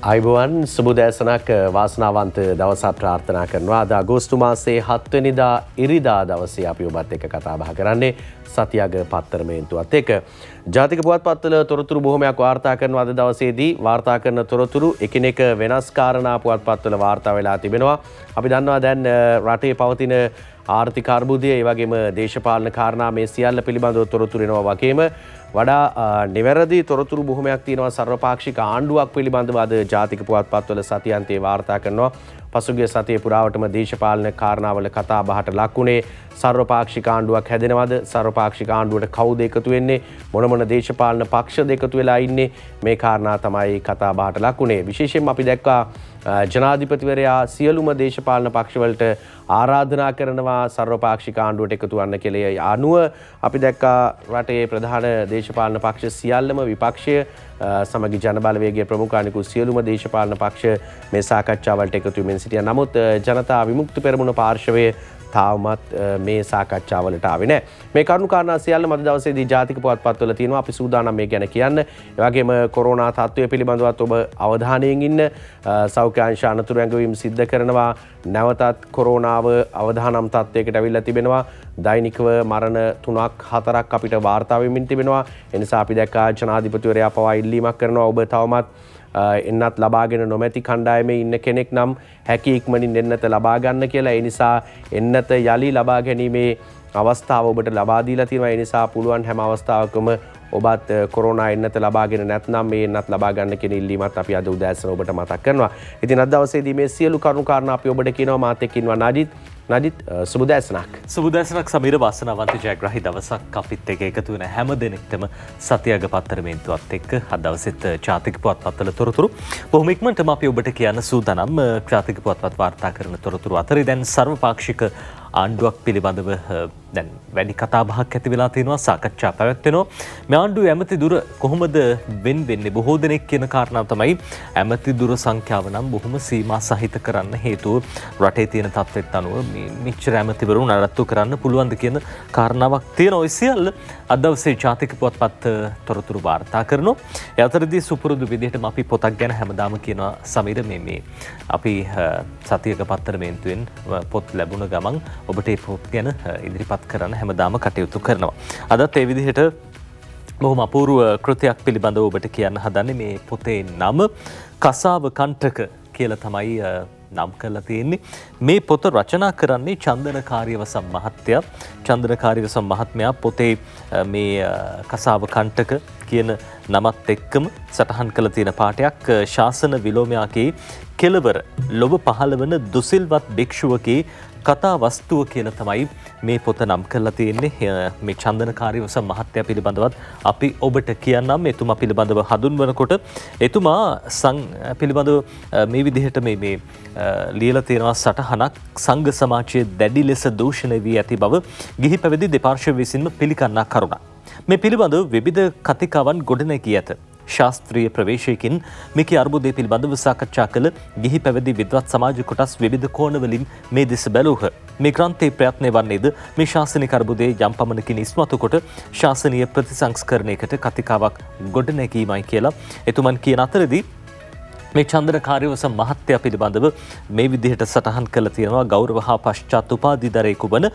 අයිබෝවන් සුබදෑසනක් වාසනාවන්ත දවසක් ප්‍රාර්ථනා කරනවා. අද අගෝස්තු මාසයේ 7 වෙනිදා ඉරිදා දවසේ අපි ඔබත් එක්ක කතා බහ කරන්නේ සතියග පත්තරමේන්තුවත් එක්ක. ජාතික පුවත්පත්වල තොරතුරු බොහොමයක් වාර්තා කරන අද දවසේදී වාර්තා කරන තොරතුරු එකිනෙක වෙනස් කාරණා පුවත්පත්වල වාර්තා වෙලා තිබෙනවා. අපි දන්නවා දැන් රටේ පවතින ආර්ථික අර්බුදය ඒ වගේම දේශපාලන කාරණා මේ සියල්ල පිළිබඳව තොරතුරු එනවා වගේම වඩා නිවැරදි තොරතුරු බොහොමයක් තියෙනවා සර්වපාක්ෂික ආණ්ඩුවක් පිළිබඳව අද ජාතික පුවත්පත්වල සතියන්තයේ වාර්තා කරනවා. පසුගිය සතියේ පුරාවටම දේශපාලන කාරණාවල කතා බහට ලක්ුණේ සර්වපාක්ෂික ආණ්ඩුවක් හැදෙනවද, සර්වපාක්ෂික ආණ්ඩුවට කවුද එකතු වෙන්නේ, මොන දේශපාලන පක්ෂද එකතු වෙලා ඉන්නේ, මේ කාරණා තමයි කතා බහට ලක්ුණේ. විශේෂයෙන්ම අපි දැක්කා ජනාධිපතිවරයා සියලුම දේශපාලන පක්ෂවලට ආරාධනා කරනවා සර්වපාක්ෂික ආණ්ඩුවට එකතු වන්න කියලා. අනුව අපි දැක්කා රටේ ප්‍රධාන දේශපාලන පක්ෂ සියල්ලම විපක්ෂය සමගි ජනබලවේගයේ ප්‍රමුඛ අනිකුත් සියලුම දේශපාලන පක්ෂ මේ සාකච්ඡාවලට එකතු වෙමින් සිටියා. නමුත් ජනතා විමුක්ති පෙරමුණ පාර්ශවයේ තාමත් මේ සාකච්ඡාවලට ආවේ නැහැ. මේ කරුණු කාරණා සියල්ල මත දවසේදී ජාතික පුවත්පත්වල තියෙනවා. අපි සූදානම් මේ ගැන කියන්න. ඒ වගේම කොරෝනා තත්ත්වය පිළිබඳවත් ඔබ අවධානයෙන් ඉන්න. සෞඛ්‍ය අංශ අනතුරු ඇඟවීම් සිද්ධ කරනවා. නැවතත් කොරෝනාව අවදානම් තත්ත්වයකට අවිල්ලා තිබෙනවා. දෛනිකව මරණ 3-4ක් අපිට වාර්තා වෙමින් තිබෙනවා. ඒ නිසා අපි දැක්කා ජනාධිපතිවරයා පවා ඉල්ලීමක් කරනවා ඔබ තවමත් එන්නත් ලබාගෙන නොමැති කණ්ඩායමේ ඉන්න කෙනෙක් නම් හැකි ඉක්මනින් එන්නත ලබා ගන්න කියලා. ඒ නිසා එන්නත යලි ලබා ගැනීමේ අවස්ථාව ඔබට ලබා දීලා තියෙනවා. ඒ නිසා පුළුවන් හැම අවස්ථාවකම ඔබත් කොරෝනා එන්නත ලබාගෙන නැත්නම් මේ එන්නත් ලබා ගන්න කියන ඉල්ලීමත් අපි අද උදෑසන ඔබට මතක් කරනවා. ඉතින් අද දවසේදී මේ සියලු කරුණු කාරණා අපි ඔබට කියනවා. මාත් එක්ක ඉන්නවා නදිත් සුබදෑසනක් සමීර වාසනාවන්ත ජයග්‍රාහී දවසක් අපිත් එක්ක එකතු වෙන හැම දෙනෙක්ටම සතියග පත්තරමේන්තුවත් එක්ක අද දවසෙත් ජාතික පුවත්පත්වල තොරතුරු බොහොම ඉක්මනටම අපි ඔබට කියන්න සූදානම්. ජාතික පුවත්පත් වාර්තා කරන තොරතුරු අතරේ දැන් සර්වපාක්ෂික ආණ්ඩුවක් පිළිබඳව දැන් වැඩි කතාබහක් ඇති වෙලා තියෙනවා, සාකච්ඡා පැවැත්වෙනවා. මේ ආණ්ඩුවේ ඇමති දුර කොහොමද වෙන්නේ? බොහෝ දෙනෙක් කියන කාරණාව තමයි ඇමති දුර සංඛ්‍යාව නම් බොහොම සීමා සහිත කරන්න හේතුව රටේ තියෙන තත්ත්වයට අනුව මෙච්චර ඇමතිවරුන් නඩත්තු කරන්න පුළුවන්ද කියන කාරණාවක් තියෙනවා. ඔය සියල්ල අද දවසේ ජාතික පුවත්පත් තොරතුරු වාර්තා කරනවා. ඒ අතරදී සුපුරුදු විදිහටම අපි පොතක් ගැන හැමදාම කියනවා සමීර මේ අපි සතියක පත්තරමේන්තුවෙන් පොත් ලැබුණ ගමන් ඔබට ඒ පොත් ගැන ඉදිරිපත් කරන්න හැමදාම කටයුතු කරනවා. අදත් ඒ විදිහට බොහොම අපූර්ව කෘතියක් පිළිබඳව ඔබට කියන්න හදන්නේ. මේ පොතේ නම කසාව කණ්ඨක කියලා තමයි නම් කරලා තියෙන්නේ. මේ පොත රචනා කරන්නේ චන්දන කාර්යවසම් මහත්තයා. චන්දන කාර්යවසම් මහත්මයා පොතේ මේ කසාව කණ්ඨක කියන නමත් එක්කම සටහන් කළ තියෙන පාඩයක් ශාසන විලෝමයාගේ කෙළවර ලොව පහළ වන දුසිල්වත් භික්ෂුවකේ කතා වස්තුව කියලා තමයි මේ පොත නම් කරලා තියෙන්නේ. මේ චන්දන කාර්යවසම් මහත්තයා පිළිබඳවත් අපි ඔබට කියන්නම්. එතුමා පිළිබඳව හඳුන්වනකොට එතුමා පිළිබඳව මේ විදිහට මේ ලියලා තියෙනවා සටහනක් සංඝ සමාජයේ දැඩි ලෙස දූෂණය වී ඇති බව ගිහි පැවිදි දෙපාර්ශ්ව විසින්ම පිළිගන්නා කරුණක්. මේ පිළිබඳව විවිධ කතිකාවන් ගොඩනැගී ඇත. ශාස්ත්‍රීය ප්‍රවේශයකින් මේකේ අර්බුදය පිළිබඳව සාකච්ඡා කළ ගිහි පැවිදි විද්වත් සමාජ කොටස් විවිධ කෝණවලින් මේ දෙස බැලූහ. මේ ග්‍රන්ථයේ ප්‍රයත්නය වන්නේද මේ ශාසනික අර්බුදයේ යම් පමණකින් ඉස්මතු කොට ශාසනීය ප්‍රතිසංස්කරණයකට කතිකාවක් ගොඩනැගීමයි කියලා එතුමන් කියන අතරදී මේ චන්දන කාර්යවසම් මහත්තයා පිළිබඳව මේ විදිහට සටහන් කළ තියෙනවා. ගෞරව හා පශ්චාත් උපාධිධරයෙකු වන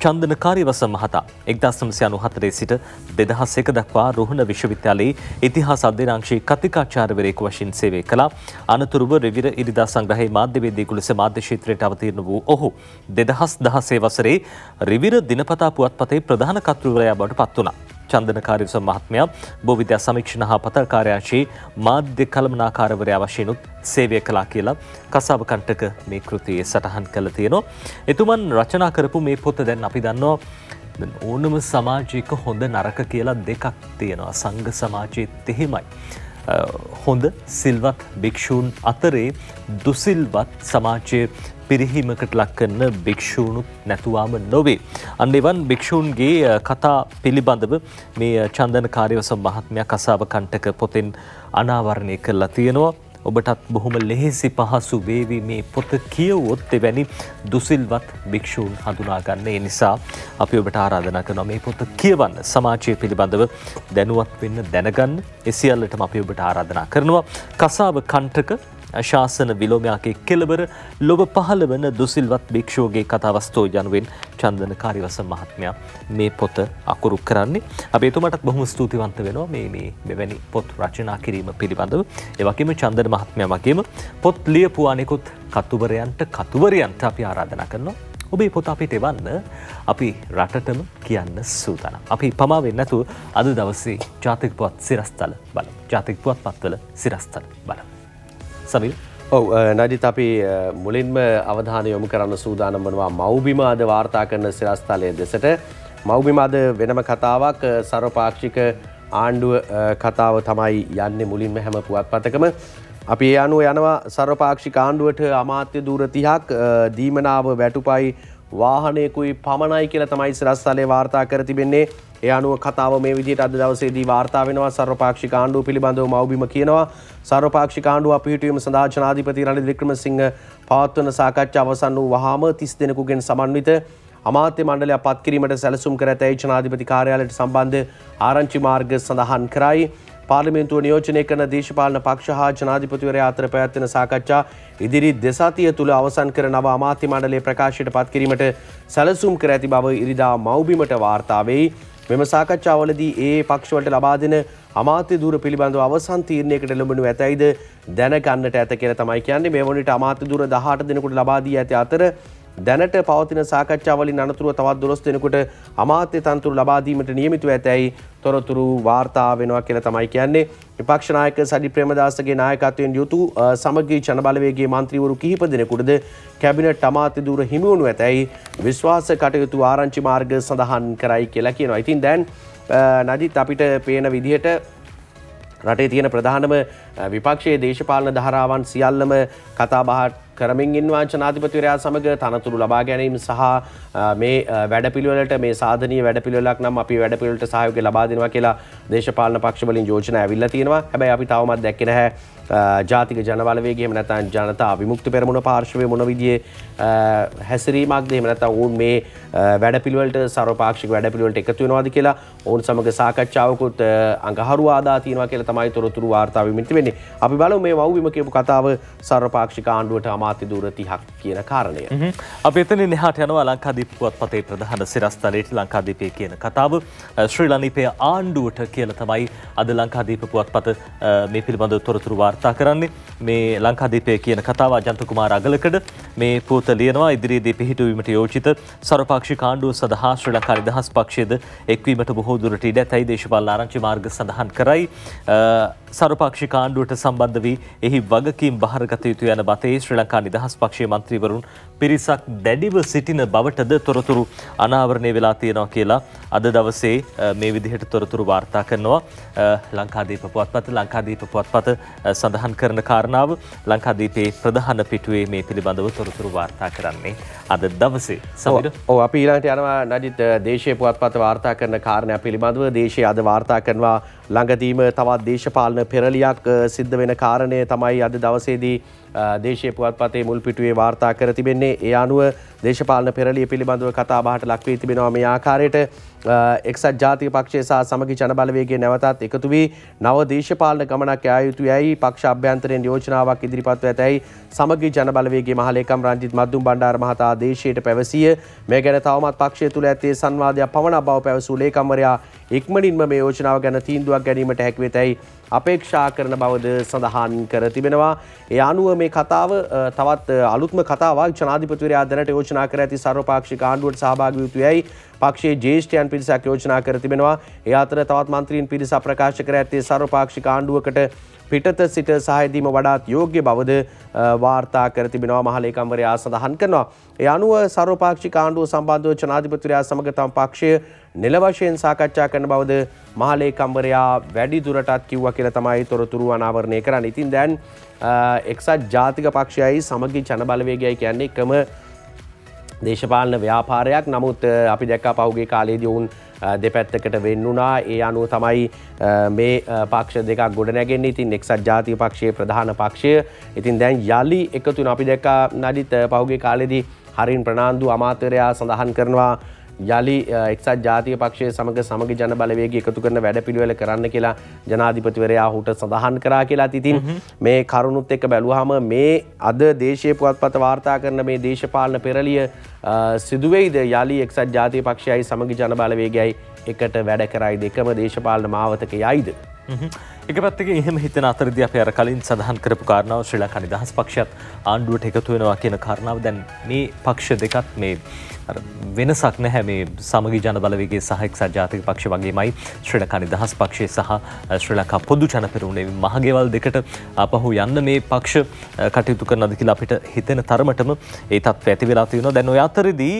චන්දන කාර්යවසම් මහතා 1994 සිට 2001 දක්වා රුහුණ විශ්වවිද්‍යාලයේ ඉතිහාස අධ්‍යනාංශයේ කතිකාචාර්යවරයෙකු වශයෙන් සේවය කළා. අනතුරුව රිවිර ඉරිදා සංග්‍රහයේ මාධ්‍යවේදියෙකු ලෙස මාධ්‍ය ක්ෂේත්‍රයට අවතීර්ණ වූ ඔහු 2016 වසරේ රිවිර දිනපතා පුවත්පතේ ප්‍රධාන කර්තෘවරයා බවට පත් වුණා. චන්දන කාර්යවසම් මහත්මයා බෝවිද්‍යා සමීක්ෂණ හා පතර කාර්යාංශයේ මාධ්‍ය කළමනාකාරවරයා වශයෙන් සේවය කළා කියලා කසාව කණ්ඨක මේ කෘතියේ සටහන් කළ තියෙනවා. එතුමන් රචනා කරපු මේ පොත දැන් අපි දන්නවා ඕනම සමාජයක හොඳ නරක කියලා දෙකක් තියෙනවා. සංඝ සමාජයේත් එහෙමයි. හොඳ සිල්වත් භික්ෂූන් අතරේ දුසිල්වත් සමාජයේ පිරිහීමකට ලක් කරන භික්ෂූනුත් නැතුවාම නොවේ. අන්න එවන් භික්ෂූන්ගේ කතා පිළිබඳව මේ චන්දන කාර්යවසම් මහත්මයා කසාව කණ්ඨක පොතෙන් අනාවරණය කරලා තියෙනවා. ඔබටත් බොහොම ලෙහෙසි පහසු වේවි මේ පොත කියවුවොත් එවැනි දුසිල්වත් භික්ෂූන් හඳුනා ගන්න. ඒ නිසා අපි ඔබට ආරාධනා කරනවා මේ පොත කියවන්න. සමාජය පිළිබඳව දැනුවත් වෙන්න දැනගන්න. ඒ සියල්ලටම අපි ඔබට ආරාධනා කරනවා. කසාව කණ්ඨක ශාසන විලෝමයාගේ කෙළවර ලොව පහළ වන දුසිල්වත් භික්ෂුවගේ කතාවස්තෝ යනුවෙන් චන්දන කාරිවස මහත්මයා මේ පොත අකුරු කරන්නේ. අපි එතුමාටත් බොහොම ස්තුතිවන්ත වෙනවා මේ මෙවැනි පොත් රචනා කිරීම පිළිබඳව. ඒ වගේම චන්දන මහත්මයා වගේම පොත් ලියපු අනෙකුත් කතුවරයන්ට අපි ආරාධනා කරනවා. ඔබේ පොත අපිට එවන්න අපි රටටම කියන්න සූදානම්. අපි පමා වෙන්නේ නැතුව අද දවසේ ජාතික පුවත් සිරස්තල බලමු. ජාතික පුවත්පත්වල සිරස්තල බලමු. සමිල්. ඔව් නදිත් අපි මුලින්ම අවධානය යොමු කරන්න සූදානම් වනවා මව්බිම අද වාර්තා කරන සිරස්තලයේ දෙසට. මව්බිම අද වෙනම කතාවක් සර්වපාක්ෂික ආණ්ඩුව කතාව තමයි යන්නේ මුලින්ම හැම පුවත්පතකම. අපි ඒ අනුව යනවා සර්වපාක්ෂික ආණ්ඩුවට අමාත්‍ය දූර 30ක් දීමනාව වැටුපයි වාහනයකුයි පමණයි කියලා තමයි සිරස්තලයේ වාර්තා කර තිබෙන්නේ. ඒ අනුව කතාව මේ විදිහට අද දවසේදී වාර්තා වෙනවා. සර්වපාක්ෂික ආණ්ඩුව පිළිබඳව මව්බිම කියනවා සර්වපාක්ෂික ආණ්ඩුව පිහිටුවීම සඳහා ජනාධිපති රනිල් වික්‍රමසිංහ පවත්වන සාකච්ඡා අවසන් වූ වහාම 30 දෙනෙකුගෙන් සමන්විත අමාත්‍ය මණ්ඩලයක් පත් කිරීමට සැලසුම් කර ඇතැයි ජනාධිපති කාර්යාලයට සම්බන්ධ ආරංචි මාර්ග සඳහන් කරයි. පාර්ලිමේන්තුව නියෝජනය කරන දේශපාලන පක්ෂ හා ජනාධිපතිවරයා අතර පැවැත්වෙන සාකච්ඡා ඉදිරි දෙසතිය තුළ අවසන් කර නව අමාත්‍ය මණ්ඩලයේ ප්‍රකාශයට පත් කිරීමට සැලසුම් කර ඇති බව ඉරිදා මව්බිමට වාර්තා වෙයි. මෙම සාකච්ඡාවලදී ඒ පක්ෂවලට ලබා දෙන අමාත්‍ය ධූර පිළිබඳව අවසන් තීරණයකට ලැබෙනු ඇතැයිද දැනගන්නට ඇත කියලා තමයි කියන්නේ. මේ වනවිට අමාත්‍ය ධූර 18 දෙනෙකුට ලබා දී ඇති අතර දැනට පවතින සාකච්ඡාවලින් අනතුරුව තවත් 12 දෙනෙකුට අමාත්‍ය තනතුරු ලබා දීමට නියමිතව ඇතැයි තොරතුරු වාර්තා වෙනවා කියලා තමයි කියන්නේ. විපක්ෂ නායක සජිත් ප්‍රේමදාසගේ නායකත්වයෙන් යුතු සමගී ජනබලවේගයේ මන්ත්‍රීවරු කිහිප දෙනෙකුටද කැබිනට් අමාත්‍ය ධූර හිමි වනු ඇතැයි විශ්වාස කටයුතු ආරංචි මාර්ග සඳහන් කරයි කියලා කියනවා. ඉතින් දැන් නදිත් අපිට පේන විදිහට රටේ තියෙන ප්‍රධානම විපක්ෂයේ දේශපාලන ධාරාවන් සියල්ලම කතා බහ කරමින් ඉන්නවා ජනාධිපතිවරයා සමග තනතුරු ලබා ගැනීම සහ මේ වැඩපිළිවෙලට මේ සාධනීය වැඩපිළිවෙලක් නම් අපි වැඩපිළිවෙලට සහයෝගය ලබා දෙනවා කියලා දේශපාලන පක්ෂ වලින් යෝජනා ඇවිල්ලා තියෙනවා. හැබැයි අපි තවමත් දැක්කේ නැහැ ජාතික ජනබලවේගය එහෙම නැත්නම් ජනතා විමුක්ති පෙරමුණ පාර්ශවයේ මොන විදිහේ හැසිරීමක්ද එහෙම නැත්නම් ඔවුන් මේ වැඩපිළිවෙලට සර්වපාක්ෂික වැඩපිළිවෙලට එකතු වෙනවද කියලා ඔවුන් සමග සාකච්ඡාවකුත් අඟහරුවාදා තියෙනවා කියලා තමයි තොරතුරු වාර්තා වෙමින් තිබෙන්නේ. අපි බලමු මේ මව්බිම කියපු කතාව සර්වපාක්ෂික ආණ්ඩුවට අමාත්‍ය ධූර 30ක් කියන කාරණය. අපි එතනින් එහාට යනවා ලංකාදීප පුවත්පතේ ප්‍රධාන සිරස්තලයට ලංකාදීපේ කියන කතාව. ශ්‍රී ලංකාදීපේ ආණ්ඩුවට කියලා තමයි අද ලංකාදීප පුවත්පත මේ පිළිබඳව තොරතුරු වාර්තා කරන්නේ. මේ ලංකාදීපේ කියන කතාව අජන්ත කුමාර අගලකඩ මේ පුවත ලියනවා ඉදිරියේදී පිහිටුවීමට යෝජිත සර්වපාක්ෂික ආණ්ඩුව සඳහා ශ්‍රී ලංකා නිදහස් පක්ෂයේද එක්වීමට බොහෝ දුරට ඉඩ ඇතැයි දේශපාලන ආරංචි මාර්ග සඳහන් කරයි. සර්වපාක්ෂික ආණ්ඩුවට සම්බන්ධ වී එහි වගකීම් බහරගත යුතු යන බතේ ශ්‍රී ලංකා නිදහස් පක්ෂයේ මන්ත්‍රීවරුන් පිරිසක් දැඩිව සිටින බවටද තොරතුරු අනාවරණය වෙලා තියෙනවා කියලා අද දවසේ මේ විදිහට තොරතුරු වාර්තා කරනවා ලංකාදීප පුවත්පත සඳහන් කරන කාරණාව ලංකාදීපේ ප්‍රධාන පිටුවේ මේ පිළිබඳව තොරතුරු වාර්තා කරන්නේ අද දවසේ. සමීර ඔව් අපි ඊළඟට යනවා නදිත් දේශීය පුවත්පත වාර්තා කරන කාරණා පිළිබඳව දේශීය අද වාර්තා කරනවා ළඟදීම තවත් දේශපාලන පෙරලියක් සිද්ධ වෙන කාරණය තමයි අද දවසේදී දේශීය පුවත්පතේ මුල් පිටුවේ වාර්තා කර තිබෙන්නේ. ඒ අනුව දේශපාලන පෙරලිය පිළිබඳව කතා බහට ලක් වී තිබෙනවා මේ ආකාරයට. එක්සත් ජාතික පක්ෂය සහ සමගි ජනබලවේගය නැවතත් එකතු වී නව දේශපාලන ගමනක් යා යුතුයයි පක්ෂ අභ්‍යන්තරයෙන් යෝජනාවක් ඉදිරිපත්ව ඇතැයි සමගි ජනබලවේගයේ මහලේකම් රංජිත් මද්දුම් බණ්ඩාර මහතා දේශයට පැවසිය. මේ ගැන තවමත් පක්ෂය තුළ ඇත්තේ සංවාදයක් පමණක් බව පැවසූ ලේකම්වරයා ඉක්මනින්ම මේ යෝජනාව ගැන තීන්දුවක් ගැනීමට හැකි වෙතැයි අපේක්ෂා කරන බවද සඳහන් කර තිබෙනවා. ඒ අනුව මේ කතාව තවත් අලුත්ම කතාවක් ජනාධිපතිවරයා දැනට යෝජනා කර ඇති සර්වපාක්ෂික ආණ්ඩුවට සහභාගී වී යුතුයයි පක්ෂයේ ජ්‍යෙෂ්ඨයන් පිරිසක් යෝජනා කර තිබෙනවා. ඒ අතර තවත් මන්ත්‍රීන් පිරිසක් ප්‍රකාශ කර ඇත්තේ සර්වපාක්ෂික ආණ්ඩුවකට පිටත සිට සහාය දීම වඩාත් යෝග්‍ය බවද වාර්තා කර තිබෙනවා මහලේකම්වරයා සඳහන් කරනවා. ඒ අනුව සර්වපාක්ෂික ආණ්ඩුව සම්බන්ධව ජනාධිපතිවරයා සමග තම පක්ෂය නිල වශයෙන් සාකච්ඡා කරන බවද මහලේකම්වරයා වැඩි දුරටත් කිව්වා කියලා තමයි තොරතුරු අනාවරණය කරන්නේ. ඉතින් දැන් එක්සත් ජාතික පක්ෂයයි සමගි ජනබලවේගයයි කියන්නේ එකම දේශපාලන ව්‍යාපාරයක්. නමුත් අපි දැක්කා පහුගිය කාලේදී වුන් දෙපැත්තකට වෙන්නුණා. ඒ අනුව තමයි මේ පක්ෂ දෙකක් ගොඩනැගෙන්නේ. ඉතින් එක්සත් ජාතික පක්ෂයේ ප්‍රධාන පක්ෂය. ඉතින් දැන් යලි එකතු වෙන අපි දැක්කා නදිත් පහුගිය කාලේදී හරින් ප්‍රනාන්දු අමාත්‍යවරයා සඳහන් කරනවා යලි එක්සත් ජාතික පක්ෂයේ සමග සමගි ජන බලවේගය එකතු කරන වැඩපිළිවෙල කරන්න කියලා ජනාධිපතිවරයා ඔහුට සඳහන් කරා කියලා. ඉතින් මේ කරුණුත් එක්ක බැලුවාම මේ අද දේශීය පුවත්පත වාර්තා කරන මේ දේශපාලන පෙරළිය සිදුවේද යලි එක්සත් ජාතික පක්ෂයයි සමගි ජන බලවේගයයි එකට වැඩ කරයිද එකම දේශපාලන මාවතක යයිද? එක පැත්තකින් එහෙම හිතන අතරදී අපි අර කලින් සඳහන් කරපු කාරණාව ශ්‍රී ලංකා නිදහස් පක්ෂයත් ආණ්ඩුවට එකතු වෙනවා කියන කාරණාව දැන් මේ පක්ෂ දෙකත් මේ වෙනසක් නැහැ මේ සමගි ජන බලවේගයේ සහ එක්සත් ජාතික පක්ෂ වගේමයි ශ්‍රී ලංකා නිදහස් පක්ෂය සහ ශ්‍රී ලංකා පොදු ජන පෙරමුණේ මහගෙවල් දෙකට ආපහු යන්න මේ පක්ෂ කටයුතු කරනවාද කියලා අපිට හිතෙන තරමටම ඒ තත්ත්වය ඇති වෙලා තියෙනවා. දැන් ඔය අතරදී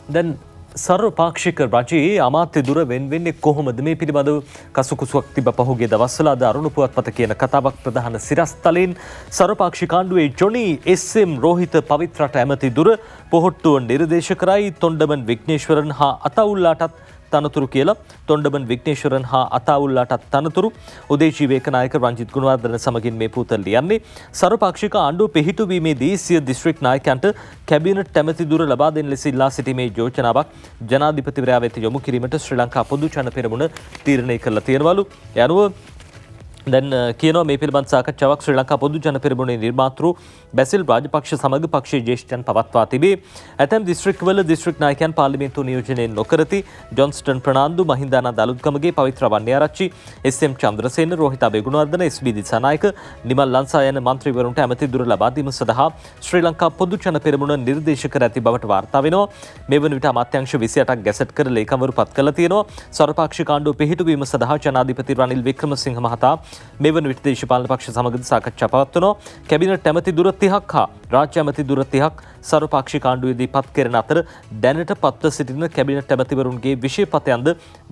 දැන් සර්වපාක්ෂික රජයේ අමාත්‍ය දුර වෙන් වෙන්නේ කොහොමද මේ පිළිබඳව කසුකුසුවක් තිබ පහුගිය දවස්වල අද අරුණ පුවත්පත කියන කතාවක් ප්‍රධාන සිරස්තලෙන් සර්වපාක්ෂික ආණ්ඩුවේ ජොනි එස්.එම්. රෝහිත පවිත්‍රට ඇමති දුර පොහොට්ටුව නිර්දේශ කරයි තොණ්ඩමන් විග්නේශ්වරන් හා අතවුල්ලාටත් තනතුරු කියලා. තොණ්ඩමන් විග්නේශ්වරන් හා අතවුල්ලාටත් තනතුරු උදේශී වේකනායක රංජිත් ගුණවර්ධන සමගින් මේ පූතල් ලියන්නේ සර්වපාක්ෂික ආණ්ඩුව පිහිටුවීමේදී සිය දිස්ත්‍රික් නායකයන්ට කැබිනට් ඇමති දුර ලබා දෙන ලෙස ඉල්ලා සිටීමේ යෝජනාවක් ජනාධිපතිවරයා වෙත යොමු කිරීමට ශ්‍රී ලංකා පොදු ජන පෙරමුණ තීරණය කරලා තියෙනවලු. ඒ අනුව දැන් කියනවා මේ පිළිබඳ සාකච්ඡාවක් ශ්‍රී ලංකා පොදු ජන පෙරමුණේ නිර්මාතෘ බැසිල් රාජපක්ෂ සමග පක්ෂයේ ජ්‍යෙෂ්ඨයන් පවත්වා තිබේ. ඇතැම් දිස්ත්‍රික්කවල දිස්ත්‍රික් නායකයන් පාර්ලිමේන්තු නියෝජනය නොකරති. ජොන්ස්ටන් ප්‍රනාන්දු මහින්දානන්ද අලුත්ගමගේ පවිත්‍ර වන්නිආරච්චි එස්.එම්. චන්ද්‍රසේන රෝහිත අබේගුණවර්ධන එස්.බී. දිසානායක නිමල් ලංසා යන මන්ත්‍රීවරුන්ට ඇමති දුර ලබා දීම සඳහා ශ්‍රී ලංකා පොදු ජන පෙරමුණ නිර්දේශ කර ඇති බවට වාර්තා වෙනවා. මේ වන විට අමාත්‍යාංශ 28ක් ගැසට් කර ලේකම්වරු පත් කරලා තියෙනවා. සර්වපාක්ෂික ආණ්ඩුව පිහිටුවීම සඳහා ජනාධිපති රනිල් වික්‍රමසිංහ මහතා මේ වන විට දේශපාලන පක්ෂ සමග සාකච්ඡා පවත්වනවා. කැබිනට් ඇමති දුර 30ක් හා රාජ්‍ය ඇමති දුර 30ක් සර්වපාක්ෂික ආණ්ඩුවේදී පත් කරන අතර දැනට පත්ව සිටින කැබිනට් ඇමතිවරුන්ගේ විශේෂපතයන්ද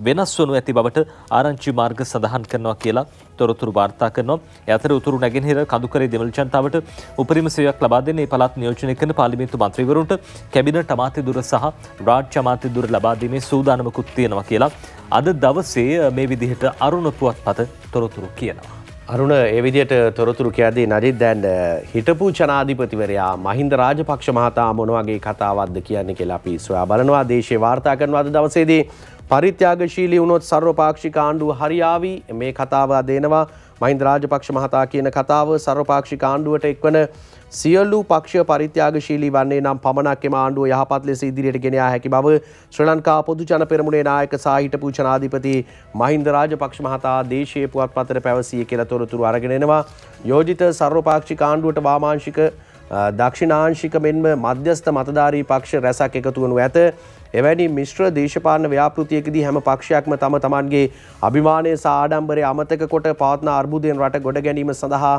වෙනස් වනු ඇති බවට ආරංචි මාර්ග සඳහන් කරනවා කියලා තොරතුරු වාර්තා කරනවා. ඒ අතර උතුරු නැගෙනහිර කඳුකරේ දෙමළ ජනතාවට උපරිම සේවයක් ලබා දෙන මේ පළාත් නියෝජනය කරන පාර්ලිමේන්තු මන්ත්‍රීවරුන්ට කැබිනට් අමාත්‍ය දුර සහ රාජ්‍ය අමාත්‍ය දුර ලබා දීමේ සූදානමකුත් තියෙනවා කියලා අද දවසේ මේ විදිහට අරුණ පුවත්පත තොරතුරු කියනවා. අරුණ ඒ විදිහට තොරතුරු කියද්දී නජිත් දැන් හිටපු ජනාධිපතිවරයා මහින්ද රාජපක්ෂ මහතා මොන වගේ කතාවක්ද කියන්නේ කියලා අපි සොයා බලනවා. දේශීය වාර්තා කරනවා අද දවසේදී පරිත්‍යාගශීලී වුණොත් සර්වපාක්ෂික ආණ්ඩුව හරියාවි මේ කතාව දෙනවා. මහින්ද රාජපක්ෂ මහතා කියන කතාව සර්වපාක්ෂික ආණ්ඩුවට එක්වන සියලු පක්ෂ පරිත්‍යාගශීලී වන්නේ නම් පමණක් එම ආණ්ඩුව යහපත් ලෙස ඉදිරියට ගෙන යා හැකි බව ශ්‍රී ලංකා පොදු ජන පෙරමුණේ නායක සහ හිටපු ජනාධිපති මහින්ද රාජපක්ෂ මහතා දේශීය පුවත්පතට පැවසිය කියලා තොරතුරු අරගෙන එනවා. යෝජිත සර්වපාක්ෂික ආණ්ඩුවට වාමාංශික දක්ෂිණාංශික මෙන්ම මධ්‍යස්ථ මතධාරී පක්ෂ රැසක් එකතු වනු ඇත. එවැනි මිශ්‍ර දේශපාලන ව්‍යාපෘතියකදී හැම පක්ෂයක්ම තම තමන්ගේ අභිමානය සහ ආඩම්බරය අමතක කොට පවත්න අර්බුදයෙන් රට ගොඩ ගැනීම සඳහා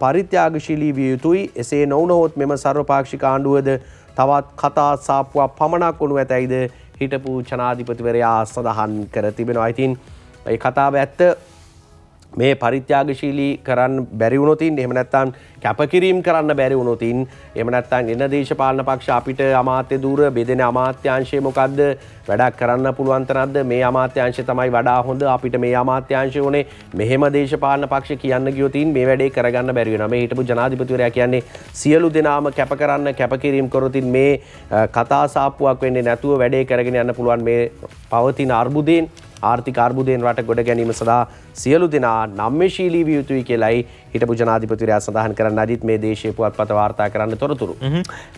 පරිත්‍යාගශීලී විය යුතුයි. එසේ නොවුනහොත් මෙම සර්වපාක්ෂික ආණ්ඩුවද තවත් කතා සාප්පුවක් පමණක් වනු ඇතැයිද හිටපු ජනාධිපතිවරයා සඳහන් කර තිබෙනවා. ඉතින් ඒ කතාව ඇත්ත. මේ පරිත්‍යාගශීලී කරන්න බැරි වුණොතින් එහෙම නැත්නම් කැපකිරීම කරන්න බැරි වුණොතින් එහෙම නැත්නම් එන දේශපාලන පක්ෂ අපිට අමාත්‍ය ධූර බෙදෙන අමාත්‍යාංශය මොකද්ද වැඩක් කරන්න පුළුවන් තරම්ද මේ අමාත්‍යාංශය තමයි වඩා හොඳ අපිට මේ අමාත්‍යාංශය ඕනේ මෙහෙම දේශපාලන පක්ෂ කියන්න ගියොතින් මේ වැඩේ කරගන්න බැරි වෙනවා. මේ හිටපු ජනාධිපතිවරයා කියන්නේ සියලු දෙනාම කැප කරන්න කැපකිරීම කරොතින් මේ කතා සාප්පුවක් වෙන්නේ නැතුව වැඩේ කරගෙන යන්න පුළුවන්. මේ පවතින අර්බුදයෙන් ආර්ථික අර්බුදයෙන් රට ගොඩ ගැනීම සඳහා සියලු දෙනා නම්‍යශීලී විය යුතුයි කියලායි හිටපු ජනාධිපතිවරයා සඳහන් කරන්න අදිත් මේ දේශීය පුවත්පත වාර්තා කරන්න තොරතුරු.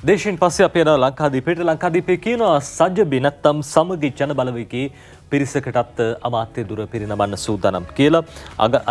දේශයෙන් පස්සේ අපි යනවා ලංකාදීපයට. ලංකාදීපේ කියනවා සජ්ජබි නැත්තම් සමගි ජන බලවේගයේ පිරිසකටත් අමාත්‍ය දුර පිරිනමන්න සූදානම් කියලා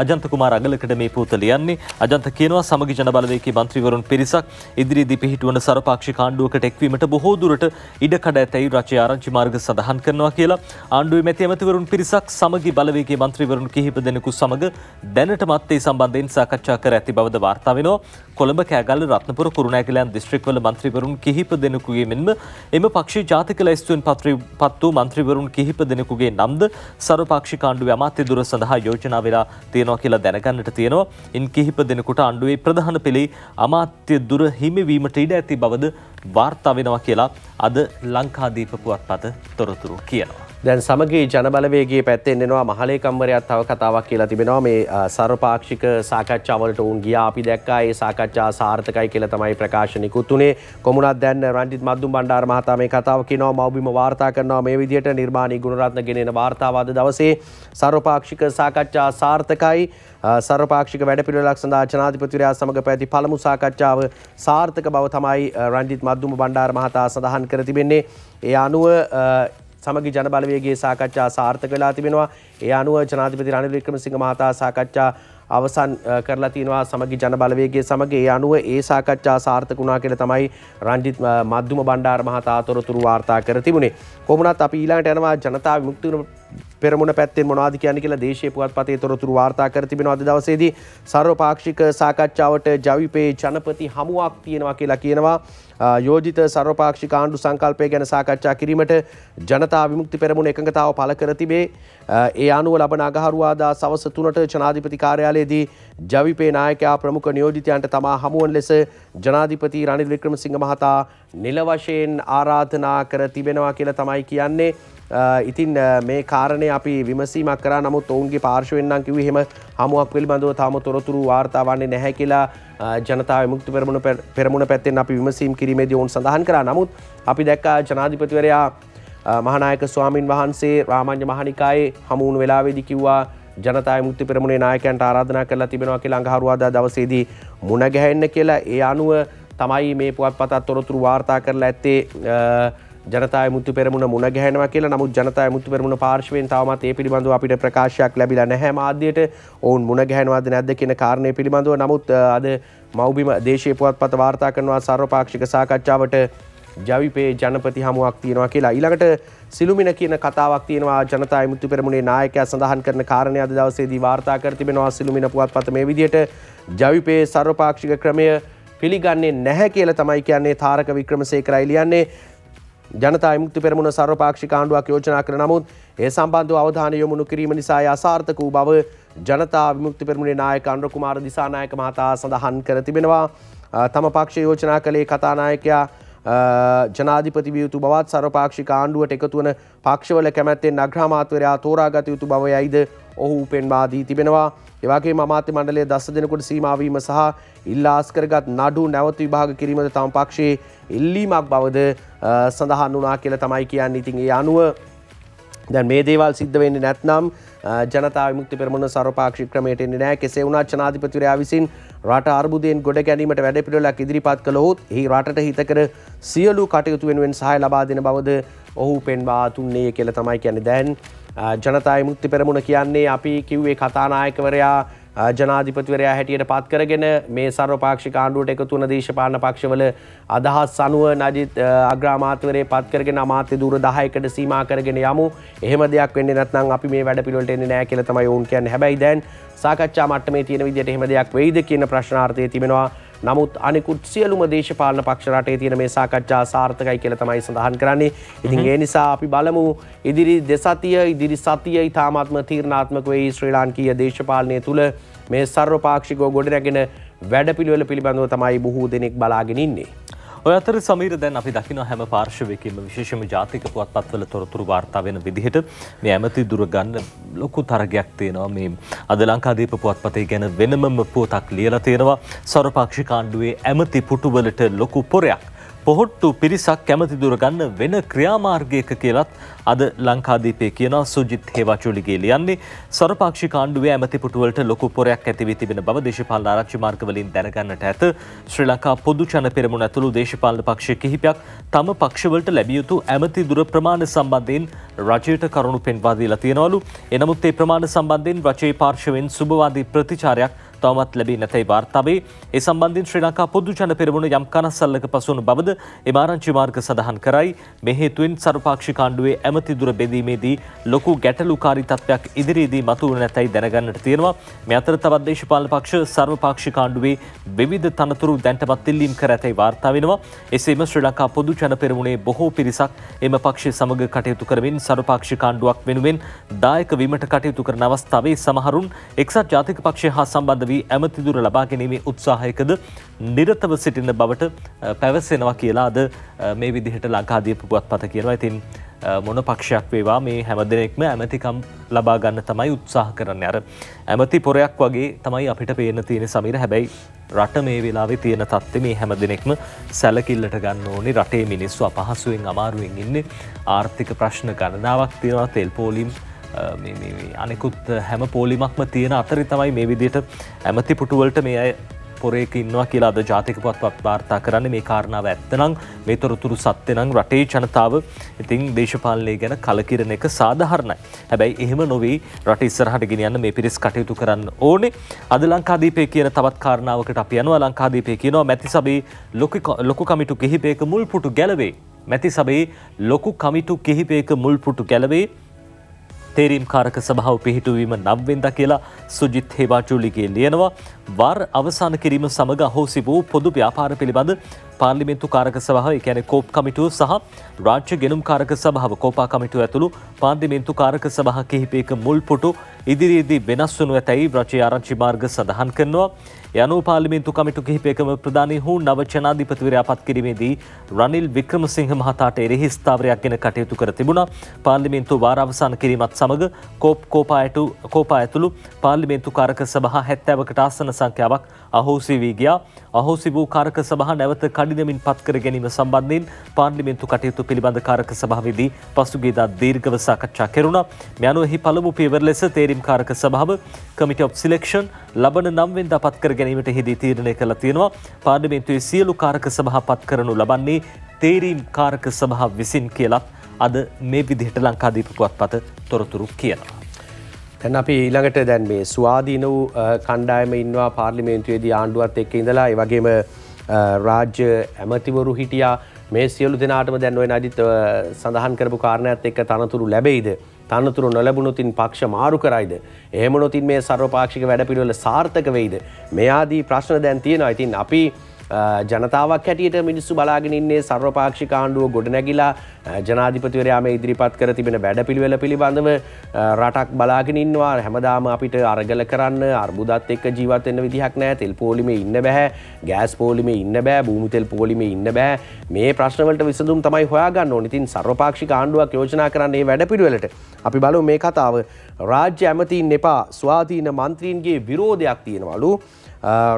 අජන්ත කුමාර අගලකට මේ පූත ලියන්නේ. අජන්ත කියනවා සමගි ජන බලවේගයේ මන්ත්‍රීවරුන් පිරිසක් ඉදිරියේදී පිහිටුවන සර්වපාක්ෂික ආණ්ඩුවකට එක්වීමට බොහෝ දුරට ඉඩකඩ ඇතැයි රජයේ ආරංචි මාර්ග සඳහන් කරනවා කියලා. ආණ්ඩුවේ මැති ඇමතිවරුන් පිරිසක් සමගි බලවේගයේ මන්ත්‍රීවරුන් කිහිප දෙනෙකු සමග දැනටමත් ඒ සම්බන්ධයෙන් සාකච්ඡා කර ඇති බවද වාර්තා වෙනවා. කොළඹ කෑගල්ල රත්නපුර කුරුණෑගලයන් දිස්ත්‍රික්කවල මන්ත්‍රීවරුන් කිහිප දෙනෙකුගේ මෙන්ම එම පක්ෂයේ ජාතික ලැයිස්තුවෙන් පත් වූ මන්ත්‍රීවරුන් කිහිප දෙනෙකුගේ නම්ද සර්වපාක්ෂික ආණ්ඩුවේ අමාත්‍ය දුර සඳහා යෝජනා වෙලා තියෙනවා කියලා දැනගන්නට තියෙනවා. ඉන් කිහිප දෙනෙකුට ආණ්ඩුවේ ප්‍රධාන පෙළේ අමාත්‍ය දුර හිමිවීමට ඉඩ ඇති බවද වාර්තා වෙනවා කියලා අද ලංකාදීප පුවත්පත තොරතුරු කියනවා. දැන් සමගී ජනබලවේගයේ පැත්තෙන් එනවා මහලේකම්වරයා තව කතාවක් කියලා තිබෙනවා මේ සර්වපාක්ෂික සාකච්ඡාවලට උන් ගියා අපි දැක්කා ඒ සාකච්ඡා සාර්ථකයි කියලා තමයි ප්‍රකාශ නිකුත් උනේ කොමුණක් දැන් රණ්ජිත් මද්දුම් බණ්ඩාර මහතා මේ කතාව කියනවා මව්බිම වාර්තා කරනවා මේ විදිහට නිර්මාණී ගුණරත්න ගෙනෙන වාර්තාව අද දවසේ සර්වපාක්ෂික සාකච්ඡා සාර්ථකයි සර්වපාක්ෂික වැඩපිළිවෙලක් සඳහා ජනාධිපතිවරයා සමග පැවති පළමු සාකච්ඡාව සාර්ථක බව තමයි රණ්ජිත් මද්දුම් බණ්ඩාර මහතා සඳහන් කර තිබෙන්නේ ඒ අනුව සමගි ජනබලවේගයේ සාකච්ඡා සාර්ථක වෙලා තිබෙනවා. ඒ අනුව ජනාධිපති රනිල් වික්‍රමසිංහ මහතා සාකච්ඡා අවසන් කරලා තිනවා සමගි ජනබලවේගයේ සමග ඒ අනුව ඒ සාකච්ඡා සාර්ථක වුණා කියලා තමයි රණ්ජිත් මද්දුම බණ්ඩාර මහතා තොරතුරු වාර්තා කර තිබුණේ. කොහොමුණත් අපි ඊළඟට යනවා ජනතා විමුක්ති පෙරමුණ පැත්තෙන් මොනවද කියන්නේ කියලා දේශීය පුවත්පතේ තොරතුරු වාර්තා කර තිබෙනවා අද දවසේදී සර්වපාක්ෂික සාකච්ඡාවට ජවිපේ ජනපති හමුවක් තියෙනවා කියලා කියනවා. යෝජිත සර්වපාක්ෂික ආණ්ඩු සංකල්පය ගැන සාකච්ඡා කිරීමට ජනතා විමුක්ති පෙරමුණ එකඟතාව පළ කර තිබේ. ඒ අනුව ලබන අගහරුවාදා සවස් 3ට ජනාධිපති කාර්යාලයේදී ජවිපේ නායකයා ප්‍රමුඛ නියෝජිතයන්ට තමා හමුවන ලෙස ජනාධිපති රනිල් වික්‍රමසිංහ මහතා නිල වශයෙන් ආරාධනා කර තිබෙනවා කියලා තමයි කියන්නේ. ඉතින් මේ කාරණේ අපි විමසීමක් කරා නමුත් ඔවුන්ගේ පාර්ශවයෙන් නම් කිව්වේ එහෙම හමුවක් පිළිබඳව තාම තොරතුරු වාර්තා වන්නේ නැහැ කියලා ජනතා විමුක්ති පෙරමුණ පැත්තෙන් අපි විමසීම් කිරීමේදී ඔවුන් සඳහන් කරා. නමුත් අපි දැක්කා ජනාධිපතිවරයා මහානායක ස්වාමින් වහන්සේ රාමඤ්ඤ මහනිකායේ හමු වුණු වෙලාවේදී කිව්වා ජනතා විමුක්ති පෙරමුණේ නායකයන්ට ආරාධනා කරලා තිබෙනවා කියලා අඟහරුවාදා දවසේදී මුණ ගැහෙන්න කියලා. ඒ අනුව තමයි මේ පුවත්පතත් තොරතුරු වාර්තා කරලා ඇත්තේ ජනතා විමුක්ති පෙරමුණ මුණ ගැහෙනවා කියලා. නමුත් ජනතා විමුක්ති පෙරමුණ පාර්ශවයෙන් තවමත් ඒ පිළිබඳව අපිට ප්‍රකාශයක් ලැබිලා නැහැ මාධ්‍යයට. ඔවුන් මුණ ගැහෙනවද නැද්ද කියන කාරණේ පිළිබඳව. නමුත් අද මව්බිම දේශීය පුවත්පත වාර්තා කරනවා සර්වපාක්ෂික සාකච්ඡාවට ජවිපේ ජනපති හමුවක් තියෙනවා කියලා. ඊළඟට සිළුමිණ කියන කතාවක් තියෙනවා ජනතා විමුක්ති පෙරමුණේ නායකයා සඳහන් කරන කාරණේ අද දවසේදී වාර්තා කර තිබෙනවා සිළුමිණ පුවත්පත මේ විදිහට ජවිපේ සර්වපාක්ෂික ක්‍රමය පිළිගන්නේ නැහැ කියලා තමයි කියන්නේ තාරක වික්‍රමසේකරයි ලියන්නේ. ජනතා විමුක්ති පෙරමුණ සර්වපාක්ෂික ආණ්ඩුවක් යෝජනා කර නමුත් ඒ සම්බන්ධව අවධානය යොමු නොකිරීම නිසා අසාර්ථක වූ බව ජනතා විමුක්ති පෙරමුණේ නායක අනුර කුමාර දිසානායක මහතා සඳහන් කර තිබෙනවා. තම පක්ෂය යෝජනා කළේ කතානායකයා ජනාධිපති විය යුතු බවත් සර්වපාක්ෂික ආණ්ඩුවට එකතු වන පක්ෂවල කැමැත්තෙන් අග්‍රාමාත්‍යවරයා තෝරාගත යුතු බව යයිද ඔහු පෙන්වා දී තිබෙනවා. ඒ වගේම අමාත්‍ය මණ්ඩලය 10 දෙනෙකුට සීමා වීම සහ ඉල්ලාස් කරගත් නඩු නැවත විභාග කිරීමද තම පක්ෂයේ ඉල්ලීමක් බවද සඳහන් වුණා කියලා තමයි කියන්නේ. ඉතින් ඒ අනුව දැන් මේ දේවල් සිද්ධ වෙන්නේ නැත්නම් ජනතා විමුක්ති පෙරමුණ සර්වපාක්ෂික ක්‍රමයට එන්නේ නැහැ. කෙසේ වුණත් ජනාධිපතිවරයා විසින් රට අර්බුදයෙන් ගොඩ ගැනීමට වැඩපිළිවෙලක් ඉදිරිපත් කළහොත් එහි රටට හිතකර සියලු කටයුතු වෙනුවෙන් සහාය ලබා දෙන බවද ඔහු පෙන්වා දුන්නේ කියලා තමයි කියන්නේ. දැන් ජනතා විමුක්ති පෙරමුණ කියන්නේ අපි කිව්වේ කතානායකවරයා ජනාධිපතිවරයා හැටියට පත් කරගෙන මේ සර්වපාක්ෂික ආණ්ඩුවට එකතු වන දේශපාලන පක්ෂවල අදහස් අනුව නජිත් අග්‍රාමාත්‍යවරේ පත් කරගෙන අමාත්‍ය ධූර 10කට සීමා කරගෙන යමු. එහෙම දෙයක් වෙන්නේ නැත්නම් අපි මේ වැඩපිළිවෙලට එන්නේ නැහැ කියලා තමයි වුන් කියන්නේ. හැබැයි දැන් සාකච්ඡා මට්ටමේ තියෙන විදිහට එහෙම දෙයක් වෙයිද කියන ප්‍රශ්නාර්ථය තිබෙනවා. නමුත් අනිකුත් සියලුම දේශපාලන පක්ෂ රටේ තියෙන මේ සාකච්ඡා සාර්ථකයි කියලා තමයි සඳහන් කරන්නේ. ඉතින් ඒ නිසා අපි බලමු ඉදිරි දෙසතිය ඉදිරි සතිය ඉතාමත්ම තීරණාත්මක වෙයි ශ්‍රී ලාංකීය දේශපාලනය තුළ මේ සර්වපාක්ෂිකව ගොඩනැගෙන වැඩපිළිවෙල පිළිබඳව තමයි බොහෝ දෙනෙක් බලාගෙන ඉන්නේ. ඔය අතර සමීර දැන් අපි දකින්න හැම පාර්ශවයකින්ම විශේෂම ජාතික පුවත්පත්වල තොරතුරු වාර්තා වෙන විදිහට මේ ඇමති දුර ගන්න ලොකු තරගයක් තියෙනවා. මේ අද ලංකාදීප පුවත්පතේ ගැන වෙනමම පුවතක් ලියලා තියෙනවා. සර්වපාක්ෂික ආණ්ඩුවේ ඇමති පුටුවලට ලොකු පොරයක්. පොහොට්ටු පිරිසක් කැමති දුර ගන්න වෙන ක්‍රියාමාර්ගයක කියලත් අද ලංකාදීපේ කියනවා සුජිත් හේවාචුලිගේ ලියන්නේ. සර්වපාක්ෂික ආණ්ඩුවේ ඇමති පුටුවලට ලොකු පොරයක් ඇති වී තිබෙන බව දේශපාලන ආරක්ෂි මාර්ග වලින් දැනගන්නට ඇත. ශ්‍රී ලංකා පොදු ජන පෙරමුණ ඇතුළු දේශපාලන පක්ෂ කිහිපයක් තම පක්ෂවලට ලැබිය යුතු ඇමති දුර ප්‍රමාණ සම්බන්ධයෙන් රජයට කරුණු පෙන්වා දීලා තියෙනවලු. එනමුත් ඒ ප්‍රමාණ සම්බන්ධයෙන් රජයේ පාර්ශවයෙන් සුබවාදී ප්‍රතිචාරයක් තවමත් ලැබී නැතයි වාර්තා වේ. ඒ සම්බන්ධයෙන් ශ්‍රී ලංකා පොදු ජන පෙරමුණ යම් කනස්සල්ලක පසු වන බවද එම ආරංචි මාර්ග සඳහන් කරයි. මේ හේතුවෙන් සර්වපාක්ෂික ආණ්ඩුවේ ඇමති දුර බෙදීමේදී ලොකු ගැටලුකාරී තත්ත්වයක් ඉදිරියේදී මතුවන නැතයි දැනගන්නට තියෙනවා. මේ අතර තවත් දේශපාලන පක්ෂ සර්වපාක්ෂික ආණ්ඩුවේ විවිධ තනතුරු දැන්ටමත් ඉල්ලීම් කර ඇතයි වාර්තා වෙනවා. එසේම ශ්‍රී ලංකා පොදු ජන පෙරමුණේ බොහෝ පිරිසක් එම පක්ෂය සමග කටයුතු කරමින් සර්වපාක්ෂික ආණ්ඩුවක් වෙනුවෙන් දායක වීමට කටයුතු කරන අවස්ථාවේ සමහරුන් එක්සත් ජාතික පක්ෂය හා සම්බන්ධ වී ඇමති දුර ලබා ගැනීමේ උත්සාහයකද නිරතව සිටින බවට පැවසෙනවා කියලා අද මේ විදිහට ලංකාදීප පුවත්පත කියනවා. ඉතින් මොන පක්ෂයක් වේවා මේ හැමදෙනෙක්ම ඇමතිකම් ලබා ගන්න තමයි උත්සාහ කරන්නේ. අර ඇමති පොරයක් වගේ තමයි අපිට පේන්න තියෙන සමීර. හැබැයි රට මේ වෙලාවේ තියෙන තත්ත්වය මේ හැමදෙනෙක්ම සැලකිල්ලට ගන්න ඕනේ. රටේ මිනිස්සු අපහසුයෙන් අමාරුවෙන් ඉන්නේ. ආර්ථික ප්‍රශ්න ගණනාවක් තියෙනවා. තෙල් පෝලිම් අනෙකුත් හැම පෝලිමක්ම තියෙන අතරේ තමයි මේ විදිහට ඇමති පුටුවලට මේ අය පොරේක ඉන්නවා කියලා අද ජාතික පුවත්පත් වාර්තා කරන්නේ. මේ කාරණාව ඇත්තනම් මේ තොරතුරු සත්‍ය නම් රටේ ජනතාව ඉතින් දේශපාලනය ගැන කලකිරෙන එක සාධාරණයි. හැබැයි එහෙම නොවේ. රට ඉස්සරහට ගෙනියන්න මේ පිරිස් කටයුතු කරන්න ඕනේ. අද ලංකාදීපේ කියන තවත් කාරණාවකට අපි යනවා. ලංකාදීපේ කියනවා මැති සභේ ලොකු කමිටු කිහිපයක මුල් පුටු ගැලවේ. මැති සභේ ලොකු කමිටු කිහිපයක මුල් පුටු ගැලවේ. තේරීම් කාරක සභාව පිහිටුවීම 9 වෙනිදා කියලා සුජිත් හේවාචුලිගේ ලියනවා. වර අවසන් කිරීම සමග අහෝසි වූ පොදු ව්‍යාපාර පිළිබඳ පාර්ලිමේන්තු කාරක සභාව, ඒ කියන්නේ කෝප් කමිටුව සහ රාජ්‍ය ගෙනුම් කාරක සභාව කෝපා කමිටුව ඇතුළු පාර්ලිමේන්තු කාරක සභා කිහිපයක මුල් පුටු ඉදිරියේදී වෙනස් වනු ඇතැයි රජයේ ආරංචි මාර්ග සඳහන් කරනවා. යනු පාර්ලිමේන්තු කමිටු කිහිපයකම ප්‍රධානී වූ නව ජනාධිපතිවරයා පත් කිරීමේදී රනිල් වික්‍රමසිංහ මහතාට එරෙහි ස්ථාවරයක් ගෙන කටයුතු කර තිබුණා. පාර්ලිමේන්තු වාර අවසන් කිරීමත් සමග කෝපා ඇතුළු පාර්ලිමේන්තු කාරක සභා 70කට ආසන සංඛ්‍යාවක් අහෝසි වී ගියා. අහෝසි වූ කාරක සභා නැවත කඩිනමින් පත් කර ගැනීම සම්බන්ධයෙන් පාර්ලිමේන්තු කටයුතු පිළිබඳ කාරක සභාවේදී පසුගියදා දීර්ඝව සාකච්ඡා කෙරුණා. මේ අනුව පළමු පියවර ලෙස තේරීම් කාරක සභාව කමිටි ඔෆ් සිලෙක්ෂන් ලබන 9 වෙනිදා පත් කර ගැනීමට හිදී තීරණය කළා තියෙනවා. පාර්ලිමේන්තුවේ සියලු කාරක සභා පත් කරනු ලබන්නේ තේරීම් කාරක සභාව විසින් කියලා අද මේ විදිහට ලංකාදීප පුවත්පත තොරතුරු කියනවා. දැන් අපි ඊළඟට දැන් මේ ස්වාධීන වූ කණ්ඩායම ඉන්නවා පාර්ලිමේන්තුවේදී ආණ්ඩුවත් එක්ක ඉඳලා. ඒ වගේම රාජ්‍ය ඇමතිවරු හිටියා. මේ සියලු දෙනාටම දැන් ඔය නඩිත් සඳහන් කරපු කාරණාවත් එක්ක තනතුරු ලැබෙයිද? තනතුරු නොලැබුණොතින් පක්ෂ මාරු කරයිද? එහෙමනොතින් මේ සර්වපාක්ෂික වැඩපිළිවෙල සාර්ථක වෙයිද? මේ ආදී ප්‍රශ්න දැන් තියෙනවා. ඉතින් අපි ජනතාවක් හැටියට මිනිස්සු බලාගෙන ඉන්නේ සර්වපාක්ෂික ආණ්ඩුව ගොඩනැගිලා ජනාධිපතිවරයා මේ ඉදිරිපත් කර තිබෙන වැඩපිළිවෙල පිළිබඳව රටක් බලාගෙන ඉන්නවා. හැමදාම අපිට අරගල කරන්න අර්බුදත් එක්ක ජීවත් වෙන්න විදිහක් නැහැ. තෙල් පෝලිමේ ඉන්න බෑ, ගෑස් පෝලිමේ ඉන්න බෑ, භූමි තෙල් පෝලිමේ ඉන්න බෑ. මේ ප්‍රශ්න වලට විසඳුම් තමයි හොයාගන්න ඕනේ. ඉතින් සර්වපාක්ෂික ආණ්ඩුවක් යෝජනා කරන්නේ මේ වැඩපිළිවෙලට. අපි බලමු මේ කතාව. රාජ්‍ය ඇමතීන් එපා, ස්වාධීන මන්ත්‍රීන්ගේ විරෝධයක් තියෙනවලු.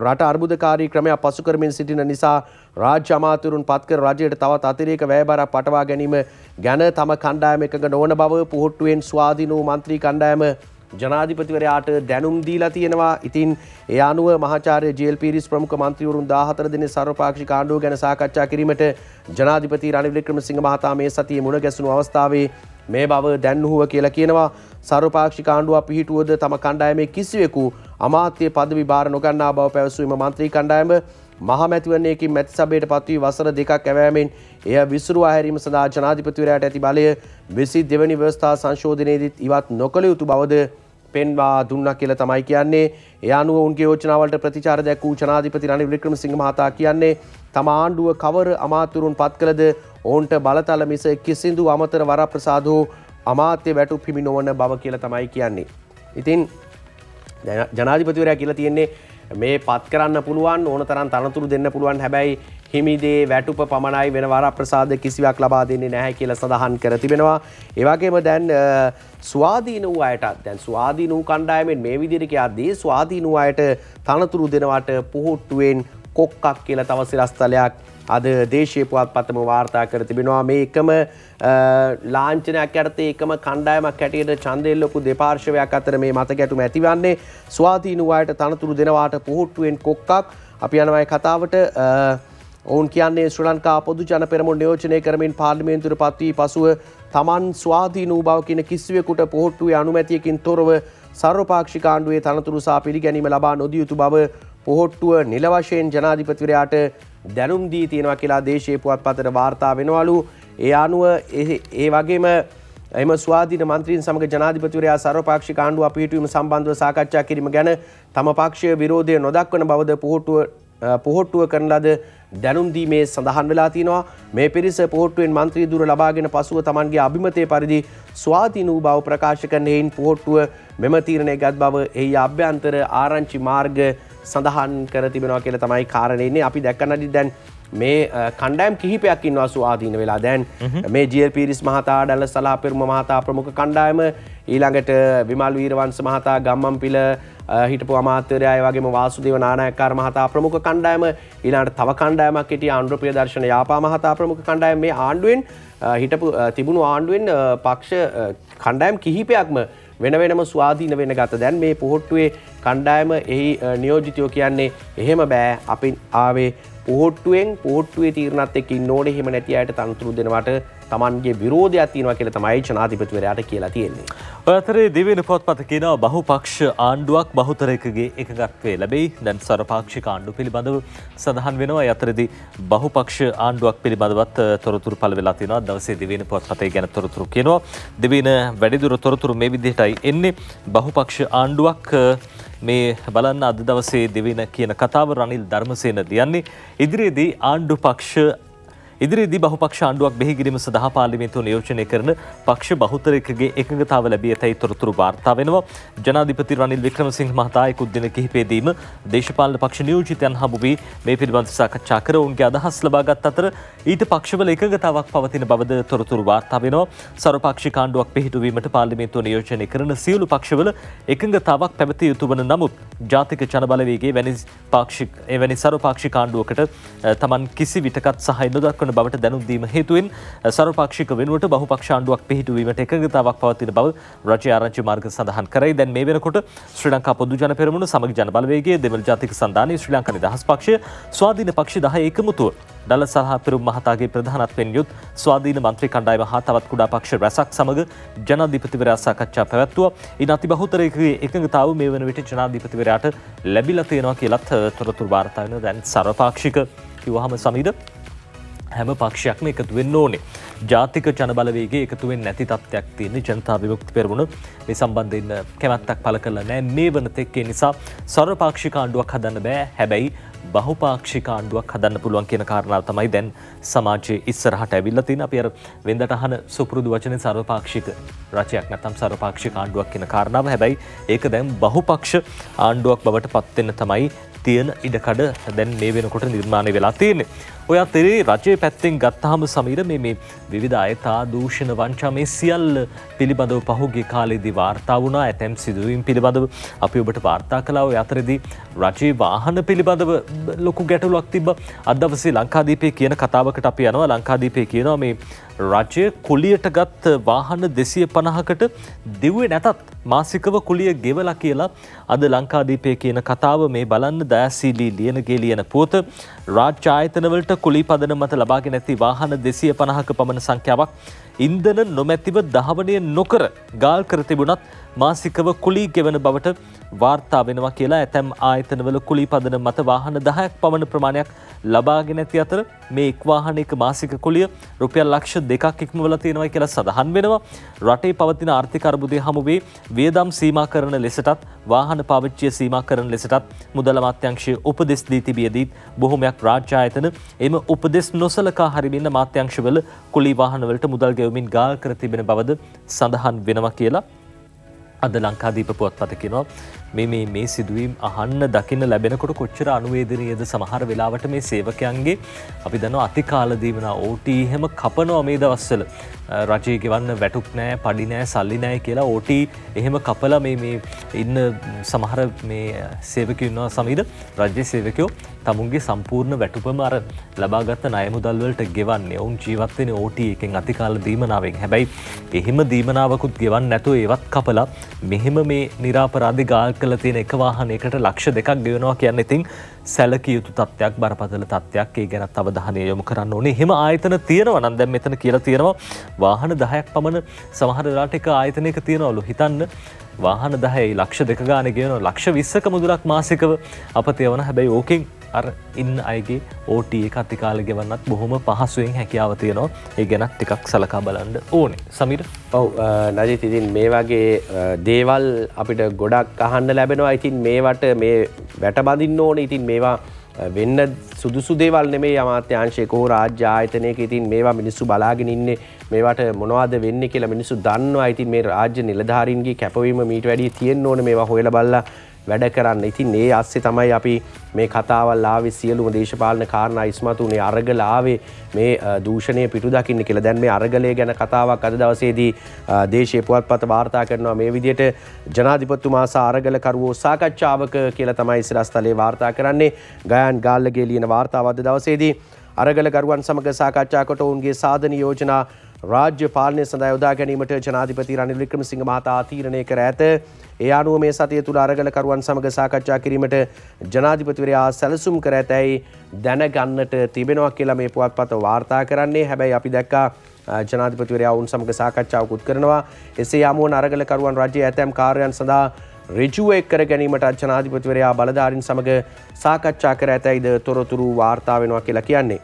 රට අර්බුදකාරී ක්‍රමයක් පසු කරමින් සිටින නිසා රාජ්‍ය අමාත්‍යවරුන් පත්කර රජයට තවත් අතිරේක වැයබරක් පටවා ගැනීම ගැන තම කණ්ඩායම එකඟ නොවන බව පුහුට්ටුවෙන් ස්වාධීන වූ මන්ත්‍රී කණ්ඩායම ජනාධිපතිවරයාට දැනුම් දීලා තියෙනවා. ඉතින් ඒ අනුව මහාචාර්ය ජී.එල්. පීරිස් ප්‍රමුඛ මන්ත්‍රීවරුන් 14 දෙනෙක් සර්වපාක්ෂික ආණ්ඩුව ගැන සාකච්ඡා කිරීමට ජනාධිපති රනිල් වික්‍රමසිංහ මහතා මේ සතියේ මුණ ගැසුණු අවස්ථාවේ මේ බව දැන්වුව කියලා කියනවා. සර්වපාක්ෂික ආණ්ඩුව පිහිටුවද තම කණ්ඩායමේ කිසිවෙකු අමාත්‍ය පදවි භාර නොගන්නා බව පැවසුවීම මන්ත්‍රී කණ්ඩායම මහමැතිවරණයකින් මැති සභයට පත් වී වසර 2ක් ඇවෑමෙන් එය විසිරුවා හැරීම සඳහා ජනාධිපතිවරයාට ඇති බලය 22 වෙනි ව්‍යවස්ථා සංශෝධනයේදීත් ඉවත් නොකළ යුතු බවද පෙන්වා දුන්නා කියලා තමයි කියන්නේ. ඒ අනුව උන්ගේ යෝජනාවලට ප්‍රතිචාර දැක්වූ ජනාධිපති රනිල් වික්‍රමසිංහ මහතා කියන්නේ තම ආණ්ඩුව කවර අමාත්‍යවරුන් පත් කළද ඔවුන්ට බලතල මිස කිසිදු අමතර වරප්‍රසාද හෝ අමාත්‍ය වැටුප් හිමි නොවන බව කියලා තමයි කියන්නේ. ඉතින් ජනාධිපතිවරයා කියලා තියෙන්නේ මේ පත් කරන්න පුළුවන් ඕන තරම් තනතුරු දෙන්න පුළුවන්, හැබැයි හිමිදේ වැටුප පමණයි, වෙන වරප්‍රසාද කිසිවක් ලබා දෙන්නේ නැහැ කියලා සඳහන් කර තිබෙනවා. ඒ වගේම දැන් ස්වාධීන වූ අයටත් දැන් ස්වාධීන වූ කණ්ඩායමෙන් මේ විදිහට කියද්දී ස්වාධීන වූ අයට තනතුරු දෙනවට පුහුට්ටුවෙන් කොක්කක් කියලා තව සිරස්තලයක් අද දේශීය පුවත්පතම වාර්තා කර තිබෙනවා. මේ එකම ලාංඡනයක් යටතේ එකම කණ්ඩායමක් හැටියට ඡන්දය එල්ලපු දෙපාර්ශ්වයක් අතර මේ මත ගැටුම ඇතිවන්නේ. ස්වාධීන වූ අයට තනතුරු දෙනවාට පුහුට්ටුවෙන් කොක්කක්. අපි යනවා කතාවට. ඔවුන් කියන්නේ ශ්‍රී ලංකා පොදු ජන පෙරමුණ නියෝජනය කරමින් පාර්ලිමේන්තුවට පත් වී පසුව තමන් ස්වාධීන වූ බව කියන කිසිවෙකුට පොහොට්ටුවේ අනුමැතියකින් තොරව සර්වපාක්ෂික ආණ්ඩුවේ තනතුරු සහ පිළිගැනීම ලබා නොදිය යුතු බව පොහොට්ටුව නිල වශයෙන් ජනාධිපතිවරයාට දැනුම් දී තියෙනවා කියලා දේශීය පුවත්පතට වාර්තා වෙනවලු. ඒ අනුව ඒ වගේම එම ස්වාධීන මන්ත්‍රීන් සමග ජනාධිපතිවරයා සර්වපාක්ෂික ආණ්ඩුව පිහිටුවීම සම්බන්ධව සාකච්ඡා කිරීම ගැන තම පක්ෂය විරෝධය නොදක්වන බවද පොහොට්ටුව කරන ලද දැනුම් දීමේ සඳහන් වෙලා තියෙනවා. මේ පිරිස පොහොට්ටුවෙන් මන්ත්‍රී දුර ලබාගෙන පසුව තමන්ගේ අභිමතය පරිදි ස්වාධීන වූ බව ප්‍රකාශ කරන හේයින් පොහොට්ටුව මෙම තීරණය ගත් බව එහි අභ්‍යන්තර ආරංචි මාර්ග සඳහන් කර තිබෙනවා කියලා තමයි කාරණේ ඉන්නේ. අපි දැක්කනදී දැන් මේ කණ්ඩායම් කිහිපයක් ඉන්නවා ස්වාධීන වෙලා. දැන් මේ ජී.එල්. පීරිස් මහතා, ඩලස් සලාපෙරුම මහතා ප්‍රමුඛ කණ්ඩායම, ඊළඟට විමල් වීරවංශ මහතා, ගම්මන්පිල හිටපු අමාත්‍යවරයා, ඒ වගේම වාසුදේව නානායක්කාර මහතා ප්‍රමුඛ කණ්ඩායම, ඊළඟට තව කණ්ඩායමක් හිටියා අනුර ප්‍රියදර්ශන යාපා මහතා ප්‍රමුඛ කණ්ඩායම. මේ ආණ්ඩුවෙන් හිටපු තිබුණු ආණ්ඩුවෙන් පක්ෂ කණ්ඩායම් කිහිපයක්ම වෙන වෙනම ස්වාධීන වෙන ගත. දැන් මේ පොහොට්ටුවේ කණ්ඩායම එහි නියෝජිතයෝ කියන්නේ එහෙම බෑ, අපි ආවේ පොහොට්ටුවේ තීරණත් එක්ක ඉන්න ඕනේ, එහෙම නැති අයට තනතුරු දෙනවට තමන්ගේ විරෝධයක් තියෙනවා කියලා තමයි ජනාධිපතිවරයාට කියලා තියෙන්නේ. ඔය අතරේ දිවයින පොත්පත කියනවා බහුපක්ෂ ආණ්ඩුවක් බහුතරයකගේ එකගත්වයේ ලැබෙයි. දැන් සර්වපාක්ෂික ආණ්ඩුව පිළිබඳව සඳහන් වෙනවා. ඒ අතරේදී බහුපක්ෂ ආණ්ඩුවක් පිළිබඳවත් තොරතුරු පළ වෙලා තියෙනවා. දවසේ දිවයින පොත්පතේ ගැන තොරතුරු කියනවා. දිවයින වැඩිදුර තොරතුරු මේ විදිහටයි එන්නේ. බහුපක්ෂ ආණ්ඩුවක් මේ බලන්න අද දවසේ දිවයින කියන කතාව රනිල් ධර්මසේන ලියන්නේ. ඉදිරියේදී බහුපක්ෂ ආණ්ඩුවක් බිහි කිරීම සඳහා පාර්ලිමේන්තුව නියෝජනය කරන පක්ෂ බහුතරයකගේ එකඟතාව ලැබී ඇතැයි තොරතුරු වාර්තා වෙනවා. ජනාධිපති රනිල් වික්‍රමසිංහ මහතා එකුත් දින කිහිපයේදීම දේශපාලන පක්ෂ නියෝජිතයන් හමු වී මේ පිළිබඳව සාකච්ඡා කර ඔවුන්ගේ අදහස් ලබාගත් අතර ඊට පක්ෂවල එකඟතාවක් පවතින බවද තොරතුරු වාර්තා වෙනවා. සර්වපාක්ෂික ආණ්ඩුවක් පිහිටුවීමට පාර්ලිමේන්තුව නියෝජනය කරන සියලු පක්ෂවල එකඟතාවක් පැවතිය යුතු වන නමුත් ජාතික ජනබලවේගයේ එවැනි සර්වපාක්ෂික ආණ්ඩුවකට තමන් කිසි විටකත් සහාය නොදක්වන බවට දැනුම් දීම හේතුවෙන් සර්වපාක්ෂික වෙනුවට බහුපක්ෂ ආණ්ඩුවක් පිහිටුවීමට එකඟතාවක් පවතින බව රජයේ ආරංචි මාර්ග සඳහන් කරයි. දැන් මේ වෙනකොට ශ්‍රී ලංකා පොදු ජන පෙරමුණ, සමගි ජන බලවේගය, දෙමළ ජාතික සන්ධානය, ශ්‍රී ලංකා නිදහස් පක්ෂය, ස්වාධීන පක්ෂ 10 එකමුතුව ඩලස් සලාපෙරුම මහතාගේ ප්‍රධානත්වයෙන් යුත් ස්වාධීන මන්ත්‍රී කණ්ඩායම හා තවත් කුඩා පක්ෂ රැසක් සමග ජනාධිපතිවරයා සාකච්ඡා පැවැත්වුවා. ඉන් අති බහුතරයකගේ එකඟතාව මේ වන විට ජනාධිපතිවරයාට ලැබිලා තියෙනවා කියලත් තොරතුරු වාර්තා වෙනවා. දැන් සර්වපාක්ෂික කිව්වහම සමීර හැම පක්ෂයක්ම එකතු වෙන්න ඕනේ. ජාතික ජන බලවේගයේ එකතු වෙන්නේ නැති තත්ත්වයක් තියෙන ජනතා විමුක්ති පෙරමුණ මේ සම්බන්ධයෙන් කැමැත්තක් පළ කළා නැහැ. මේ වන තෙක් ඒ නිසා සර්වපාක්ෂික ආණ්ඩුවක් හදන්න බෑ. හැබැයි බහුපාක්ෂික ආණ්ඩුවක් හදන්න පුළුවන් කියන කාරණාව තමයි දැන් සමාජයේ ඉස්සරහට ඇවිල්ලා තියෙන. අපි අර වෙනදට අහන සුපුරුදු වචනේ සර්වපාක්ෂික රජයක් නැත්නම් සර්වපාක්ෂික ආණ්ඩුවක් කියන කාරණාව. හැබැයි ඒක දැන් බහුපක්ෂ ආණ්ඩුවක් බවට පත් වෙන්න තමයි තියෙන ඉඩකඩ දැන් මේ වෙනකොට නිර්මාණය වෙලා තියෙන්නේ. ඔය අතරේ රජයේ පැත්තෙන් ගත්තාම සමීර මේ විවිධ අයථා දූෂණ වංචා මේ සියල්ල පිළිබඳව පහුගිය කාලේදී වාර්තා වුණා. ඇතැම් සිදුවීම් පිළිබඳව අපි ඔබට වාර්තා කළා. ඔය අතරේදී රජයේ වාහන පිළිබඳව ලොකු ගැටලුවක් තිබ්බා. අද දවසේ ලංකාදීපේ කියන කතාවකට අපි යනවා. ලංකාදීපේ කියනවා මේ රජය කුලියට ගත් වාහන 250කට දිව්වේ නැතත් මාසිකව කුලිය ගෙවලා කියලා අද ලංකාදීපේ කියන කතාව මේ බලන්න දයාසීලී ලියනගේ ලියන පුවත. රාජ්‍ය ආයතනවලට කුලී පදනම මත ලබාගෙන ඇති වාහන 250ක පමණ සංඛ්‍යාවක් ඉන්ධන නොමැතිව දහවනය නොකර ගාල් කර තිබුණත් මාසිකව කුලී ගෙවන බවට වාර්තා වෙනවා කියලා. ඇතැම් ආයතනවල කුලී පදනම මත වාහන 10ක් පමණ ප්‍රමාණයක් ලබාගෙන ඇති අතර මේ එක් වාහනයක මාසික කුලිය රුපියල් ලක්ෂ 2ක් ඉක්මවලා තියෙනවා කියලා සඳහන් වෙනවා. රටේ පවතින ආර්ථික අර්බුදය හමුවේ වියදම් සීමා කරන ලෙසටත් වාහන පාවිච්චිය සීමා කරන ලෙසටත් මුදල් අමාත්‍යාංශයේ උපදෙස් දී තිබියදීත් බොහෝමයක් රාජ්‍ය ආයතන එම උපදෙස් නොසලකා හරිමින් අමාත්‍යාංශවල කුලී වාහනවලට මුදල් ගෙවමින් ගාල් කර තිබෙන බවද සඳහන් වෙනවා කියලා අද ලංකාදීප පුවත්පත කියනවා. මේ සිදුවීම් අහන්න දකින්න ලැබෙනකොට කොච්චර අනුවේදනීයද සමහර වෙලාවට මේ සේවකයන්ගේ අපි දන්නවා අතිකාල දීවනා OT එහෙම කපනවා මේ දවස්වල. රජයේ ගෙවන්න වැටුප් නැහැ, පඩි නැහැ, සල්ලි නැහැ කියලා OT එහෙම කපලා මේ ඉන්න සමහර මේ සේවකයෝ ඉන්නවා සමීර. රාජ්‍ය සේවකයෝ තමුන්ගේ සම්පූර්ණ වැටුපම අර ලබාගත් ණය මුදල් වලට ගෙවන්නේ. ඔවුන් ජීවත් වෙන්නේ OT එකෙන් අතිකාල දීමනාවෙන්. හැබැයි එහෙම දීමනාවකුත් ගෙවන්න නැතුව ඒවත් කපලා මෙහෙම මේ නිරාපරාධී ගාල් කළ තියෙන එක වාහනයකට ලක්ෂ 2ක් ගෙවනවා කියන්නේ ඉතින් සැලකිය යුතු තත්ත්වයක්, බරපතල තත්ත්වයක්. ඒ ගැනත් අවධානය යොමු කරන්න ඕනේ. එහෙම ආයතන තියෙනවා නම් දැන් මෙතන කියලා තියෙනවා වාහන 10ක් පමණ සමහර වෙලාවට එක ආයතනයක තියෙනවලු. හිතන්න වාහන 10යි ලක්ෂ 2 ගානේ ගෙවනවා. ලක්ෂ 20ක මුදලක් මාසිකව අපතේ යවන. හැබැයි ඕකෙන් අර ඉන්න අයගේ OT එක අතිකාල ගෙවන්නත් බොහොම පහසුවෙන් හැකියාව තියෙනවා. ඒ ගැනත් ටිකක් සලකා බලන්න ඕනේ. සමීර. ඔව් නජිත්, ඉතින් මේ වගේ දේවල් අපිට ගොඩක් අහන්න ලැබෙනවා. ඉතින් මේවට මේ වැට බඳින්න ඕනේ. ඉතින් මේවා වෙන්න සුදුසු දේවල් නෙමෙයි. අමාත්‍යාංශයක හෝ රාජ්‍ය ආයතනයක ඉතින් මේවා මිනිස්සු බලාගෙන ඉන්නේ. මේවට මොනවද වෙන්නේ කියලා මිනිස්සු දන්නවා. ඉතින් මේ රාජ්‍ය නිලධාරීන්ගේ කැපවීම මීට වැඩිය තියෙන්න ඕනේ. මේවා හොයලා බලලා වැඩ කරන්න. ඉතින් ඒ ASCII තමයි අපි මේ කතාවල් ආවේ සියලුම දේශපාලන කාරණා ඉස්මතුනේ අරගල ආවේ මේ දූෂණය පිටු දකින්න කියලා. දැන් මේ අරගලය ගැන කතාවක් අද දවසේදී දේශීය පුවත්පත වාර්තා කරනවා මේ විදිහට ජනාධිපතිතුමා සහ අරගලකරුවෝ සාකච්ඡාවක කියලා තමයි සිරස්තලේ වාර්තා කරන්නේ. ගයාන් ගාල්ලගේ ලියන වාර්තාව අද දවසේදී අරගලකරුවන් සමග සාකච්ඡා කොට ඔවුන්ගේ සාධන යෝජනා රාජ්‍ය පාලනය සඳහා යොදා ගැනීමට ජනාධිපති රනිල් වික්‍රමසිංහ මහතා තීරණය කර ඇත. ඒ අනුව මේ සතිය තුළ අරගලකරුවන් සමග සාකච්ඡා කිරීමට ජනාධිපතිවරයා සැලසුම් කර ඇතැයි දැනගන්නට තිබෙනවා කියලා මේ පුවත්පත වාර්තා කරන්නේ. හැබැයි අපි දැක්කා ජනාධිපතිවරයා වුන් සමග සාකච්ඡාවකුත් කරනවා. එසේ යමුවන අරගලකරුවන් රජයේ ඇතැම් කාර්යයන් සඳහා ඍජුව එක් කර ගැනීමට ජනාධිපතිවරයා බලධාරීන් සමග සාකච්ඡා කර ඇතැයිද තොරතුරු වාර්තා වෙනවා කියලා කියන්නේ.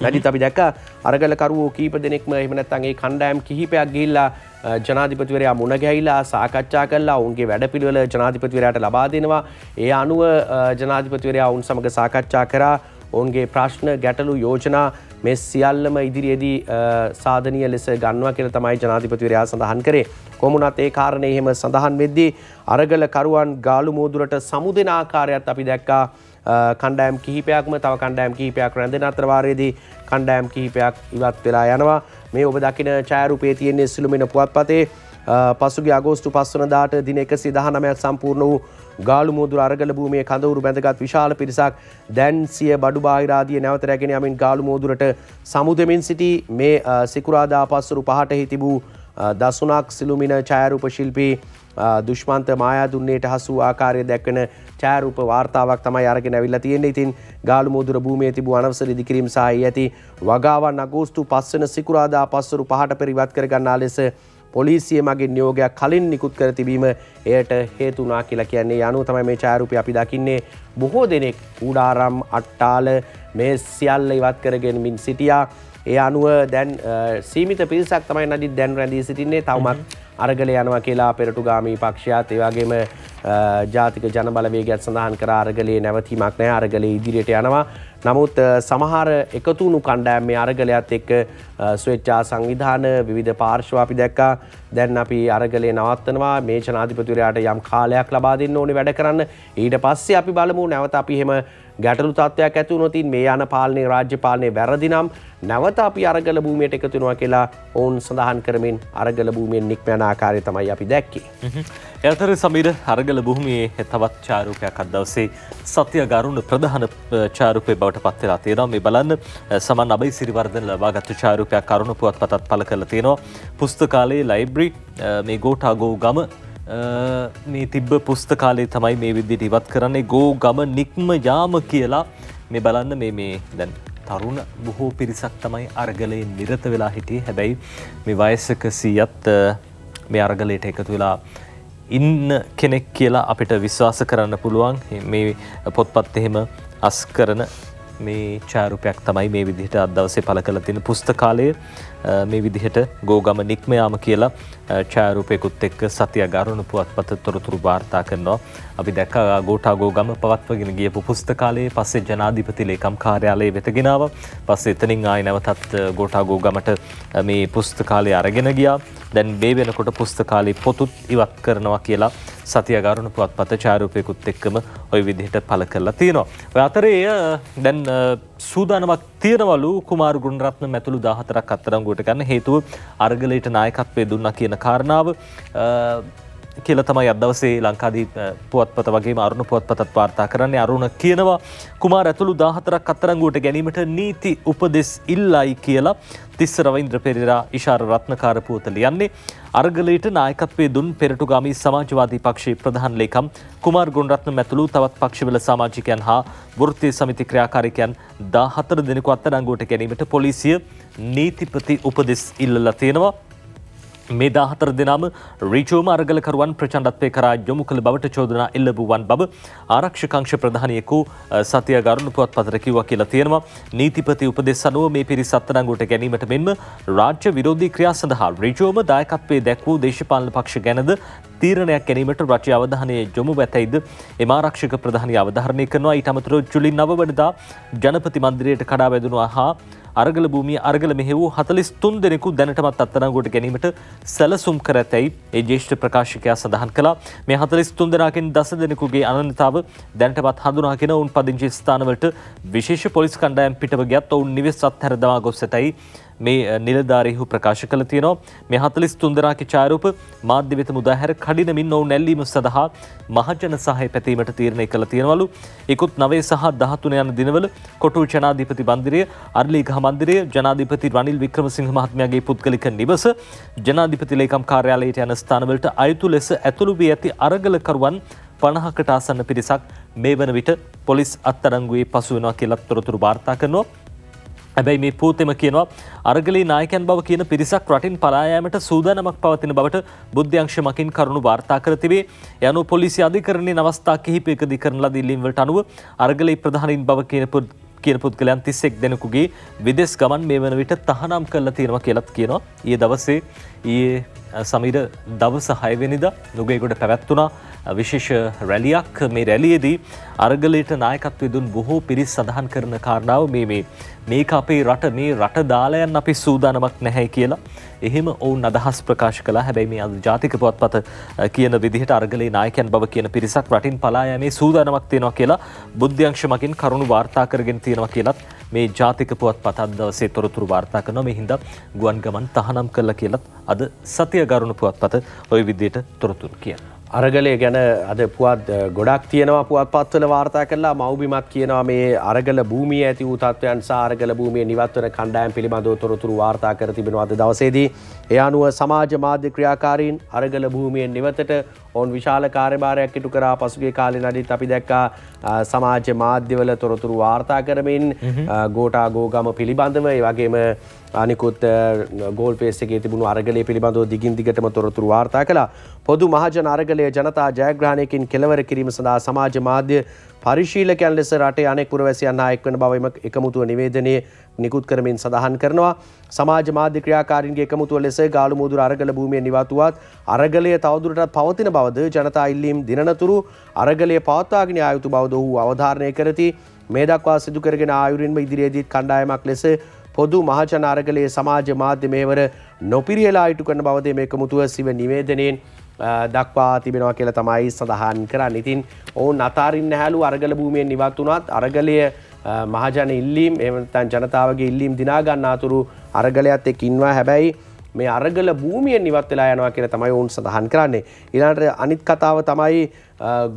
වැඩිත් අපි දැක්ක අරගලකරුවෝ කීප දෙනෙක්ම එහෙම නැත්නම් ඒ කණ්ඩායම් කිහිපයක් ගිහිල්ලා ජනාධිපතිවරයා මුණ ගැහිලා සාකච්ඡා කළා. ඔවුන්ගේ වැඩපිළිවෙල ජනාධිපතිවරයාට ලබා දෙනවා. ඒ අනුව ජනාධිපතිවරයා ඔවුන් සමග සාකච්ඡා කරා. ඔවුන්ගේ ප්‍රශ්න ගැටලු යෝජනා මේ සියල්ලම ඉදිරියේදී සාධනීය ලෙස ගන්නවා කියලා තමයි ජනාධිපතිවරයා සඳහන් කරේ. කොමුණත් ඒ කාරණේ එහෙම සඳහන් වෙද්දී අරගලකරුවන් ගාලු මෝදුරට සමුදෙන ආකාරයත් අපි දැක්කා. කණ්ඩායම් කිහිපයක්ම තව කණ්ඩායම් කිහිපයක් රැඳෙන අතර වාරයේදී කණ්ඩායම් කිහිපයක් ඉවත් වෙලා යනවා. මේ ඔබ දකින ඡායාරූපයේ තියෙන සිළුමිණ පුවත්පතේ පසුගිය අගෝස්තු 5 වෙනිදාට දින 119ක් සම්පූර්ණ වූ ගාලු මෝදුර අරගල භූමියේ කඳවුරු බැඳගත් විශාල පිරිසක් දැන් සිය බඩු බාහිර ආදිය නැවත රැගෙන යමින් ගාලු මෝදුරට සමුදෙමින් සිටි. මේ සිකුරාදා පස්වරු 5ට තිබූ දසුණක් සිළුමිණ ඡායාරූප ශිල්පී දුෂ්මන්ත මායාදුන්නේට හසු ආකාරය දැක්වෙන ඡායාරූප වාර්තාවක් තමයි අරගෙන අවිල්ලා තියෙන්නේ. ඉතින් ගාලු මෝදුර භූමියේ තිබූ අනවසර ඉදිකිරීම සහ ඇති වගාවන් අගෝස්තු 5 වෙනි සිකුරාදා පස්වරු 5ට පරිවත් කර ගන්නා ලෙස පොලිසිය මගින් නියෝගයක් කලින් නිකුත් කර තිබීම එයට හේතු වුණා කියලා කියන්නේ. ඒ අනුව තමයි මේ ඡායාරූපය අපි දකින්නේ. බොහෝ දෙනෙක් ඌඩාරම් අට්ටාල මේ සියල්ල ඉවත් කරගෙන මින් සිටියා. ඒ අනුව දැන් සීමිත පිරිසක් තමයි නදිත් දැන් රැඳී සිටින්නේ. තවමත් අරගල යනවා කියලා පෙරටුගාමී පක්ෂයත් ඒ වගේම ජාතික ජනබලවේගයත් සඳහන් කර අරගලේ නැවතීමක් නැහැ. අරගලේ ඉදිරියට යනවා. නමුත් සමහර එකතු වුණු කණ්ඩායම් මේ අරගලයත් එක්ක ස්වේච්ඡා සංවිධාන විවිධ පාර්ශ්ව අපි දැක්කා. දැන් අපි අරගලේ නවත්තනවා. මේ ජනාධිපතිවරයාට යම් කාලයක් ලබා දෙන්න ඕනේ වැඩ කරන්න. ඊට පස්සේ අපි බලමු නැවත අපි එහෙම ගැටලු තත්ත්වයක් ඇති වුණොත් මේ යන පාලනයේ රාජ්‍ය පාලනයේ වැරදි නම් නැවත අපි අරගල භූමියට එකතු වෙනවා කියලා ඔවුන් සඳහන් කරමින් අරගල භූමියෙන් නික්ම යන ආකාරය තමයි අපි දැක්කේ. එතර සමීර අරගල භූමියේ තවත් ඡායාරූපයක් අද දවසේ සත්‍ය ගරුණ ප්‍රධාන ඡායාරූපේ බවට පත් වෙලා තියෙනවා. මේ බලන්න සමන් අබේසිරිවර්ධන ලබාගත්තු ඡායාරූපයක් කරුණ පුවත්පතත් පළ කරලා තියෙනවා. පුස්තකාලයේ ලයිබ්‍රරි මේ ගෝඨාගෝ ගම මේ තිබ්බ පුස්තකාලේ තමයි මේ විදිහට ඉවත් කරන්නේ. ගෝ ගම නික්ම යාම කියලා මේ බලන්න මේ දැන් තරුණ බොහෝ පිරිසක් තමයි අරගලයෙන් නිරත වෙලා හිටියේ. හැබැයි මේ වයසක සීයත් මේ අරගලයට එකතු වෙලා ඉන්න කෙනෙක් කියලා අපිට විශ්වාස කරන්න පුළුවන්. මේ පොත්පත් එහෙම අස් කරන මේ ඡායාරූපයක් තමයි මේ විදිහට අද දවසේ පළ කරලා තියෙන. පුස්තකාලයේ මේ විදිහට ගෝගම නික්ම යාම කියලා ඡායාරූපයකුත් එක්ක සතිය ගරුණ පුවත්පත තොරතුරු වාර්තා කරනවා. අපි දැක්කා ගෝඨාගෝගම පවත්වගෙන ගියපු පුස්තකාලයේ පස්සේ ජනාධිපති ලේකම් කාර්යාලය වෙත ගෙනාවා. පස්සේ එතනින් ආයෙ නැවතත් ගෝඨාගෝගමට මේ පුස්තකාලය අරගෙන ගියා. දැන් මේ වෙනකොට පුස්තකාලේ පොතුත් ඉවත් කරනවා කියලා සතිය ගරුණ පුවත්පත ඡායාරූපයකුත් එක්කම ওই විදිහට පළ කරලා තියෙනවා. ඔය අතරේ දැන් සූදානමක් තියෙනවලු කුමාර ගුණරත්න මැතුළු 14ක් අත්අඩංගුවට ගන්න. හේතුව අරගලයට නායකත්වයේ දුන්නා කියන කාරණාව කියලා තමයි අද දවසේ ලංකාදීප පුවත්පත වගේම අරුණ පුවත්පතත් වාර්තා කරන්නේ. අරුණ කියනවා කුමාර ඇතුළු 14ක් අත්අඩංගුවට ගැනීමට නීති උපදෙස් ඉල්ලයි කියලා තිස්ස රවීන්ද්‍ර පෙරේරා ඉෂාර රත්නකාර පුවත ලියන්නේ. අරගලයට නායකත්වයේ දුන් පෙරටුගාමී සමාජවාදී පක්ෂයේ ප්‍රධාන ලේකම් කුමාර ගුණරත්න මැතුළු තවත් පක්ෂවල සමාජිකයන් හා වෘත්තීය සමිති ක්‍රියාකාරිකයන් 14 දෙනෙකු අත්අඩංගුවට ගැනීමට පොලිසිය නීතිපති උපදෙස් ඉල්ලලා තියෙනවා. මේ 14 දෙනාම ඍජුවම අරගලකරුවන් ප්‍රචණ්ඩත්වයේ කරා යොමු කළ බවට චෝදනා එල්ල වූවන් බව ආරක්ෂක අංශ ප්‍රධානියෙකු සතිය ගරුණ පුවත්පතට කිව්වා කියලා තියෙනවා. නීතිපති උපදෙස් අනුව මේ පිරිස අත්අඩංගුවට ගැනීමට මෙන්ම රාජ්‍ය විරෝධී ක්‍රියා සඳහා ඍජුවම දායකත්වයේ දැක් වූ දේශපාලන පක්ෂ ගැනද තීරණයක් ගැනීමට රාජ්‍ය අවධානය යොමු වෙතයිද එම ආරක්ෂක ප්‍රධානිය අවධාරණය කරනවා. ඊට අමතරව ජුලි 9 වෙනිදා ජනපති මන්දිරයට කඩා වැදුණු හා අරගල භූමිය අරගල මෙහෙ වූ 43 දෙනෙකු දැනටමත් අත්අඩංගුවට ගැනීමට සැලසුම් කර ඇතැයි ඒ ජ්‍යෙෂ්ඨ ප්‍රකාශකයා සඳහන් කළා. මේ 43 දෙනාගෙන් 10 දෙනෙකුගේ අනන්‍යතාව දැනටමත් හඳුනාගෙන ඔවුන් පදිංචි ස්ථානවලට විශේෂ පොලිස් කණ්ඩායම් පිටව ගියත් ඔවුන් නිවෙස් අත්හැර දමා ගොස් ඇතැයි මේ නිලධාරීහු ප්‍රකාශ කළ තියෙනවා. මේ 43 දෙනාගේ ඡායාරූප මාධ්‍ය වෙත මුදා හැර කඩිනමින් ඔවුන් ඇල්ලීම සඳහා මහජන සහාය පැතීමට තීරණය කළ තියෙනවලු. ඉක්ුත් 9 සහ 13 යන දිනවල කොටුව ජනාධිපති මන්දිරය, අර්ලීගහ මන්දිරය, ජනාධිපති රනිල් වික්‍රමසිංහ මහත්මයාගේ පුද්ගලික නිවස, ජනාධිපති ලේකම් කාර්යාලයට යන ස්ථානවලට අයුතු ලෙස ඇතුළු වී ඇති අරගලකරුවන් 50කට ආසන්න පිරිසක් මේ වන විට පොලිස් අත්අඩංගුවේ පසු වෙනවා කියලා තොරතුරු වාර්තා කරනවා. හැබැයි මේ පූතෙම කියනවා අරගලේ නායකයන් බව කියන පිරිසක් රටින් පලා යාමට සූදානමක් පවතින බවට බුද්ධ අංශ මකින් කරුණු වාර්තා කර තිබේ. ඒ අනුව පොලිසිය අධිකරණයේ අවස්ථා කිහිපයකදී කරන ලද ඉල්ලීම් වලට අනුව අරගලේ ප්‍රධානීන් බව කියන පුද්ගලයන් 31 දෙනෙකුගේ විදේශ ගමන් මේ වන විට තහනම් කරලා තියෙනවා කියලාත් කියනවා. ඊයේ සමීර දවස් 6 වෙනිදා නුගේගොඩ පැවැත්වුණා විශේෂ රැලියක්. මේ රැලියේදී අරගලයට නායකත්වය දුන් බොහෝ පිරිස් සඳහන් කරන කාරණාව මේක අපේ රට දාලා යන්න අපි සූදානමක් නැහැ කියලා. එහෙම ඔවුන් අදහස් ප්‍රකාශ කළා. හැබැයි මේ ජාතික පුවත්පත කියන විදිහට අරගලේ නායකයන් බව කියන පිරිසක් රටින් පලා යෑමේ සූදානමක් තියෙනවා කියලා බුද්ධ අංශ මගින් කරුණු වාර්තා කරගෙන තියෙනවා කියලත් මේ ජාතික පුවත්පත අද දවසේ තොරතුරු වාර්තා කරනවා. මේ හින්දා ගුවන් ගමන් තහනම් කළා කියලත් අද සතිය ගරුණු පුවත්පත ওই විදිහට තොරතුරු කියනවා. අරගලය ගැන අද පුවත් ගොඩක් තියෙනවා පුවත්පත්වල වාර්තා කළා. මව්බිමත් කියනවා මේ අරගල භූමියේ ඇති වූ තත්ත්වයන් සහ අරගල භූමියේ නිවත් වන කණ්ඩායම් පිළිබඳව තොරතුරු වාර්තා කර තිබෙනවා අද දවසේදී. ඒ අනුව සමාජ මාධ්‍ය ක්‍රියාකාරීන් අරගල භූමියෙන් නිවතට ඔවුන් විශාල කාර්යභාරයක් ඉටු කරා. පසුගිය කාලේ නඩිත් අපි දැක්කා සමාජ මාධ්‍යවල තොරතුරු වාර්තා කරමින් ගෝඨා ගෝගම පිළිබඳව ඒ වගේම අනිකුත් ගෝල් පේස් එකේ තිබුණු අරගලයේ පිළිබඳව දිගින් දිගටම තොරතුරු වාර්තා කළා. පොදු මහජන අරගලයේ ජනතා ජයග්‍රහණයකින් කෙලවර කිරීම සඳහා සමාජ මාධ්‍ය පරිශීලකයන් ලෙස රටේ අනෙක් පුරවැසියන් හා එක්වන බව එකමුතුව නිවේදනයේ නිකුත් කරමින් සඳහන් කරනවා. සමාජ මාධ්‍ය ක්‍රියාකාරීන්ගේ එකමුතුව ලෙස ගාලු මුදුර අරගල භූමියේ නිවතුවත් අරගලය තවදුරටත් පවතින බවද ජනතා ඉල්ලීම් දිනනතුරු අරගලය පවත්වාගෙන යා යුතු බවද ඔහු අවධාරණය කරති. මේ දක්වා සිදු කරගෙන ආයුරින්ම ඉදිරියේදීත් කණ්ඩායමක් ලෙස පොදු මහජන අරගලයේ සමාජ මාධ්‍ය මෙහෙවර නොපිරියලා ඉටු කරන බවද මේ එකමුතුව සිව නිවේදනයෙන් දක්වා තිබෙනවා කියලා තමයි සඳහන් කරන්නේ. ඉතින් ඔවුන් අතාරින්න හැලු අරගල භූමියෙන් නිවත් වුණත් අරගලය මහජන ඉල්ලීම් එහෙම නැත්නම් ජනතාවගේ ඉල්ලීම් දිනා ගන්න අතුරු අරගලයත් එක්ක ඉන්නවා. හැබැයි මේ අරගල භූමියෙන් නිවත් වෙලා යනවා කියලා තමයි ඔවුන් සඳහන් කරන්නේ. ඊළඟට අනිත් කතාව තමයි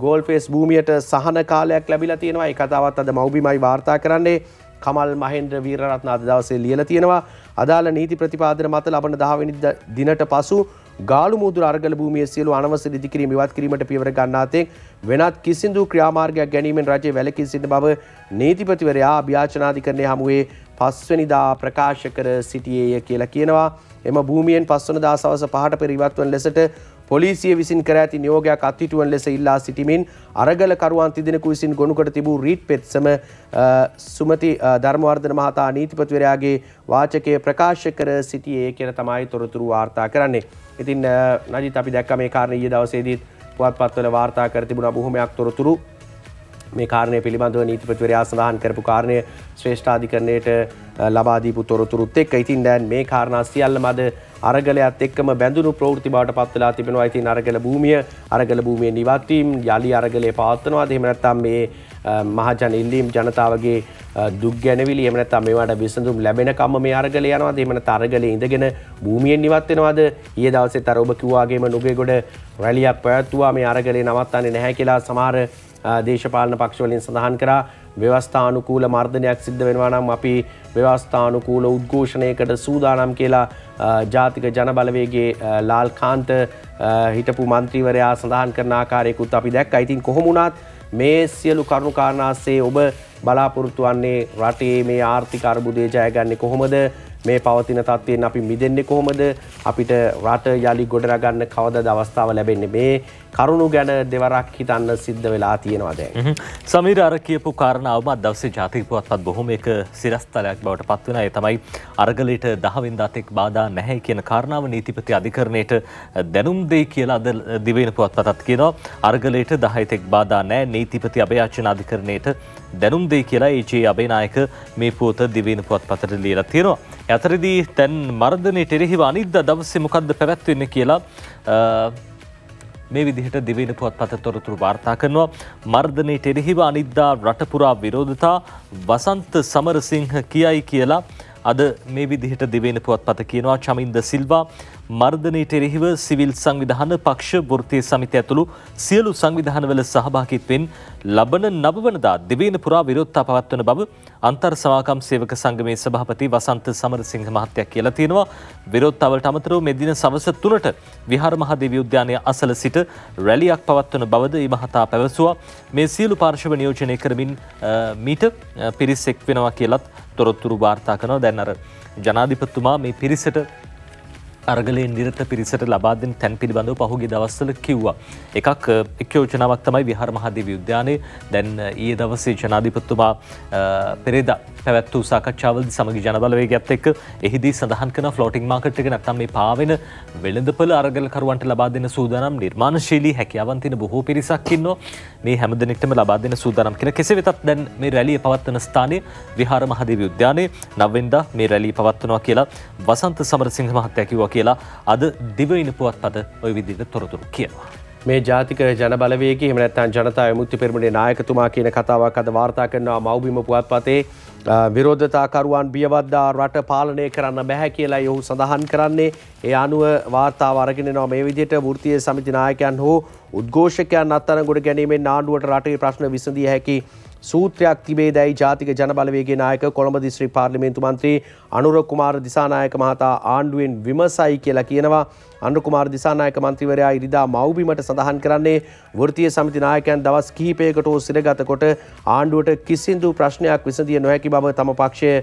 ගෝල්ෆේස් භූමියට සහන කාලයක් ලැබිලා තියෙනවා. ඒ කතාවත් අද මව්බිමයි වාර්තා කරන්නේ. කමල් මහෙන්ද්‍ර වීරරත්න අද දවසේ ලියලා තියෙනවා. අදාළ නීති ප්‍රතිපාදන මත ලබන 10 වෙනි දිනට පසු ගාලු මුදුර අරගල භූමියේ සියලු අනවසර ඉදිකිරීම ඉවත් කිරීමට පියවර ගන්නා තෙක් වෙනත් කිසිදු ක්‍රියාමාර්ගයක් ගැනීමෙන් රජය වැළකී සිටින බව නීතිපතිවරයා අභියාචනාධිකරණයේ හමුවේ 5 වෙනිදා ප්‍රකාශ කර සිටියේය කියලා කියනවා. එම භූමියෙන් 5 වෙනිදා සවස 5ට පෙර ඉවත් වන ලෙසට පොලිසිය විසින් කර ඇති නියෝගයක් අත්හිටුවන ලෙස ඉල්ලා සිටිමින් අරගල කරුවන් තිදෙනෙකු විසින් ගොනු කොට තිබූ රීට් පෙත්සම සුමති ධර්මවර්ධන මහතා නීතිපතිවරයාගේ වාචකයේ ප්‍රකාශ කර සිටියේ කියලා තමයි තොරතුරු වාර්තා කරන්නේ. ඉතින් නජිත් අපි දැක්කා මේ කාරණේ ඊයේ දවසේදීත් පුවත්පත්වල වාර්තා කර තිබුණා බොහොමයක් තොරතුරු. මේ කාරණය පිළිබඳව නීතිපතිවරයා සඳහන් කරපු කාරණය ශ්‍රේෂ්ඨාධිකරණයට ලබා දීපු තොරතුරුත් එක්ක ඉතින් දැන් මේ කාරණා සියල්ලම අද අරගලයත් එක්කම බැඳුණු ප්‍රවෘත්ති බවට පත් වෙලා තිබෙනවා. ඉතින් අරගල භූමියේ නිවත් වීම යලි අරගලයේ පවත්වනවාද එහෙම නැත්නම් මේ මහජන ඉල්ලීම් ජනතාවගේ දුක් ගැනවිලි එහෙම නැත්නම් මේවට විසඳුම් ලැබෙන කම්ම මේ අරගලේ යනවාද එහෙම නැත්නම් අරගලේ ඉඳගෙන භූමියෙන් නිවත් වෙනවාද? ඊයේ දවසේත් අර ඔබ කිව්වා වගේම නුගේගොඩ රැලියක් පැවැත්වුවා මේ අරගලේ නවත්තන්නේ නැහැ කියලා සමහර දේශපාලන පක්ෂ වලින් සඳහන් කරා. ව්‍යවස්ථානුකූල මර්ධනයක් සිද්ධ වෙනවා නම් අපි ව්‍යවස්ථානුකූල උද්ඝෝෂණයකට සූදානම් කියලා ජාතික ජනබලවේගයේ ලාල් කාන්ත හිටපු මන්ත්‍රීවරයා සඳහන් කරන ආකාරයකුත් අපි දැක්කා. ඉතින් කොහොම වුණත් මේ සියලු කරුණු කාරණාස්සේ ඔබ බලාපොරොත්තු වන්නේ රටේ මේ ආර්ථික අර්බුදය ජයගන්නේ කොහොමද? මේ පවතින තත්ත්වයෙන් අපි මිදෙන්නේ කොහොමද? අපිට රට යලි ගොඩනගා ගන්න කවදාද අවස්ථාව ලැබෙන්නේ? මේ කරුණු ගැන දෙවරක් හිතන්න සිද්ධ වෙලා තියෙනවා දැන්. සමීර අර කියපු කාරණාවම අද දවසේ ජාතික පුවත්පත් බොහොම එක සිරස්තලයක් බවට පත් වෙනවා. ඒ තමයි අරගලයට 10 වෙනිදාත් එක් බාධා නැහැ කියන කාරණාව නීතිපති අධිකරණයට දැනුම් දෙයි කියලා අද දිවයින පුවත්පතත් කියනවා. අරගලයට 10ට එක් බාධා නැහැ නීතිපති අභයාචන අධිකරණයට දැනුම් දෙයි කියලා ඒ.ජේ. අබේනායක මේ පුවත දිවයින පුවත්පතට ලියලා තියෙනවා. ඒ අතරදී දැන් මර්ධනයට එරෙහිව අනිද්දා දවසේ මොකද්ද පැවැත්වෙන්නේ කියලා මේ විදිහට දිවයින පුවත්පත තොරතුරු වාර්තා කරනවා. මර්ධනයට එරෙහිව අනිද්දා රට පුරා විරෝධතා වසන්ත සමරසිංහ කියයි කියලා අද මේ විදිහට දිවයින පුවත්පත කියනවා. චමින්ද සිල්වා මර්ධනයට එරෙහිව සිවිල් සංවිධාන පක්ෂ වෘත්තීය සමිතිය ඇතුළු සියලු සංවිධානවල සහභාගීත්වයෙන් ලබන 9 වනදා දිවයින පුරා විරෝධතා පවත්වන බව අන්තර් සමාගම් සේවක සංගමේ සභාපති වසන්ත සමරසිංහ මහත්තයා කියලා තියෙනවා. විරෝධතාවලට අමතරව මේ දින සවස 3ට විහාර මහදේවී උද්‍යානයේ අසල සිට රැලියක් පවත්වන බවද මේ මහතා පැවසුවා. මේ සියලු පාර්ශව නියෝජනය කරමින් මීට පිරිස් එක් වෙනවා කියලත් තොරතුරු වාර්තා කරනවා. දැන් අර ජනාධිපතිතුමා මේ පිරිසට අරගලයෙන් නිරත පිරිසට ලබා දෙන තැන් පිළිබඳව පහුගිය දවස්වල කිව්වා. එකක් එක් යෝජනාවක් තමයි විහාර මහදේවී උද්‍යානයේ දැන් ඊයේ දවසේ ජනාධිපතිතුමා පෙරේදා පැවැත් වූ සාකච්ඡාවලදී සමගි ජනබලවේගයත් එක්ක එහිදී සඳහන් කරන ෆ්ලෝටිං මාකට් එක නැත්නම් මේ පාවෙන වෙළඳපොළ අරගලකරුවන්ට ලබා දෙන සූදානම් නිර්මාණශීලී හැකියාවන් තියෙන බොහෝ පිරිසක් ඉන්නවා. මේ හැමදෙනෙක්ටම ලබා දෙන සූදානම් කියන කෙසේ වෙතත් දැන් මේ රැළිය පවත්වන ස්ථානයේ විහාර මහදේවී උද්‍යානයේ 9 වෙනිදා මේ රැළිය පවත්වනවා කියලා වසන්ත සමරසිංහ මහත්තයා කිව්වා කියලා අද දිවයින පුවත්පත ওই විදිහට තොරතුරු කියනවා. මේ ජාතික ජනබලවේගයේ එහෙම නැත්නම් ජනතා විමුක්ති පෙරමුණේ නායකතුමා කියන කතාවක් අද වාර්තා කරනවා මව්බිම පුවත්පතේ. විරෝධතාකරුවන් බියවද්දා රට පාලනය කරන්න බැහැ කියලා ඔහු සඳහන් කරන්නේ. ඒ අනුව වාර්තාව අරගෙන එනවා මේ විදිහට වෘත්තීය සමිති නායකයන් හෝ උද්ඝෝෂකයන් අත්අඩංගුවට ගැනීමෙන් ආණ්ඩුවට රටේ ප්‍රශ්න විසඳිය හැකි සූත්‍රයක් තිබේදැයි ජාතික ජනබලවේගයේ නායක කොළඹ දිස්ත්‍රික් පාර්ලිමේන්තු මන්ත්‍රී අනුර කුමාර දිසානායක මහතා ආණ්ඩුවෙන් විමසයි කියලා කියනවා. අනුර කුමාර දිසානායක මන්ත්‍රීවරයා ඉරිදා මව්බිමට සඳහන් කරන්නේ වෘත්තීය සමිති නායකයන් දවස් කිහිපයකට සිරගත කොට ආණ්ඩුවට කිසිදු ප්‍රශ්නයක් විසඳිය නොහැකි බව තම පක්ෂය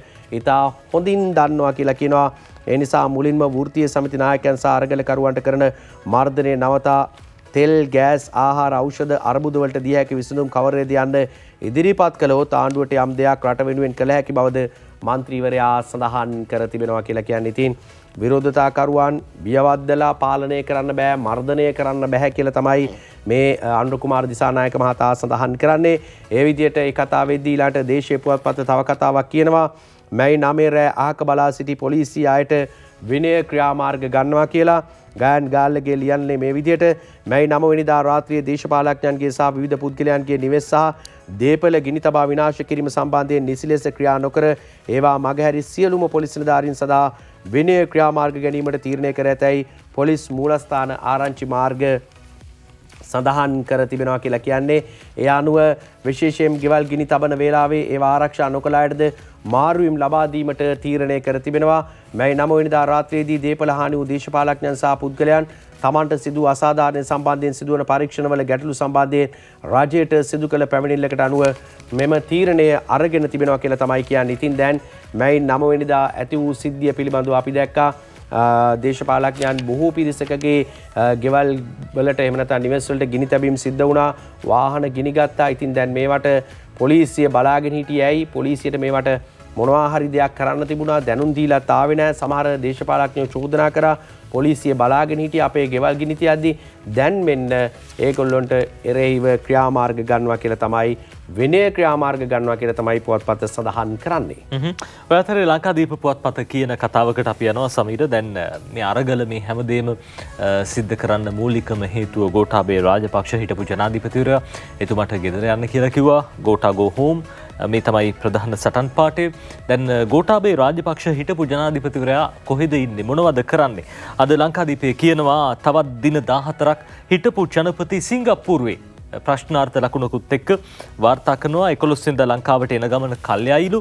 ඉතා හොඳින් දන්නවා කියලා කියනවා. ඒ නිසා මුලින්ම වෘත්තීය සමිති නායකයන් සහ අරගලකරුවන්ට කරන මර්ධනය නවතා තෙල් ගෑස් ආහාර ඖෂධ අර්බුද වලට දිය හැකි විසඳුම් කවරේද යන්න ඉදිරිපත් කළොත් ආණ්ඩුවට යම් දෙයක් රට වෙනුවෙන් කළ හැකි බවද මන්ත්‍රීවරයා සඳහන් කර තිබෙනවා කියලා කියන්නේ. ඉතින් විරෝධතාකරුවන් බියවද්දලා පාලනය කරන්න බෑ මර්ධනය කරන්න බෑ කියලා තමයි මේ අනුර කුමාර දිසානායක මහතා සඳහන් කරන්නේ. ඒ විදිහට ඒ කතාවේදී ඊළාට දේශීය පුවත්පත තව කතාවක් කියනවා. මැයි 9 රෑ අහක බලා සිටි පොලිසිය අයට විනය ක්‍රියාමාර්ග ගන්නවා කියලා. ගයන් ගාල්ලගේ ලියන්නේ මේ විදිහට මැයි 9 වෙනිදා රාත්‍රියේ දේශපාලඥයන්ගේ සහ විවිධ පුද්ගලයන්ගේ නිවෙස් සහ දේපල ගිනි තබා විනාශ කිරීම සම්බන්ධයෙන් නිසි ලෙස ක්‍රියා නොකර ඒවා මගහැරි සියලුම පොලිස් නිලධාරීන් සදා විනය ක්‍රියාමාර්ග ගැනීමට තීරණය කර ඇතැයි පොලිස් මූලස්ථාන ආරංචි මාර්ග සඳහන් කර තිබෙනවා කියලා කියන්නේ. ඒ අනුව විශේෂයෙන් ගෙවල් ගිනි තබන වේලාවේ ඒවා ආරක්ෂා නොකළ අයටද මාරුවීම් ලබා දීමට තීරණය කර තිබෙනවා. මැයි 9 වෙනිදා රාත්‍රියේදී දේපල හානි වූ දේශපාලඥයන් සහ පුද්ගලයන් තමන්ට සිදු අසාධාරණ සම්බන්ධයෙන් සිදුවන පරීක්ෂණවල ගැටලු සම්බන්ධයෙන් රජයට සිදු කළ පැමිණිල්ලකට අනුව මෙම තීරණය අරගෙන තිබෙනවා කියලා තමයි කියන්නේ. ඉතින් දැන් මැයි 9 වෙනිදා ඇති වූ සිද්ධිය පිළිබඳව අපි දැක්කා දේශපාලඥයන් බොහෝ පිරිසකගේ ගෙවල් වලට එහෙම නැත්නම් නිවෙස් වලට ගිනි තැබීම් සිද්ධ වුණා. වාහන ගිනි ගත්තා. ඉතින් දැන් මේවට පොලිසිය බලාගෙන හිටියේ ඇයි? පොලිසියට මේවට මොනවා හරි දෙයක් කරන්න තිබුණා. දැනුම් දීලාත් ආවේ නැහැ. සමහර දේශපාලඥයෝ චෝදනා කරා පොලිසිය බලාගෙන හිටියේ අපේ ගෙවල් ගිනි තියද්දි. දැන් මෙන්න ඒගොල්ලොන්ට එරෙහිව ක්‍රියාමාර්ග ගන්නවා කියලා තමයි විනය ක්‍රියාමාර්ග ගන්නවා කියලා තමයි පුවත්පත සඳහන් කරන්නේ. ඔය අතරේ ලංකාදීප පුවත්පත කියන කතාවකට අපි යනවා සමීර. දැන් මේ අරගල මේ හැමදේම සිද්ධ කරන්න මූලිකම හේතුව ගෝඨාභය රාජපක්ෂ හිටපු ජනාධිපතිවරයා එතුමාට ගෙදර යන්න කියලා කිව්වා. ගෝඨා ගෝ හෝම් මේ තමයි ප්‍රධාන සටන් පාඨය. දැන් ගෝඨාභය රාජපක්ෂ හිටපු ජනාධිපතිවරයා කොහෙද ඉන්නේ මොනවද කරන්නේ? අද ලංකාදීපේ කියනවා තවත් දින 14ක් හිටපු ජනපති සිංගප්පූරුවේ ප්‍රශ්නාර්ථ ලකුණකුත් එක්ක වාර්තා කරනවා. 11 වෙනිදා ලංකාවට එන ගමන කල්යයිලු.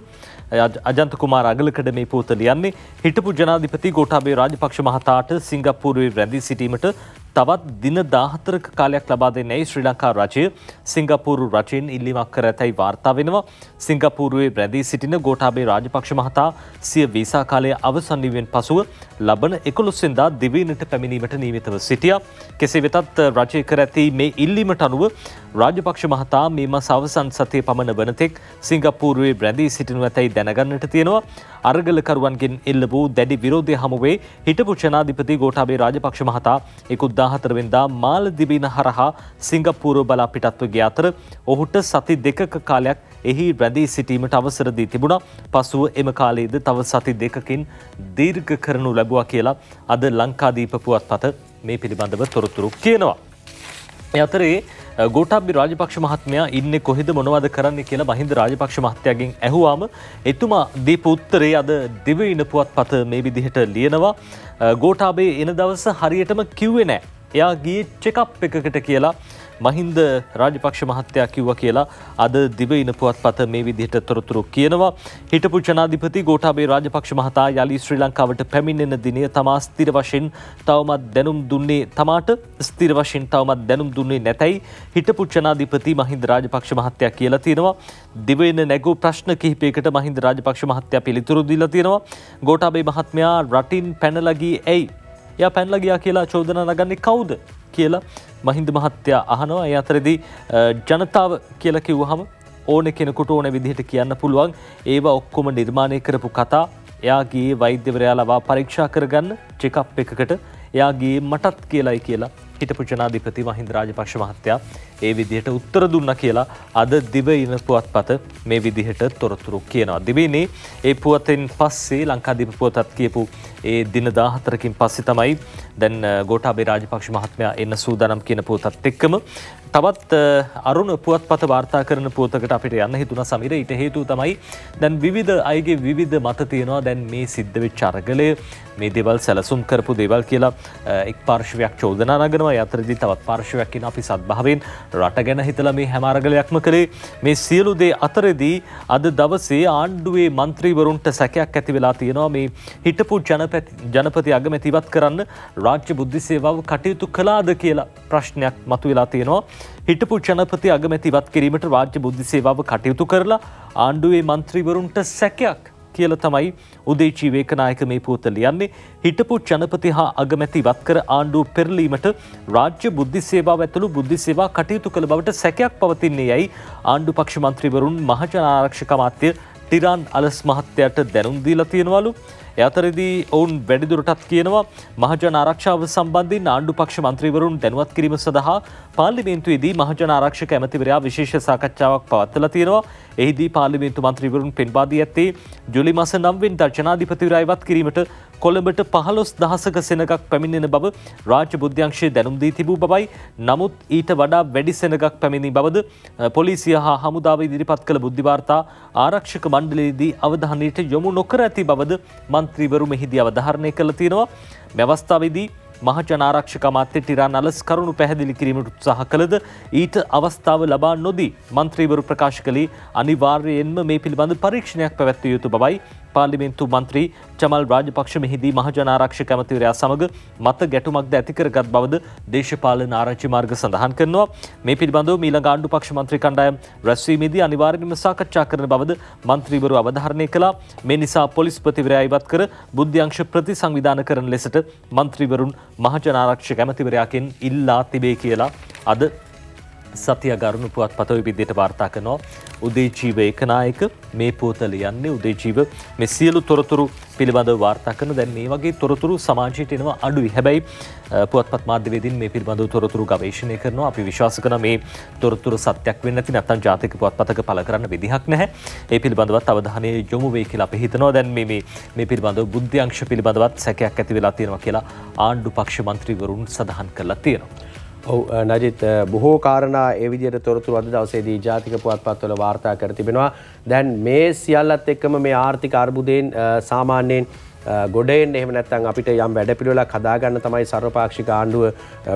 අජන්ත කුමාර අගලකඩ මේ පොත ලියන්නේ හිටපු ජනාධිපති ගෝඨාභය රාජපක්ෂ මහතාට සිංගප්පූරුවේ රැඳී සිටීමට තවත් දින 14ක කාලයක් ලබා දෙන්නයි ශ්‍රී ලංකා රජය සිංගප්පූරු රජයෙන් ඉල්ලීමක් කර ඇතැයි වාර්තා වෙනවා. සිංගප්පූරුවේ රැඳී සිටින ගෝඨාභය රාජපක්ෂ මහතා සිය වීසා කාලය අවසන් වීමෙන් පසුව ලබන 11 වෙනිදා දිවයිනට පැමිණීමට නියමිතව සිටියා. කෙසේ වෙතත් රජය කර ඇති මේ ඉල්ලීමට අනුව රාජපක්ෂ මහතා මේ මාස අවසන් සතියේ පමණ වනතෙක් සිංගප්පූරුවේ රැඳී සිටිනු ඇතැයි දැනගන්නට තියෙනවා. අරගලකරුවන්ගෙන් එල්ල වූ දැඩි විරෝධය හමුවේ හිටපු ජනාධිපති ගෝඨාභය රාජපක්ෂ මහතා 14 වෙනිදා මාලදිවයින හරහා සිංගප්පූරුව බලා පිටත්ව ගිය අතර ඔහුට සති 2ක කාලයක් එහි රැඳී සිටීමට අවසර දී තිබුණා. පසුව එම කාලයේද තව සති 2කින් දීර්ඝ කරනු ලැබුවා කියලා අද ලංකාදීප පුවත්පත මේ පිළිබඳව තොරතුරු කියනවා. ඒ අතරේ ගෝඨාභය රාජපක්ෂ මහත්මයා ඉන්නේ කොහෙද මොනවද කරන්නේ කියලා මහින්ද රාජපක්ෂ මහත්තයාගෙන් ඇහුවාම එතුමා දීපු උත්තරේ අද දිවයින පුවත්පත මේ විදිහට ලියනවා. ගෝඨාභය එන දවස හරියටම කිව්වේ නැහැ. එයා ගියේ චෙකප් එකකට කියලා මහින්ද රාජපක්ෂ මහත්තයා කිව්වා කියලා අද දිවයින පුවත්පත මේ විදිහට තොරතුරු කියනවා. හිටපු ජනාධිපති ගෝඨාභය රාජපක්ෂ මහතා යලි ශ්‍රී ලංකාවට පැමිණෙන දිනය තමාට ස්ථිර වශයෙන් තවමත් දැනුම් දුන්නේ නැතයි හිටපු ජනාධිපති මහින්ද රාජපක්ෂ මහත්තයා කියලා තියෙනවා. දිවයින නැගූ ප්‍රශ්න කිහිපයකට මහින්ද රාජපක්ෂ මහත්තයා පිළිතුරු දීලා තියෙනවා. ගෝඨාභය මහත්මයා රටින් පැනලා ගියේ ඇයි? එයා පැනලා ගියා කියලා චෝදනා නගන්නේ කවුද කියලා මහින්ද මහත්තයා අහනවා. ඒ අතරේදී ජනතාව කියලා කිව්වහම ඕන කෙනෙකුට ඕන විදිහට කියන්න පුළුවන්. ඒවා ඔක්කොම නිර්මාණය කරපු කතා. එයා ගියේ වෛද්‍යවරයා ලවා පරීක්ෂා කරගන්න චෙකප් එකකට. එයා ගියේ මටත් කියලායි කියලා හිටපු ජනාධිපති මහින්ද රාජපක්ෂ මහත්තයා ඒ විදිහට උත්තර දුන්නා කියලා අද දිවයින පුවත්පත මේ විදිහට තොරතුරු කියනවා. දිවයිනේ ඒ පුවතෙන් පස්සේ ලංකාදීප පුවතත් කියපු ඒ දින 14කින් පස්සේ තමයි දැන් ගෝඨාභය රාජපක්ෂ මහත්මයා එන්න සූදානම් කියන පුවතත් එක්කම තවත් අරුණ පුවත්පත වාර්තා කරන පුවතකට අපිට යන්න හිතුණා සමීර. ඊට හේතුව තමයි දැන් විවිධ අයගේ විවිධ මත තියෙනවා. දැන් මේ සිද්ධ වෙච්ච අරගලය මේ දේවල් සැලසුම් කරපු දේවල් කියලා එක් පාර්ශවයක් චෝදනා නගනවා. ඒ අතරදී තවත් පාර්ශවයක් කියන අපි සත්භාවයෙන් රට ගැන හිතලා මේ හැම අරගලයක්ම කළේ. මේ සියලු දේ අතරදී අද දවසේ ආණ්ඩුවේ മന്ത്രിවරුන්ට සැකයක් ඇති වෙලා තියෙනවා. මේ හිටපු ජනපති අගමැති ඉවත් කරන්න රාජ්‍ය බුද්ධි සේවාව කටයුතු කළාද කියලා ප්‍රශ්නයක් මතුවලා තියෙනවා. හිටපු ජනපති අගමැති ඉවත් කිරීමට රාජ්‍ය බුද්ධි සේවාව කටයුතු කරලා ආණ්ඩුවේ മന്ത്രിවරුන්ට සැකයක් කියලා තමයි උදේචී වේකනායක මේ පුවත ලියන්නේ. හිටපු ජනපති හා අගමැති ඉවත් කර ආණ්ඩුව පෙරලීමට රාජ්‍ය බුද්ධි සේවාව ඇතුළු බුද්ධි සේවා කටයුතු කළ බවට සැකයක් පවතින්නේ යයි ආණ්ඩු පක්ෂ මන්ත්‍රීවරුන් මහජන ආරක්ෂක අමාත්‍ය ටිරාන් අලස් මහත්තයාට දැනුම් දීලා තියෙනවලු. ඒ අතරදී ඔවුන් වැඩිදුරටත් කියනවා මහජන ආරක්ෂාව සම්බන්ධයෙන් ආණ්ඩු පක්ෂ මන්ත්‍රීවරුන් දැනුවත් කිරීම සඳහා පාර්ලිමේන්තුවේදී මහජන ආරක්ෂක ඇමතිවරයා විශේෂ සාකච්ඡාවක් පවත්වලා තියෙනවා. එහිදී පාර්ලිමේන්තු මන්ත්‍රීවරුන් පෙන්වා දී ඇත්තේ ජූලි මාස 9 වෙනිදා ජනාධිපතිවරයා ඉවත් කිරීමට කොළඹට 15000ක සෙනගක් පැමිණෙන බව රාජ්‍ය බුද්ධ්‍යංශය දැනුම් දී තිබූ බවයි. නමුත් ඊට වඩා වැඩි සෙනගක් පැමිණි බවද පොලිසිය හා හමුදාව ඉදිරිපත් කළ බුද්ධි වාර්තා ආරක්ෂක මණ්ඩලයේදී අවධානයට යොමු නොකර ඇති බවද මන්ත්‍රීවරු මෙහිදී අවධාරණය කළ තියෙනවා. මේ අවස්ථාවේදී මහජන ආරක්ෂක අමාත්‍ය ටිරාන් අලස් කරුණු පැහැදිලි කිරීමට උත්සාහ කළද ඊට අවස්ථාව ලබා නොදී මන්ත්‍රීවරු ප්‍රකාශ කළේ අනිවාර්යයෙන්ම මේ පිළිබඳ පරීක්ෂණයක් පැවැත්විය යුතු බවයි. පාර්ලිමේන්තු මන්ත්‍රී චමල් රාජපක්ෂ මෙහිදී මහජන ආරක්ෂක ඇමතිවරයා සමග මත ගැටුමක්ද ඇති කරගත් බවද දේශපාලන ආරංචි මාර්ග සඳහන් කරනවා. මේ පිළිබඳව මීළඟ ආණ්ඩු පක්ෂ මන්ත්‍රී කණ්ඩායම් රැස්වීමේදී අනිවාර්යයෙන්ම සාකච්ඡා කරන බවද මන්ත්‍රීවරු අවධාරණය කළා. මේ නිසා පොලිස්පතිවරයා ඉවත් කර බුද්ධ්‍යංශ ප්‍රතිසංවිධාන කරන ලෙසට මන්ත්‍රීවරුන් මහජන ආරක්ෂක ඇමතිවරයාගෙන් ඉල්ලා තිබේ කියලා අද සතිය ගරුණු පුවත්පත විදිහට වාර්තා කරනවා. උදේජීව ඒකනායක මේ පුවත ලියන්නේ උදේජීව මේ සියලු තොරතුරු පිළිබඳව වාර්තා කරන. දැන් මේ වගේ තොරතුරු සමාජයට එනවා අඩුයි. හැබැයි පුවත්පත් මාධ්‍යවේදීන් මේ පිළිබඳව තොරතුරු ගවේෂණය කරනවා. අපි විශ්වාස කරනවා මේ තොරතුරු සත්‍යක් වෙන්නේ නැති නැත්නම් ජාතික පුවත්පතක පළ කරන්න විදිහක් නැහැ. ඒ පිළිබඳවත් අවධානය යොමු වෙයි කියලා අපි හිතනවා. දැන් මේ පිළිබඳව බුද්ධ්‍යංශ පිළිබඳවත් සැකයක් ඇති වෙලා තියෙනවා කියලා ආණ්ඩු පක්ෂ මන්ත්‍රීවරුන් සඳහන් කරලා තියෙනවා. ඔව් නජිත් බොහෝ කාරණා ඒ විදිහට තොරතුරු අද දවසේදී ජාතික පුවත්පත්වල වාර්තා කර තිබෙනවා. දැන් මේ සියල්ලත් එක්කම මේ ආර්ථික අර්බුදයෙන් සාමාන්‍යයෙන් ගොඩෙන් එහෙම නැත්නම් අපිට යම් වැඩපිළිවෙලක් හදාගන්න තමයි සර්වපාක්ෂික ආණ්ඩුව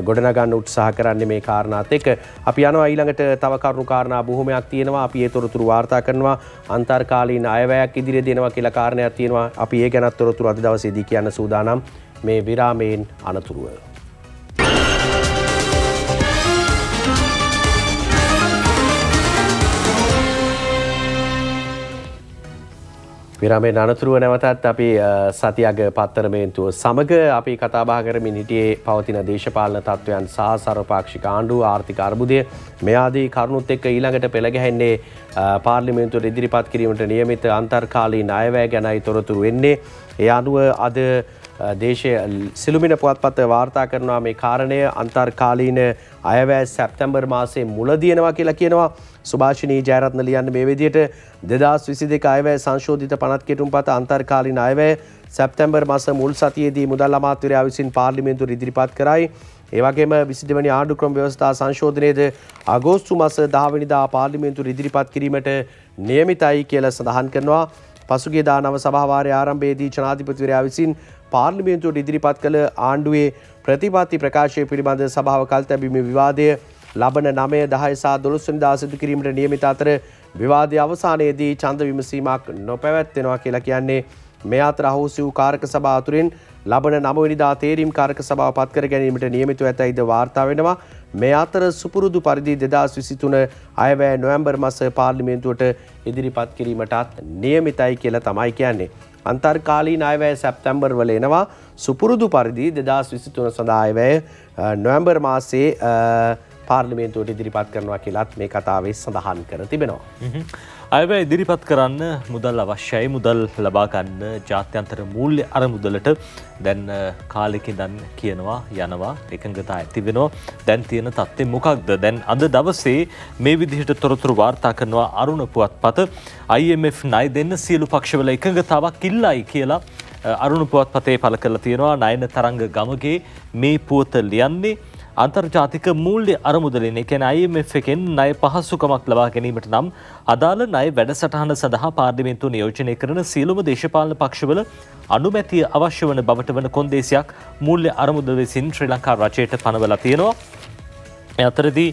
ගොඩනගන්න උත්සාහ කරන්නේ මේ කාරණාත් එක්ක. අපි යනවා ඊළඟට තව කරුණු කාරණා බොහොමයක් තියෙනවා. අපි ඒ තොරතුරු වාර්තා කරනවා. අන්තර්කාලීන අයවැයක් ඉදිරියේ දෙනවා කියලා කාරණයක් තියෙනවා. අපි ඒ ගැනත් තොරතුරු අද දවසේදී කියන්න සූදානම් මේ විරාමයෙන් අනතුරුව. විරාමයේ අනතුරුව නැවතත් අපි සතියග පත්තරමේන්තුව සමග අපි කතා බහ කරමින් හිටියේ පවතින දේශපාලන තත්ත්වයන් සහ සර්වපාක්ෂික ආණ්ඩුව ආර්ථික අර්බුදය මේ ආදී කරුණුත් එක්ක ඊළඟට පෙළ ගැහෙන්නේ පාර්ලිමේන්තුවට ඉදිරිපත් කිරීමට නියමිත අන්තර්කාලීන අයවැය ගැනයි තොරතුරු වෙන්නේ. ඒ අනුව අද දේශීය සිළුමිණ පුවත්පත වාර්තා කරනවා මේ කාරණය අන්තර්කාලීන අයවැය සැප්තැම්බර් මාසයේ මුලදී එනවා කියලා කියනවා. සුභාෂිනී ජයරත්න ලියන්නේ මේ විදිහට 2022 අයවැය සංශෝධිත පනත් කෙටුම්පත අන්තර්කාලීන අයවැය සැප්තැම්බර් මාස මුල් සතියේදී මුදල් අමාත්‍යවරයා විසින් පාර්ලිමේන්තුවට ඉදිරිපත් කරයි. ඒ වගේම 22 වෙනි ආණ්ඩු ක්‍රම ව්‍යවස්ථා සංශෝධනයේද අගෝස්තු මාස 10 වෙනිදා පාර්ලිමේන්තුවට ඉදිරිපත් කිරීමට නියමිතයි කියලා සඳහන් කරනවා. පසුගියදා නව සභාවාරයේ ආරම්භයේදී ජනාධිපතිවරයා විසින් පාර්ලිමේන්තුවට ඉදිරිපත් කළ ආණ්ඩුවේ ප්‍රතිපත්ති ප්‍රකාශය පිළිබඳ සභාව කල්තැබීමේ විවාදය ලබන 9, 10 සහ 12 වෙනිදා සිදු කිරීමට නියමිත අතර විවාදයේ අවසානයේදී ඡන්ද විමසීමක් නොපැවැත්වෙනවා කියලා කියන්නේ. මේ අතර අහෝසි වූ කාරක සභාව අතුරින් ලබන 9 වෙනිදා තේරීම් කාරක සභාව පත් කර ගැනීමට නියමිතව ඇතැයිද වාර්තා වෙනවා. මේ අතර සුපුරුදු පරිදි 2023 අයවැය නොවැම්බර් මාස පාර්ලිමේන්තුවට ඉදිරිපත් කිරීමටත් නියමිතයි කියලා තමයි කියන්නේ. අන්තර්කාලීන අයවැය සැප්තැම්බර් වල එනවා. සුපුරුදු පරිදි 2023 සඳහා අයවැය නොවැම්බර් මාසයේ පාර්ලිමේන්තුවට ඉදිරිපත් කරනවා කියලාත් මේ කතාවේ සඳහන් කර තිබෙනවා. අයවැය ඉදිරිපත් කරන්න මුදල් අවශ්‍යයි. මුදල් ලබා ගන්න ජාත්‍යන්තර මූල්‍ය අරමුදලට දැන් කාලෙකින් දැන් කියනවා යනවා එකඟතා ඇති වෙනවා. දැන් තියෙන තත්ත්වය මොකක්ද? දැන් අද දවසේ මේ විදිහට තොරතුරු වාර්තා කරනවා අරුණ පුවත්පත. IMF ණය දෙන්න සියලු පක්ෂවල එකඟතාවක් ඉල්ලයි කියලා අරුණ පුවත්පතේ පළ කරලා තියෙනවා. නයන තරංග ගමගේ මේ පුවත ලියන්නේ අන්තර්ජාතික මූල්‍ය අරමුදලින් ඒ කියන්නේ IMF එකෙන් ණය පහසුකමක් ලබා ගැනීමට නම් අදාළ ණය වැඩසටහන සඳහා පාර්ලිමේන්තුව නියෝජනය කරන සියලුම දේශපාලන පක්ෂවල අනුමැතිය අවශ්‍ය වන බවට වන කොන්දේසියක් මූල්‍ය අරමුදල විසින් ශ්‍රී ලංකා රජයට පනවලා තියෙනවා. මේ අතරදී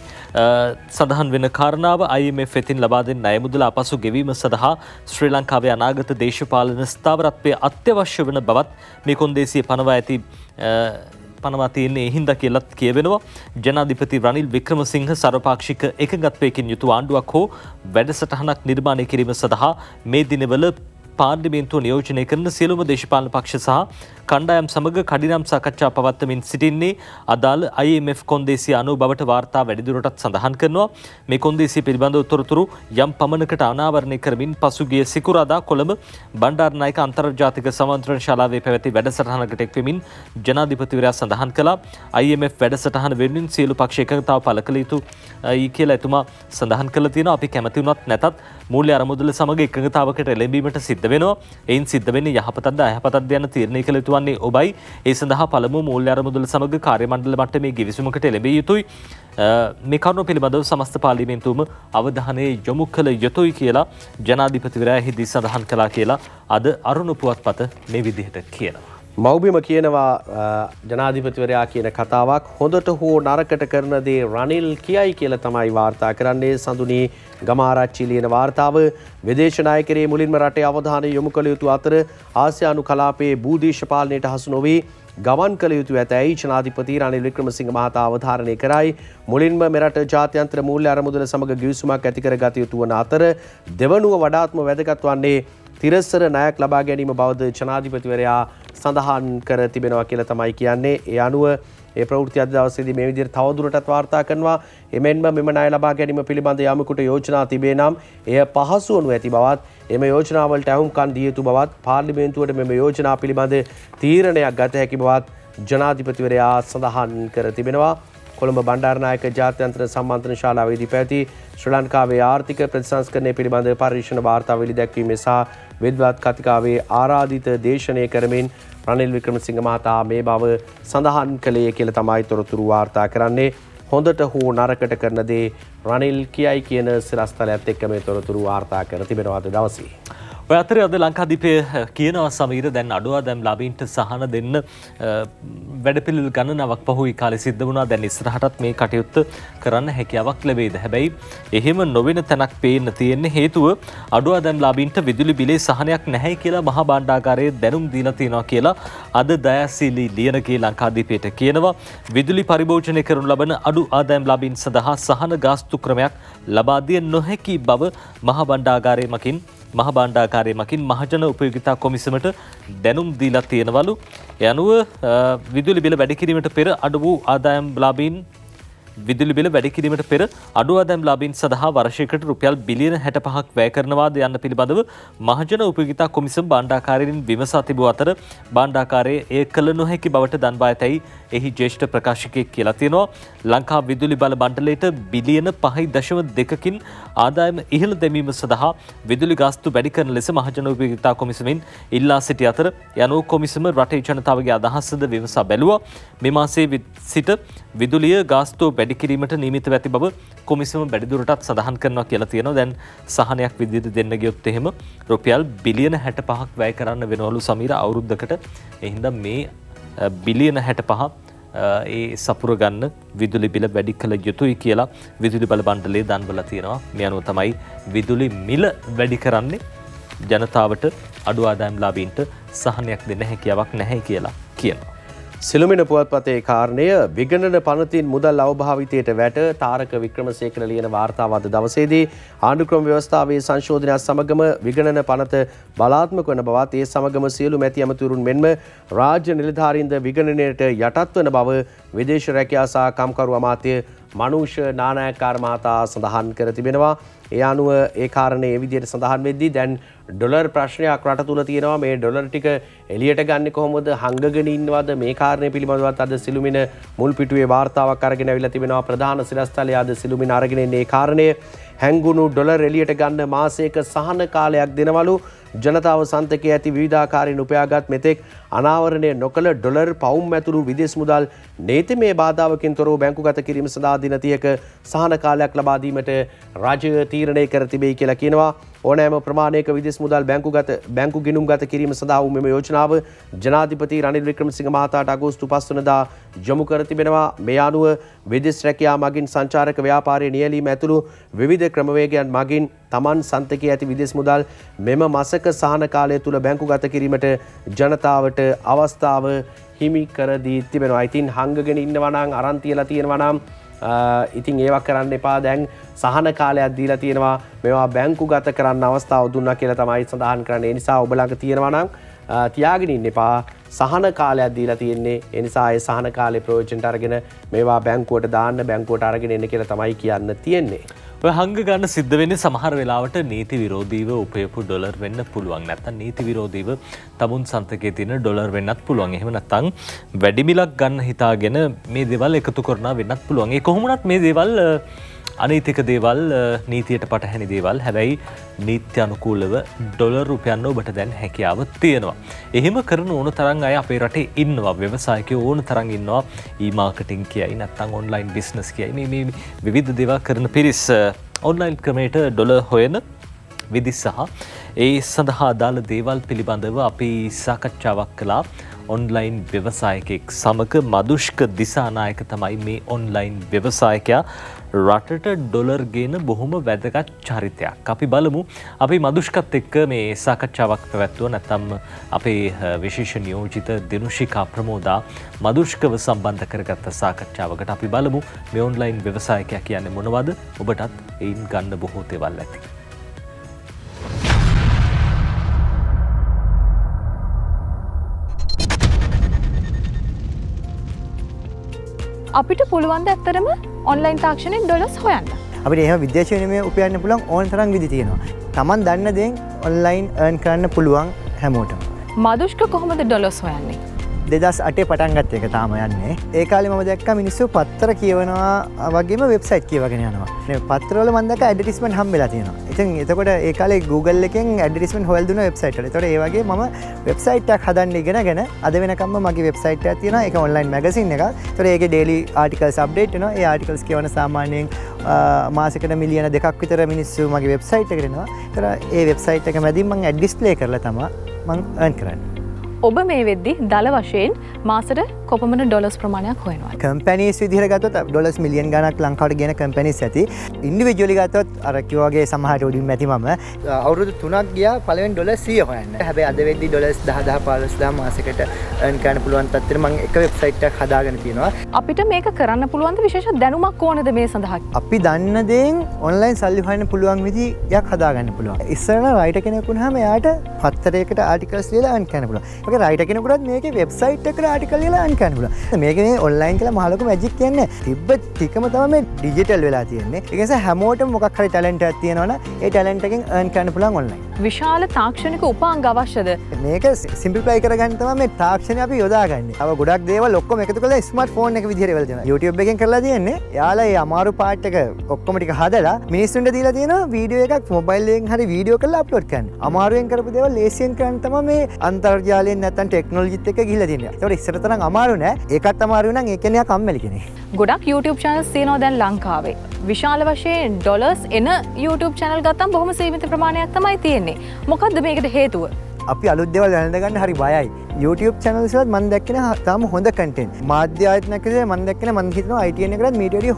සඳහන් වෙන කාරණාව IMF වෙතින් ලබා දෙන ණය මුදල අපසු ගෙවීම සඳහා ශ්‍රී ලංකාවේ අනාගත දේශපාලන ස්ථාවරත්වය අත්‍යවශ්‍ය වන බවත් මේ කොන්දේසිය පනවා ඇති පනවා තියෙන්නේ හින්දා කියලත් කියවෙනවා. ජනාධිපති රනිල් වික්‍රමසිංහ සර්වපාක්ෂික එකඟත්වයකින් යුතු ආණ්ඩුවක් හෝ වැඩසටහනක් නිර්මාණය කිරීම සඳහා මේ දිනවල පාර්ලිමේන්තුව නියෝජනය කරන සියලුම දේශපාලන පක්ෂ සහ කණ්ඩායම් සමග කඩිනම් සාකච්ඡා පවත්වමින් සිටින්නේ අදාළ IMF කොන්දේසිය අනුව බවට වාර්තා වැඩිදුරටත් සඳහන් කරනවා. මේ කොන්දේසිය පිළිබඳව තොරතුරු යම් පමණකට අනාවරණය කරමින් පසුගිය සිකුරාදා කොළඹ බණ්ඩාරනායක අන්තර්ජාතික සමන්ත්‍රණ ශාලාවේ පැවති වැඩසටහනකට එක්වෙමින් ජනාධිපතිවරයා සඳහන් කළා IMF වැඩසටහන වෙනුවෙන් සියලු පක්ෂ එකඟතාව පළ කළ යුතුයි කියලා එතුමා සඳහන් කළා තියෙනවා. අපි කැමති වුණත් නැතත් මූල්‍ය අරමුදල සමග එකඟතාවකට එළඹීමට සිද්ධ වෙනවා. එයින් සිද්ධ වෙන්නේ යහපතක්ද අයහපතක්ද යන තීරණය කළ යුතු වන්නේ ඔබයි. ඒ සඳහා පළමුව මූල්‍ය අරමුදල සමග කාර්ය මණ්ඩල මට්ටමේ ගිවිසුමකට එළඹිය යුතුයි. මේ කරුණ පිළිබඳව සමස්ත පාර්ලිමේන්තුවම අවධානය යොමු කළ යුතුයි කියලා ජනාධිපතිවරයා එහිදී සඳහන් කළා කියලා අද අරුණ පුවත්පත මේ විදිහට කියනවා. මව්බිම කියනවා ජනාධිපතිවරයා කියන කතාවක් හොඳට හෝ නරකට කරන දේ රනිල් කියයි කියලා තමයි වාර්තා කරන්නේ. සඳුනී ගමාරච්චි ලියන වාර්තාව විදේශ නායකරේ මුලින්ම රටේ අවධානය යොමු කළ යුතු අතර ආසියානු කලාපයේ භූදේශපාලනයට හසු නොවී ගමන් කළ යුතු ඇතැයි ජනාධිපති රනිල් වික්‍රමසිංහ මහතා අවධාරණය කරයි. මුලින්ම මෙරට ජාත්‍යන්තර මූල්‍ය අරමුදල සමග ගිවිසුමක් ඇති කර ගත යුතු වන අතර දෙවනුව වඩාත්ම වැදගත් වන්නේ තිරස්සර ණයක් ලබා ගැනීම බවද ජනාධිපතිවරයා සඳහන් කර තිබෙනවා කියලා තමයි කියන්නේ. ඒ අනුව ඒ ප්‍රවෘත්ති අද දවසේදී මේ විදිහට තවදුරටත් වාර්තා කරනවා. එමෙන්ම මෙම ණය ලබා ගැනීම පිළිබඳ යමෙකුට යෝජනා තිබේ නම් එය පහසු වනු ඇති බවත් එම යෝජනාවලට ඇහුම්කන් දිය යුතු බවත් පාර්ලිමේන්තුවට මෙම යෝජනා පිළිබඳ තීරණයක් ගත හැකි බවත් ජනාධිපතිවරයා සඳහන් කර තිබෙනවා. කොළඹ බණ්ඩාරනායක ජාත්‍යන්තර සම්මන්ත්‍රණ ශාලාවේදී පැවති ශ්‍රී ලංකාවේ ආර්ථික ප්‍රතිසංස්කරණය පිළිබඳ පරීක්ෂණ වාර්තා වෙළි දැක්වීම සහ විද්වත් කතිකාවේ ආරාධිත දේශනය කරමින් රනිල් වික්‍රමසිංහ මහතා මේ බව සඳහන් කළේ කියලා තමයි තොරතුරු වාර්තා කරන්නේ. හොඳට හෝ නරකට කරන දේ රනිල් කියයි කියන සිරස්තලයත් එක්ක මේ තොරතුරු වාර්තා කර තිබෙනවා අද දවසේ. ඔය අතරේ අද ලංකාදීපය කියනවා සමීර දැන් අඩුවා දැන් ලාභීන්ට සහන දෙන්න වැඩපිළිවෙල ගණනාවක් පහුගිය කාලේ සිද්ධ වුණා. දැන් ඉස්සරහටත් මේ කටයුත්ත කරන්න හැකියාවක් ලැබෙයිද? හැබැයි එහෙම නොවන තැනක් පේන්න තියෙන්නේ හේතුව අඩුවා දැන් ලාභීන්ට විදුලි බිලේ සහනයක් නැහැ කියලා මහා භාණ්ඩාගාරයේ දැනුම් දීලා තියෙනවා කියලා අද දයාසිලි ලියනගේ ලංකාදීපයට කියනවා. විදුලි පරිභෝජනය කරනු ලබන අඩු ආදායම් ලාභීන් සඳහා සහන ගාස්තු ක්‍රමයක් ලබා දිය නොහැකි බව මහා භාණ්ඩාගාරයේ මකින් මහ භාණ්ඩාකාරය මකින් මහජන උපයෝගිතා කොමිසමට දැනුම් දීලා තියෙනවලු. ඒ අනුව විදුලි බිල වැඩි කිරීමට පෙර අඩු වූ ආදායම් ලාභීන් විදුලි බිල වැඩි කිරීමට පෙර අඩු ආදායම් ලාභීන් සඳහා වර්ෂයකට රුපියල් බිලියන 65ක් වැය කරනවාද යන්න පිළිබඳව මහජන උපයෝගිතා කොමිසම භාණ්ඩාකාරයෙන් විමසා තිබූ අතර භාණ්ඩාකාරයේ එය කළ නොහැකි බවට දන්වා ඇතැයි එහි ජ්‍යෙෂ්ඨ ප්‍රකාශකයෙක් කියලා තියෙනවා. ලංකා විදුලි බල මණ්ඩලයට බිලියන 5.2කින් ආදායම ඉහළ දැමීම සඳහා විදුලි ගාස්තු වැඩි කරන ලෙස මහජන උපයෝගිතා කොමිසමෙන් ඉල්ලා සිටි අතර යනෝ කොමිසම රටේ ජනතාවගේ අදහස්ද විමසා බැලුවා. මේ මාසයේ සිට විදුලිය ගාස්තුව වැඩි කිරීමට නියමිතව ඇති බව කොමිසම වැඩිදුරටත් සඳහන් කරනවා කියලා තියෙනවා. දැන් සහනයක් විදිහට දෙන්න ගියොත් එහෙම රුපියල් බිලියන 65ක් වැය කරන්න වෙනවලු සමීර අවුරුද්දකට. ඒ හින්දා මේ බිලියන 65 ඒ සපුර ගන්න විදුලි බිල වැඩි කළ යුතුයි කියලා විදුලි බල මණ්ඩලය දන්වලා තියෙනවා. මේ අනුව තමයි විදුලි මිල වැඩි කරන්නේ ජනතාවට අඩු ආදායම් ලාභීන්ට සහනයක් දෙන්න හැකියාවක් නැහැ කියලා කියනවා. සිළුමිණ පුවත්පතේ කාරණය විගණන පනතින් මුදල් අවභාවිතයට වැට තාරක වික්‍රමසේකර ලියන වාර්තාව අද දවසේදී ආණ්ඩුක්‍රම ව්‍යවස්ථාවේ සංශෝධනයත් සමගම විගණන පනත බලාත්මක වන බවත් ඒ සමගම සියලු මැති ඇමතිවරුන් මෙන්ම රාජ්‍ය නිලධාරීන්ද විගණනයට යටත් වන බව විදේශ රැකියා සහ කම්කරු අමාත්‍ය මනූෂ නානායක්කාර මහතා සඳහන් කර තිබෙනවා. ඒ අනුව ඒ කාරණේ ඒ විදිහට සඳහන් වෙද්දී දැන් ඩොලර් ප්‍රශ්නයක් රට තුල තියෙනවා. මේ ඩොලර් ටික එළියට ගන්න කොහොමද, හංගගෙන ඉන්නවද, මේ කාරණේ පිළිබඳවත් අද සිළුමිණ මුල් පිටුවේ වාර්තාවක් අරගෙන අවිලා තිබෙනවා. ප්‍රධාන සිරස්තලයේ අද සිළුමිණ අරගෙන ඉන්නේ ඒ කාරණය. හැංගුණු ඩොලර් එළියට ගන්න මාසයක සහන කාලයක් දෙනවලු. ජනතාව සන්තකයේ ඇති විවිධාකාරයෙන් උපයාගත් මෙතෙක් අනාවරණය නොකළ ඩොලර් පවුම් ඇතුළු විදේශ මුදල් නීතිමය බාධාවකින් තොරව බැංකුගත කිරීම සඳහා දින 30ක සහන කාලයක් ලබා දීමට රාජ්‍ය තීරණය කර තිබේ කියලා කියනවා. ඕනෑම ප්‍රමාණයක විදේශ මුදල් බැංකු ගිණුම්ගත කිරීම සඳහා වූ මෙම යෝජනාව ජනාධිපති රනිල් වික්‍රමසිංහ මහතාට අගෝස්තු 5 වෙනිදා යොමු කර තිබෙනවා. මේ අනුව විදේශ රැකියා මගින් සංචාරක ව්‍යාපාරයේ නියැලීම ඇතුළු විවිධ ක්‍රමවේගයන් මගින් තමන් සන්තකයේ ඇති විදේශ මුදල් මෙම මාසක සහන කාලය තුල බැංකුගත කිරීමට ජනතාවට අවස්ථාව හිමි කර දී තිබෙනවා. ඉතින් හංගගෙන ඉන්නවා නම් අරන් තියලා තියෙනවා නම් ඉතින් ඒවා කරන්න එපා. දැන් සහන කාලයක් දීලා තියෙනවා. මේවා බැංකුගත කරන්න අවස්ථාව දුන්නා කියලා තමයි සඳහන් කරන්නේ. ඒ නිසා ඔබ ළඟ තියෙනවා නම් තියාගෙන ඉන්න එපා. සහන කාලයක් දීලා තියෙන්නේ. ඒ නිසා ඒ සහන කාලේ ප්‍රයෝජනට අරගෙන මේවා බැංකුවට දාන්න, බැංකුවට අරගෙන එන්න කියලා තමයි කියන්න තියෙන්නේ. ඔය හංග ගන්න සිද්ධ වෙන්නේ සමහර වෙලාවට නීති විරෝධීව උපයපු ඩොලර් වෙන්න පුළුවන්. නැත්නම් නීති විරෝධීව තමුන් සන්තකයේ තියෙන ඩොලර් වෙන්නත් පුළුවන්. එහෙම නැත්නම් වැඩි මිලක් ගන්න හිතාගෙන මේ දේවල් එකතු කරනවා වෙන්නත් පුළුවන්. ඒ කොහොමුණත් මේ දේවල් අනීතික දේවල්, නීතියට පටහැනි දේවල්. හැබැයි නීත්‍ය අනුකූලව ඩොලර් රුපියල් ඔබට දැන් හැකියාව තියෙනවා. එහෙම කරන ඕන තරම් අය අපේ රටේ ඉන්නවා. ව්‍යවසායකයෝ ඕන තරම් ඉන්නවා. ඊ-මාකටිං කියයි නැත්නම් ඔන්ලයින් බිස්නස් කියයි. මේ විවිධ දේවල් කරන පිරිස් ඔන්ලයින් ක්‍රමයට ඩොලර් හොයන විදි සහ ඒ සඳහා අදාළ දේවල් පිළිබඳව අපි සාකච්ඡාවක් කළා. ඔන්ලයින් ව්‍යවසායකෙක් සමග මදුෂ්ක දිසානායක තමයි මේ ඔන්ලයින් ව්‍යවසායකයා. රටට ඩොලර් ගේන බොහොම වැදගත් චරිතයක්. අපි බලමු. අපි මදුෂ්කත් එක්ක මේ සාකච්ඡාවක් පැවැත්වුවා. නැත්නම් අපේ විශේෂ නියෝජිත දිනුෂිකා ප්‍රමෝදා මදුෂ්කව සම්බන්ධ කරගත්ත සාකච්ඡාවකට අපි බලමු මේ ඔන්ලයින් ව්‍යවසායකයා කියන්නේ මොනවද? ඔබටත් එයින් ගන්න බොහෝ දේවල් ඇති. අපිට පුළුවන් ද ඇත්තටම ඔන්ලයින් තාක්ෂණයෙන් ඩොලර්ස් හොයන්න. අපිට එහෙම විදේශ විනිමය උපයන්න පුළුවන් ඕන තරම් විදි තියෙනවා. Taman දන්න දේෙන් ඔන්ලයින් earn කරන්න පුළුවන් හැමෝටම. මදුෂ්ක කොහොමද ඩොලර්ස් හොයන්නේ? 2008 පටන් ගත්ත එක තාම යන්නේ. ඒ කාලේ මම දැක්කා මිනිස්සු පත්‍ර කියවනවා වගේම වෙබ්සයිට් කියවගෙන යනවා. මේ පත්‍රවල මම දැක්කා ඇඩ්වර්ටයිස්මන්ට් හම්බෙලා තියෙනවා. ඉතින් එතකොට ඒ කාලේ Google එකෙන් ඇඩ්වර්ටයිස්මන්ට් හොයලා දුන්නා වෙබ්සයිට් වල. ඒතකොට ඒ වගේ මම වෙබ්සයිට් එකක් හදන්න ඉගෙනගෙන අද වෙනකම්ම මගේ වෙබ්සයිට් එකක් තියෙනවා. ඒක ඔන්ලයින් මැගසින් එකක්. ඒතකොට ඒකේ ඩේලි ආටිකල්ස් අප්ඩේට් වෙනවා. ඒ ආටිකල්ස් කියවන සාමාන්‍යයෙන් මාසෙකට මිලියන 2ක් විතර මිනිස්සු මගේ වෙබ්සයිට් එකට එනවා. ඒතකොට ඒ වෙබ්සයිට් එක මැදින් මම ඇඩ් ඩිස්ප්ලේ කරලා තමයි මම earn කරන්නේ. ඔබ මේ වෙද්දි දල වශයෙන් මාසට කොපමණ ඩොලර්ස් ප්‍රමාණයක් හොයනවා? කම්පැනිස් විදිහට ගත්තොත් ඩොලර්ස් මිලියන් ගණක් ලංකාවට ගෙන කම්පැනිස් ඇති. ඉන්ඩිවිජුවලි ගත්තොත් අර කිව්වාගේ සමහරට උඩින් ඇති මම අවුරුදු 3ක් ගියා පළවෙනි ඩොලර් 100 හොයන්න. හැබැයි අද වෙද්දි ඩොලර්ස් 10 15000 මාසෙකට earn කරන්න පුළුවන් තත්ත්වෙට මම එක වෙබ්සයිට් එකක් හදාගෙන තියෙනවා. අපිට මේක කරන්න පුළුවන් ද විශේෂ දැනුමක් ඕනද මේ සඳහා? අපි දන්න දේෙන් ඔන්ලයින් සල්ලි හොයන්න පුළුවන් විදියක් හදාගන්න පුළුවන්. ඉස්සරන රයිටර් කෙනෙක් වුණාම එයාට පත්තරයකට ආටිකල්ස් ලියලා earn කරන්න පුළුවන්. ඒක රයිටර් කෙනෙකුට මේකේ වෙබ්සයිට් එකකට ආටිකල් ලියලා earn කරන්න පුළුවන්. මේක මේ ඔන්ලයින් කියලා මහ ලොකු මැජික් කියන්නේ. තිබ්බ ටිකම තමයි මේ ඩිජිටල් වෙලා තියෙන්නේ. ඒ නිසා හැමෝටම මොකක් හරි ටැලන්ට් එකක් තියෙනවනම් ඒ ටැලන්ට් එකෙන් earn කරන්න පුළුවන් ඔන්ලයින්. විශාල තාක්ෂණික උපාංග අවශ්‍යද? මේක සිම්ප්ලිෆයි කරගන්න තමයි මේ තාක්ෂණය අපි යොදාගන්නේ. තව ගොඩක් දේවල් ඔක්කොම එකතු කරලා ස්මාර්ට් ෆෝන් එක විදිහට වෙලා තියෙනවා. YouTube එකෙන් කරලා තියෙන්නේ. යාලා මේ අමාරු පාර්ට් එක ඔක්කොම ටික හදලා මිනිස්සුන්ට දීලා තියෙනවා වීඩියෝ එකක් මොබයිල් එකෙන් හරි වීඩියෝ කරලා අප්ලෝඩ් කරන්න. අමාරුවෙන් කරපු දේවල් ලේසියෙන් කරන්න තමයි මේ අන්තර්ජාලයෙන් නැත්තම් ටෙක්නොලොජිත් එක්ක ගිහිල්ලා තියෙන්නේ. ඒකට ඉස්සර තරම් අමාරු නෑ. ඒකත් අමාරු නම් ඒ කියන්නේ කම්මැලි කෙනෙක්. ගොඩක් YouTube channels තියෙනවා දැන් ලංකාවේ. විශාල වශයෙන් ඩොලර්ස් එන YouTube channel ගත්තම බොහොම සීමිත ප්‍රමාණයක් තමයි තියෙන්නේ. මොකද්ද මේකට හේතුව? අපි අලුත් දේවල් දැනගන්න ගන්න හරි බයයි. YouTube channels වලත් මම දැක්කේ නෑ තාම හොඳ content. මාධ්‍ය ආයතනකදී මම දැක්කේ නෑ මම හිතනවා ITN එකකට මීඩියා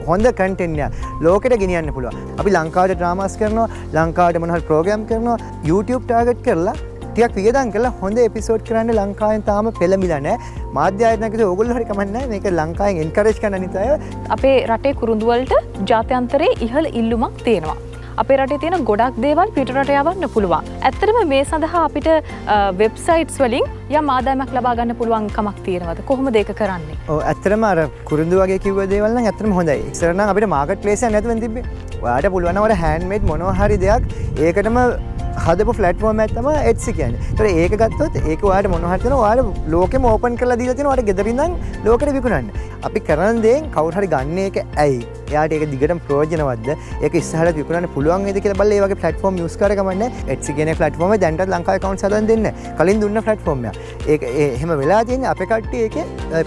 හොඳ content එක ලෝකෙට ගෙනියන්න පුළුවන්. අපි ලංකාවට ඩ්‍රාමාස් කරනවා, ලංකාවට මොන හරි ප්‍රෝග්‍රෑම් කරනවා, YouTube target කරලා ටිකක් වියදම් කරලා හොඳ එපිසෝඩ් කරන්න ලංකාවෙන් තාම පෙළඹිලා නැහැ. මාධ්‍ය ආයතනකදී ඕගොල්ලෝ හරි කමන්නේ නැහැ. මේක ලංකාවෙන් එන්කරේජ් කරන්න අනිත් අය. අපේ රටේ කුරුඳු වලට ජාත්‍යන්තරයේ ඉහළ ඉල්ලුමක් තියෙනවා. අපේ රටේ තියෙන ගොඩක් දේවල් පිටරට යවන්න පුළුවන්. ඇත්තටම මේ සඳහා අපිට වෙබ්සයිට්ස් වලින් යම් ආදායමක් ලබා ගන්න පුළුවන් කමක් තියෙනවද? කොහොමද ඒක කරන්නේ? ඔව් ඇත්තටම අර කුරුඳු වගේ කිව්ව දේවල් නම් ඇත්තටම හොඳයි. ඉස්සර නම් අපිට මාකට් ප්ලේස් එකක් නැතුවෙන් තිබ්බේ. ඔයාලට පුළුවන් නම් ඔයාලා හෑන්ඩ්මේඩ් මොනවා හරි දෙයක් ඒකටම හදපු ෆ්ලැට්ෆෝම් එකක් තමයි Etsy කියන්නේ. ඒතර ඒක ගත්තොත් ඒක ඔයාලට මොනවා හරි දෙනවා ඔයාලා ලෝකෙම ඕපන් කරලා දීලා තියෙනවා ඔයාලට ගෙදරින් ඉඳන් ලෝකෙට විකුණන්න. අපි කරන දේෙන් කවුරු හරි ගන්න එක ඇයි? එයාට ඒක දිගටම ප්‍රයෝජනවත්ද? ඒක ඉස්සරහට විකුණන්න පුළුවන් වේද කියලා බලලා ඒ වගේ ප්ලැට්ෆෝම් යූස් කර කමන්නේ. Etsy කියන ප්ලැට්ෆෝම් එක දැන්ටත් ලංකාවේ accounts හදන්න දෙන්නේ නැහැ. කලින් දුන්න ප්ලැට්ෆෝම් එක. ඒක එහෙම වෙලා තියෙන්නේ අපේ කට්ටිය ඒකේ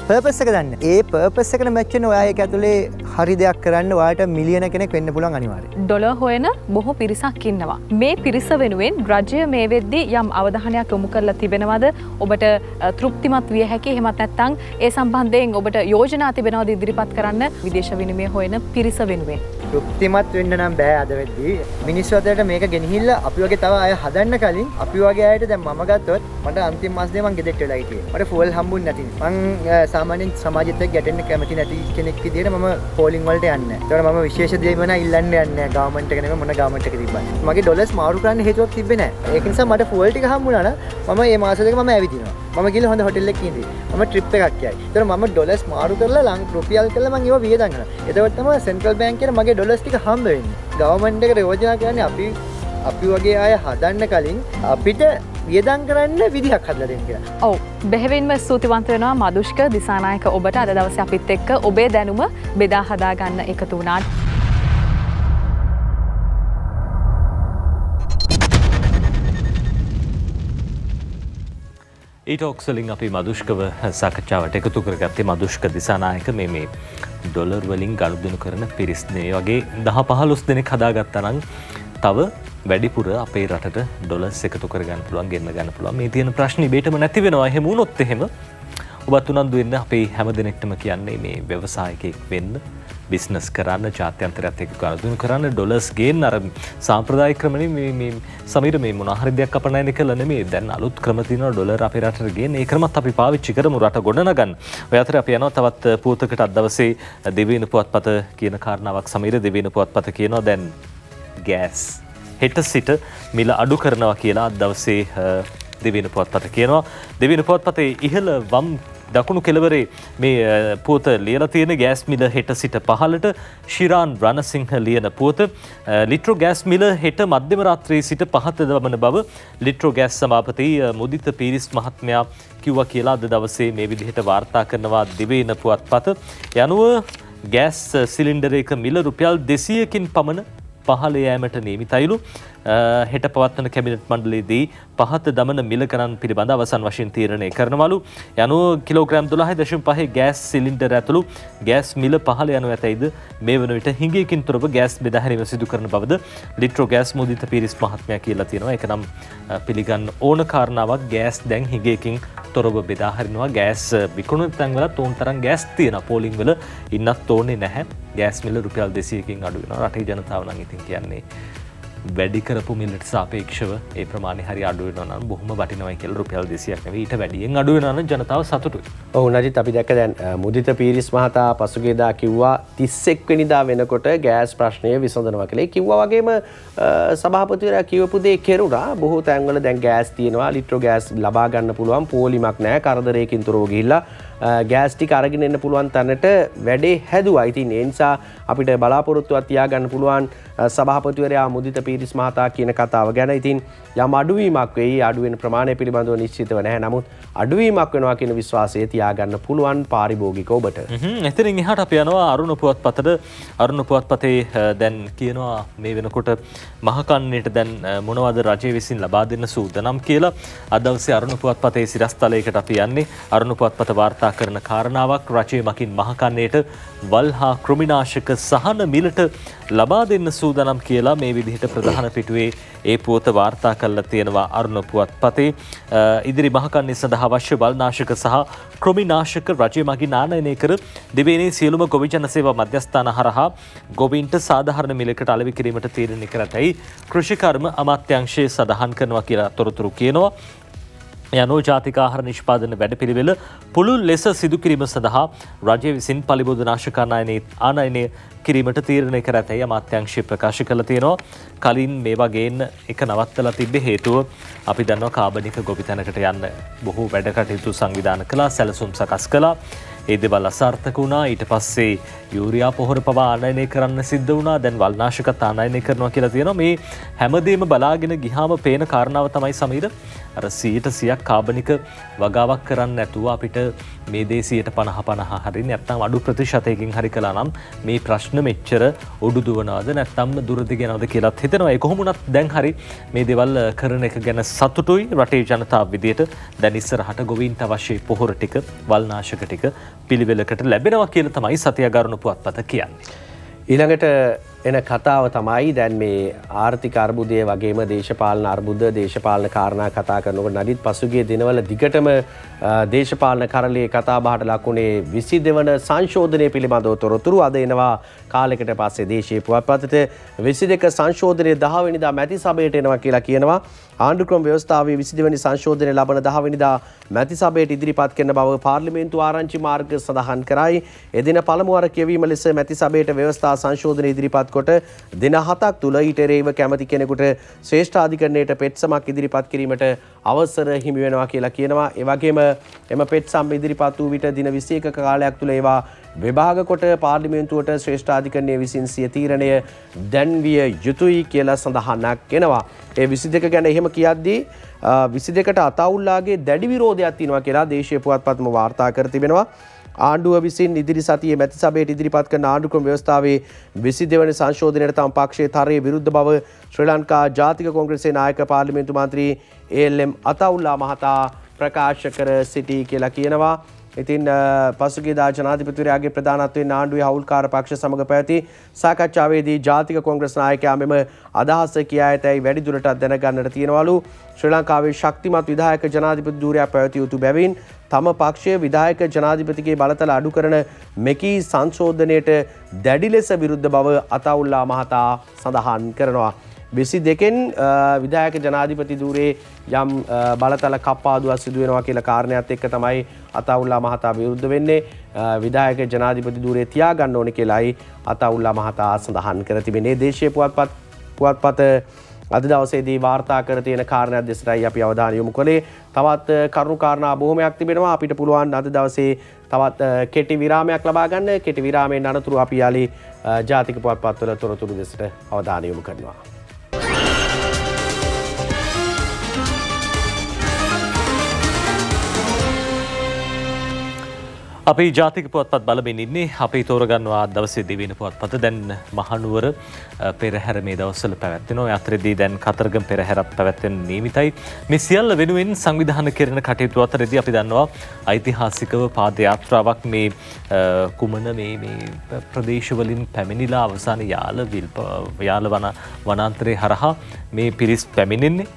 පර්පස් එක දන්නේ. ඒ පර්පස් එකට මැච් වෙන ඔයා ඒක ඇතුලේ හරි දෙයක් කරන්න ඔයාට මිලියන කෙනෙක් වෙන්න පුළුවන් අනිවාර්යයෙන්. ඩොලර් හොයන බොහෝ පිරිසක් ඉන්නවා. මේ පිරිස වෙනුවෙන් රජය මේ වෙද්දී යම් අවධානයක් යොමු කරලා තිබෙනවද? ඔබට තෘප්තිමත් විය හැකි එහෙමත් නැත්නම් ඒ සම්බන්ධයෙන් ඔබට යෝජනා තිබෙනවද ඉදිරිපත් කරන්න විදේශ විනිමය හොයන පිරිස වෙනුවෙන්? තෘප්තිමත් වෙන්න නම් බෑ අද වෙද්දී. මිනිස්සු අතරට මේක ගෙනහිල්ලා අපි වගේ තව අය හදන්න කලින් අපි වගේ අයට දැන් මම ගත්තොත් මට අන්තිම මාස දෙක මං ගෙදරට වෙලා හිටියේ. මට ෆුවල් හම්බුන්නේ නැති. මං සාමාන්‍යයෙන් සමාජෙත් එක්ක ගැටෙන්න කැමති නැති කෙනෙක් විදියට මම පෝලිං වලට යන්නේ නැහැ. ඒකට මම විශේෂ දෙයක් වෙනා ඉල්ලන්න යන්නේ නැහැ. ගවර්න්මන්ට් එක නෙමෙයි මොන ගවර්න්මන්ට් එක තිබ්බත්. මගේ ඩොලර්ස් මාරු කරන්න හේතුවක් තිබ්බේ නැහැ. ඒක නිසා මට ෆුවල් ටික හම්බුණා නම් මම මේ මාස දෙක මම ඇවිදිනවා. මම ගිහලා හොඳ හොටෙල් එකක ඉඳී. මම ට්‍රිප් එකක් යයි. ඒතර මම ඩොලර්ස් මාරු කරලා රුපියල් කරලා මම ඒවා වියදම් කරනවා. එතකොට තමයි සෙන්ට්‍රල් බැංක් එකේ මගේ ඩොලර්ස් ටික හම්බ වෙන්නේ. ගවර්න්මන්ට් එකට යෝජනා කරන්නේ අපි වගේ අය හදන්න කලින් අපිට වියදම් කරන්න විදිහක් හදලා දෙන්න කියලා. ඔව් බෙහෙවින්ම ස්තුතිවන්ත වෙනවා මදුෂ්ක දිසානායක ඔබට අද දවසේ අපිත් එක්ක ඔබේ දැනුම බෙදා හදා ගන්න එකතු වුණාට. ඊටොක්ස් වලින් අපි මදුෂ්කව සාකච්ඡාවට එකතු කරගත්තේ මදුෂ්ක දිසානායක මේ ඩොලර් වලින් ගනුදෙනු කරන පිරිස්නේ වගේ 10-15 දෙනෙක් හදාගත්තා නම් තව වැඩිපුර අපේ රටට ඩොලර්ස් එකතු කරගන්න පුළුවන් ගෙන්න ගන්න පුළුවන්. මේ තියෙන ප්‍රශ්නේ ඉබේටම නැති වෙනවා. එහෙම වුණොත් එහෙම ඔබත් උනන්දු වෙන්න අපේ හැම දිනෙකටම කියන්නේ මේ ව්‍යවසායකයෙක් වෙන්න, බිස්නස් කරන්න, ජාත්‍යන්තරයත් එක්ක ගනුදෙනු කරන්න, ඩොලර්ස් ගේන්න අර සාම්ප්‍රදායික ක්‍රමනේ මේ සමීර මේ මොන හරි දෙයක් අපනයන කළා නෙමෙයි. දැන් අලුත් ක්‍රම තියෙනවා ඩොලර් අපේ රටට ගේන්න. ඒ ක්‍රමත් අපි පාවිච්චි කරමු රට ගොඩනගන්න. ඔය අතර අපි යනවා තවත් පුවතකට අද දවසේ දෙවියන පුවත්පත කියන කාරණාවක් සමීර දෙවියන පුවත්පත කියනවා දැන් ගෑස් හෙට සිට මිල අඩු කරනවා කියලා අද දවසේ දෙවියන පුවත්පත කියනවා. දෙවියන පුවත්පතේ ඉහළ වම් දකුණු කෙළවරේ මේ පුවත ලියලා තියෙන ගෑස් මිල හෙට සිට පහළට ශිරාන් රණසිංහ ලියන පුවත ලිට්‍රෝ ගෑස් මිල හෙට මධ්‍යම රාත්‍රියේ සිට පහත දමන බව ලිට්‍රෝ ගෑස් සභාපති මුදිත පීරිස් මහත්මයා කිව්වා කියලා අද දවසේ මේ විදිහට වාර්තා කරනවා දෙවියන පුවත්පත. යනුව ගෑස් සිලින්ඩරයක මිල රුපියල් 200කින් පමණ පහළ යෑමට නියමිතයිලු. හෙට පවත්වන කැබිනට් මණ්ඩලයේදී පහත දමන මිල ගණන් පිළිබඳ අවසන් වශයෙන් තීරණය කරනවලු. යනුව කිලෝග්‍රෑම් 12.5 ගෑස් සිලින්ඩර් ඇතුළු ගෑස් මිල පහළ යනු ඇතැයිද මේ වන විට හිඟයකින් තොරව ගෑස් බෙදා හැරීම සිදු කරන බවද ලිට්‍රෝ ගෑස් මුදිත පීරිස් මහත්මයා කියලා තියෙනවා. ඒක නම් පිළිගන්න ඕන කාරණාවක්. ගෑස් දැන් හිඟයකින් තොරව බෙදා හරිනවා. ගෑස් විකුණන තැන්වල තෝන් තරම් ගෑස් තියෙනවා. පෝලිං වල ඉන්නත් තෝන්නේ නැහැ. ගෑස් මිල රුපියල් 200කින් අඩු වෙනවා. රටේ ජනතාව නම් ඉතින් කියන්නේ වැඩි කරපු මිලට සාපේක්ෂව ඒ ප්‍රමාණය හරි අඩු වෙනවා නම් බොහොම වටිනවයි කියලා රුපියල් 200ක් නෙවෙයි ඊට වැඩියෙන් අඩු වෙනවා නම් ජනතාව සතුටුයි. ඔව් නජිත් අපි දැක්ක දැන් මුදිත පීරිස් මහතා පසුගියදා කිව්වා 31 වෙනිදා වෙනකොට ගෑස් ප්‍රශ්නය විසඳනවා කියලා. ඒ කිව්වා වගේම සභාපතිවරයා කියවපු දේ කෙරුණා. බොහෝ තැන්වල දැන් ගෑස් තියෙනවා. ලිට්‍රෝ ගෑස් ලබා ගන්න පුළුවන්. පෝලිමක් නැහැ. කරදරයකින් තොරව ගිහිල්ලා ගෑස් ටික අරගෙන එන්න පුළුවන් තැනට වැඩේ හැදුවා. ඉතින් ඒ නිසා අපිට බලාපොරොත්තුවක් තියාගන්න පුළුවන් සභාපතිවරයා මුදිත පීරිස් මහතා කියන කතාව ගැන. ඉතින් යම් අඩුවීමක් වෙයි. අඩු වෙන ප්‍රමාණය පිළිබඳව නිශ්චිතව නැහැ. නමුත් අඩුවීමක් වෙනවා කියන විශ්වාසය තියාගන්න පුළුවන් පාරිභෝගික ඔබට. එතනින් එහාට අපි යනවා අරුණ පුවත්පතට. අරුණ පුවත්පතේ දැන් කියනවා මේ වෙනකොට මහකන්නේට දැන් මොනවද රජය විසින් ලබා දෙන්න සූදානම් කියලා. අද දවසේ අරුණ පුවත්පතේ සිරස්තලයකට අපි යන්නේ. අරුණ පුවත්පත වාර්තා කරන කාරණාවක් රජය මකින් මහකන්නේට වල් හා කෘමිනාශක සහන මිලට ලබා දෙන්න සූදානම් කියලා මේ විදිහට ප්‍රධාන පිටුවේ ඒ පුවත වාර්තා කරලා තියෙනවා අරුණ පුවත්පතේ. ඉදිරි මහකන්නේ සඳහා අවශ්‍ය වල්නාශක සහ කෘමිනාශක රජය මගින් ආනයනය කර දිවයිනේ සියලුම ගොවි ජන සේවා මධ්‍යස්ථාන හරහා ගොවීන්ට සාධාරණ මිලකට අලෙවි කිරීමට තීරණය කරතයි කෘෂිකර්ම අමාත්‍යාංශය සඳහන් කරනවා කියලා තොරතුරු කියනවා. යනෝ ජාතික ආහාර නිෂ්පාදන වැඩපිළිවෙල පුළුල් ලෙස සිදු කිරීම සඳහා රජය විසින් පලිබෝධනාශක ආනයනය කිරීමට තීරණය කර ඇතැයි අමාත්‍යාංශය ප්‍රකාශ කළ තියෙනවා. කලින් මේවා ගේන්න එක නවත්තලා තිබ්බේ හේතුව අපි දන්නවා කාබනික ගොවිතැනකට යන්න බොහෝ වැඩ කටයුතු සංවිධානය කළා, සැලසුම් සකස් කළා. ඒ දේවල් අසාර්ථක වුණා. ඊට පස්සේ යූරියා පොහොර පවා ආනයනය කරන්න සිද්ධ වුණා. දැන් වල්නාශකත් ආනයනය කරනවා කියලා තියෙනවා. මේ හැමදේම බලාගෙන ගියාම පේන කාරණාව තමයි සමීර අර 100% කාබනික වගාවක් කරන්න නැතුව අපිට මේ දේ 50% හරි නැත්නම් අඩු ප්‍රතිශතයකින් හරි කළා නම් මේ ප්‍රශ්න මෙච්චර උඩු දුවනවද නැත්නම් දුරදිග යනවද කියලාත් හිතනවා. ඒ කොහොම වුණත් දැන් හරි මේ දේවල් කරන එක ගැන සතුටුයි රටේ ජනතාව විදියට. දැන් ඉස්සරහට ගොවීන්ට අවශ්‍ය පොහොර ටික, වල්නාශක ටික පිළිවෙලකට ලැබෙනවා කියලා තමයි සතියගාරුණු පුවත්පත කියන්නේ. ඊළඟට එන කතාව තමයි දැන් මේ ආර්ථික අර්බුදය වගේම දේශපාලන අර්බුද දේශපාලන කාරණා කතා කරනකොට නඩිත් පසුගිය දිනවල දිගටම දේශපාලන කරලියේ කතා බහට ලකුණේ 22 වන සංශෝධනය පිළිබඳව තොරතුරු අද එනවා කාලයකට පස්සේ දේශීය පුවත්පතට 22 සංශෝධනයේ 10 වෙනිදා මැති සභයට එනවා කියලා කියනවා. ආණ්ඩුක්‍රම ව්‍යවස්ථාවේ 22 වෙනි සංශෝධනය ලබන 10 වෙනිදා මැති සභයට ඉදිරිපත් කරන බව පාර්ලිමේන්තු ආරංචි මාර්ග සඳහන් කරයි. එදින පළමු වර කියවීම ලෙස මැති සභයට ව්‍යවස්ථා සංශෝධනය ඉදිරිපත් කොට දින 7ක් තුල ඊට එරෙහිව කැමති කෙනෙකුට ශ්‍රේෂ්ඨ අධිකරණයට පෙත්සමක් ඉදිරිපත් කිරීමට අවසර හිමි වෙනවා කියලා කියනවා. ඒ වගේම එම පෙත්සම් ඉදිරිපත් වූ විට දින 21ක කාලයක් තුල ඒවා විභාග කොට පාර්ලිමේන්තුවට ශ්‍රේෂ්ඨ අධිකරණයේ විසින් සිය තීරණය දැන්විය යුතුයි කියලා සඳහනක් එනවා. ඒ 22 ගැන එහෙම කියද්දී 22ට අතවුල්ලාගේ දැඩි විරෝධයක් තියෙනවා කියලා දේශීය පුවත්පත්ම වාර්තා කර තිබෙනවා. ආණ්ඩුව විසින් ඉදිරි සතියේ මැති සභයට ඉදිරිපත් කරන ආණ්ඩුක්‍රම ව්‍යවස්ථාවේ 22 වන සංශෝධනයට තම පක්ෂයේ තරයේ විරුද්ධ බව ශ්‍රී ලංකා ජාතික කොංග්‍රසයේ නායක පාර්ලිමේන්තු මන්ත්‍රී ALM අතවුල්ලා මහතා ප්‍රකාශ කර සිටී කියලා කියනවා. ඉතින් පසුගියදා ජනාධිපතිවරයාගේ ප්‍රධානත්වයෙන් ආණ්ඩුවේ හවුල්කාර පක්ෂ සමග පැවති සාකච්ඡාවේදී ජාතික කොංග්‍රස් ናයකයා මෙම අදහස කියා ඇතැයි වැඩිදුරටත් දැනගන්නට තියෙනවලු. ශ්‍රී ලංකාවේ ශක්තිමත් විධායක ජනාධිපති ධූරයක් පැවතිය යුතු බැවින් තම පක්ෂය විධායක ජනාධිපතිගේ බලතල අඩු කරන මෙකී සංශෝධනයට දැඩි ලෙස විරුද්ධ බව අතවුල්ලා මහතා සඳහන් කරනවා. 22න් විධායක ජනාධිපති ධූරේ යම් බලතල කප්පාදුවක් සිදු වෙනවා කියලා කාරණයක් එක්ක තමයි අතවුල්ලා මහතා විරුද්ධ වෙන්නේ. විධායක ජනාධිපති ධූරේ තියාගන්න ඕනේ කියලායි අතවුල්ලා මහතා සඳහන් කර තිබෙනේ. දේශීය පුවත්පත අද දවසේදී වාර්තා කර තියෙන කාරණයක් දෙසටයි අපි අවධානය යොමු කළේ. තවත් කරුණු කාරණා බොහොමයක් තිබෙනවා. අපිට පුළුවන් අද දවසේ තවත් කෙටි විරාමයක් ලබා ගන්න. කෙටි විරාමයෙන් අනතුරු අපි යාලි ජාතික පුවත්පත්වල තොරතුරු දෙසට අවධානය යොමු කරනවා. අපි ජාතික පුවත්පත් බලමින් ඉන්නේ. අපි තෝරගන්නවා දවසේ දිවින පුවත්පත. දැන් මහනුවර පෙරහැර මේ දවස්වල පැවැත්වෙනවා. යත්‍රේදී දැන් කතරගම පෙරහැරක් පැවැත්වෙන නියමිතයි. මේ සියල්ල වෙනුවෙන් සංවිධානය කරන කටයුතු අතරදී අපි දන්නවා ඓතිහාසිකව පාද යාත්‍රාවක් මේ කුමන මේ ප්‍රදේශවලින් පැමිණිලා අවසාන යාල වනාන්තරයේ හරහා මේ පිරිස් පැමිණෙන්නේ.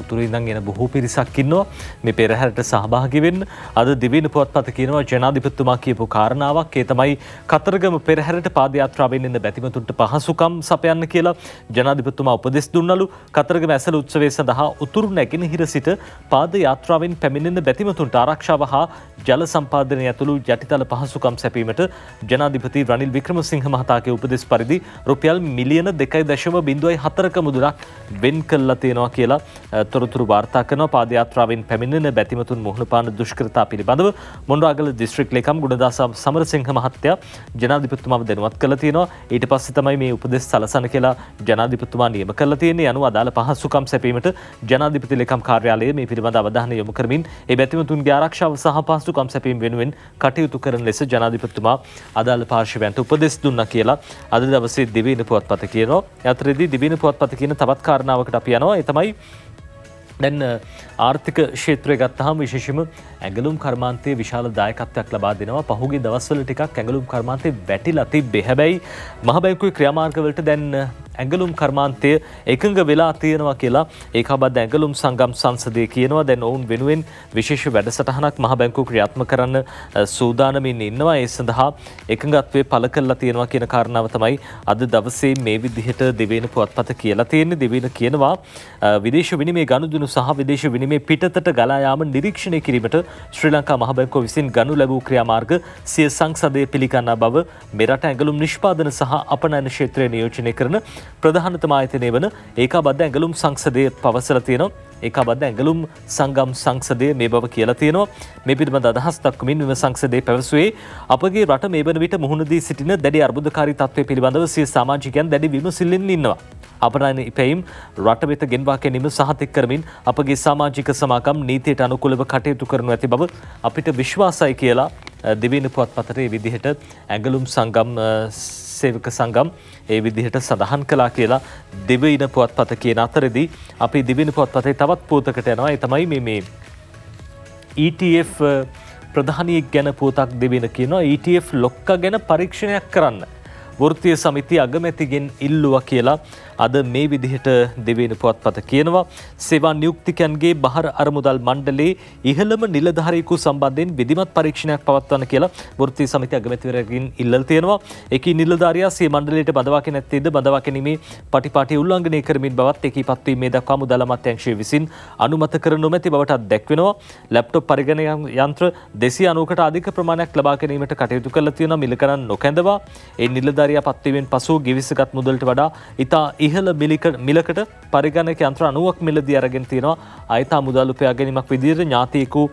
උතුරේ ඉඳන් එන බොහෝ පිරිසක් ඉන්නවා මේ පෙරහැරට සහභාගී වෙන්න. අද දිවයින පුවත්පත කියනවා ජනාධිපතිතුමා කියපු කාරණාවක්. ඒ තමයි කතරගම පෙරහැරට පාද යාත්‍රාවෙන් එන බැතිමතුන්ට පහසුකම් සපයන්න කියලා ජනාධිපතිතුමා උපදෙස් දුන්නලු. කතරගම ඇසළ උත්සවය සඳහා උතුරු නැගෙනහිර සිට පාද යාත්‍රාවෙන් පැමිණෙන බැතිමතුන්ට ආරක්ෂාව හා ජල සම්පාදනය ඇතුළු යටිතල පහසුකම් සැපීමට ජනාධිපති රනිල් වික්‍රමසිංහ මහතාගේ උපදෙස් පරිදි රුපියල් මිලියන 2.04ක මුදලක් වෙන් කළා තියෙනවා කියලා තොරතුරු වාර්තා කරනවා. පාද යාත්‍රාවෙන් පැමිණෙන බැතිමතුන් මුහුණ පාන දුෂ්කරතා පිළිබඳව මොණරාගල දිස්ත්‍රික් ලේකම් ගුණදාස සමරසිංහ මහත්තයා ජනාධිපතිතුමාව දැනුවත් කළා තියෙනවා. ඊට පස්සේ තමයි මේ උපදෙස් සලසන කියලා ජනාධිපතිතුමා නියම කළා තියෙන්නේ. අනුව අදාළ පහසුකම් සැපීමට ජනාධිපති ලේකම් කාර්යාලය මේ පිළිබඳ අවධානය යොමු කරමින් ඒ බැතිමතුන්ගේ ආරක්ෂාව සහ පහසුකම් සැපීම වෙනුවෙන් කටයුතු කරන ලෙස ජනාධිපතිතුමා අදාළ පාර්ශවයන්ට උපදෙස් දුන්නා කියලා අද දවසේ දිවයින පුවත්පත කියනවා. යතරදී දිවයින පුවත්පත කියන තවත් කාරණාවකට අපි යනවා. ඒ තමයි දැන් ආර්ථික ක්ෂේත්‍රය ගත්තාම විශේෂයෙන්ම ඇඟලුම් කර්මාන්තයේ විශාල දායකත්වයක් ලබා දෙනවා. පහුගිය දවස්වල ටිකක් ඇඟලුම් කර්මාන්තේ වැටිලා තිබ්බේ. හැබැයි මහ බැංකුවේ ක්‍රියාමාර්ගවලට දැන් ඇඟලුම් කර්මාන්තය එකඟ වෙලා තියෙනවා කියලා ඒකාබද්ධ ඇඟලුම් සංගම් සංසදය කියනවා. දැන් ඔවුන් වෙනුවෙන් විශේෂ වැඩසටහනක් මහ බැංකුව ක්‍රියාත්මක කරන්න සූදානමින් ඉන්නවා. ඒ සඳහා එකඟත්වයේ පළ කළා තියෙනවා කියන කාරණාව තමයි අද දවසේ මේ විදිහට දිවයින පුවත්පත කියලා තියෙන්නේ. දිවයින කියනවා විදේශ විනිමය ගනුදෙනු සහ විදේශ විනිමය පිටතට ගලා යාම නිරීක්ෂණය කිරීමට ශ්‍රී ලංකා මහ බැංකුව විසින් ගනු ලැබූ ක්‍රියාමාර්ග සිය සංසදයේ පිළිගන්නා බව මෙරට ඇඟලුම් නිෂ්පාදන සහ අපනයන ක්ෂේත්‍රය නියෝජනය කරන ප්‍රධානතම ආයතනය වන ඒකාබද්ධ ඇඟලුම් සංසදය පවසලා තියෙනවා. ඒකාබද්ධ ඇඟලුම් සංගම් සංසදය මේ බව කියලා තියෙනවා. මේ පිළිබඳ අදහස් දක්වමින් මෙම සංසදය පැවසුවේ අපගේ රට මේ වන විට මුහුණ දී සිටින දැඩි අර්බුදකාරී තත්ත්වය පිළිබඳව සිය සමාජිකයන් දැඩි විමසිල්ලෙන් ඉන්නවා. අපනයන ඉපැයීම් රට වෙත ගෙන්වා ගැනීම සහතික කරමින් අපගේ සමාජික සමාගම් නීතියට අනුකූලව කටයුතු කරනු ඇති බව අපිට විශ්වාසයි කියලා දිවයින පුවත්පතට ඒ විදිහට ඇඟලුම් සංගම් සේවක සංගම් ඒ විදිහට සඳහන් කළා කියලා දිවයින පුවත්පත කියන අතරදී අපි දිවයින පුවත්පතේ තවත් පුවතකට යනවා. ඒ තමයි මේ ETF ප්‍රධානියෙක් ගැන පුවතක් දිවයින කියනවා. ETF ලොක්කා ගැන පරීක්ෂණයක් කරන්න වෘත්තීය සමිතිය අගමැතිගෙන් ඉල්ලුවා කියලා අද මේ විදිහට දිවයින පුවත්පත කියනවා. සේවා නියුක්තිකයන්ගේ බහර අරමුදල් මණ්ඩලයේ ඉහළම නිලධාරියෙකු සම්බන්ධයෙන් විධිමත් පරීක්ෂණයක් පවත්වන්න කියලා වෘත්තීය සමිතිය අගමැතිවරයාගෙන් ඉල්ලලා තියෙනවා. ඒකී නිලධාරියා සිය මණ්ඩලයට බඳවා නැත්තේද බඳවා ගැනීමේ පටිපාටි උල්ලංඝනය කරමින් බවත් ඒකී පත්වීම මේ දක්වා මුදල් අමාත්‍යාංශය විසින් අනුමත කර නොමැති බවට දැක්වෙනවා. ලැප්ටොප් පරිගණක යන්ත්‍ර 290කට අධික ප්‍රමාණයක් ලබා ගැනීමට කටයුතු කරලා තියෙනවා. මිල කරන් නොකැඳවා ඒ නිලධාරියා පත්වීමෙන් පසු ගිවිසගත් මුදලට වඩා ඉතා ඉහළ මිලකට පරිගණක යන්ත්‍ර 90ක් මිලදී අරගෙන තියෙනවා. අයථා මුදල් උපයා ගැනීමක් විදිහට ඥාතියෙකු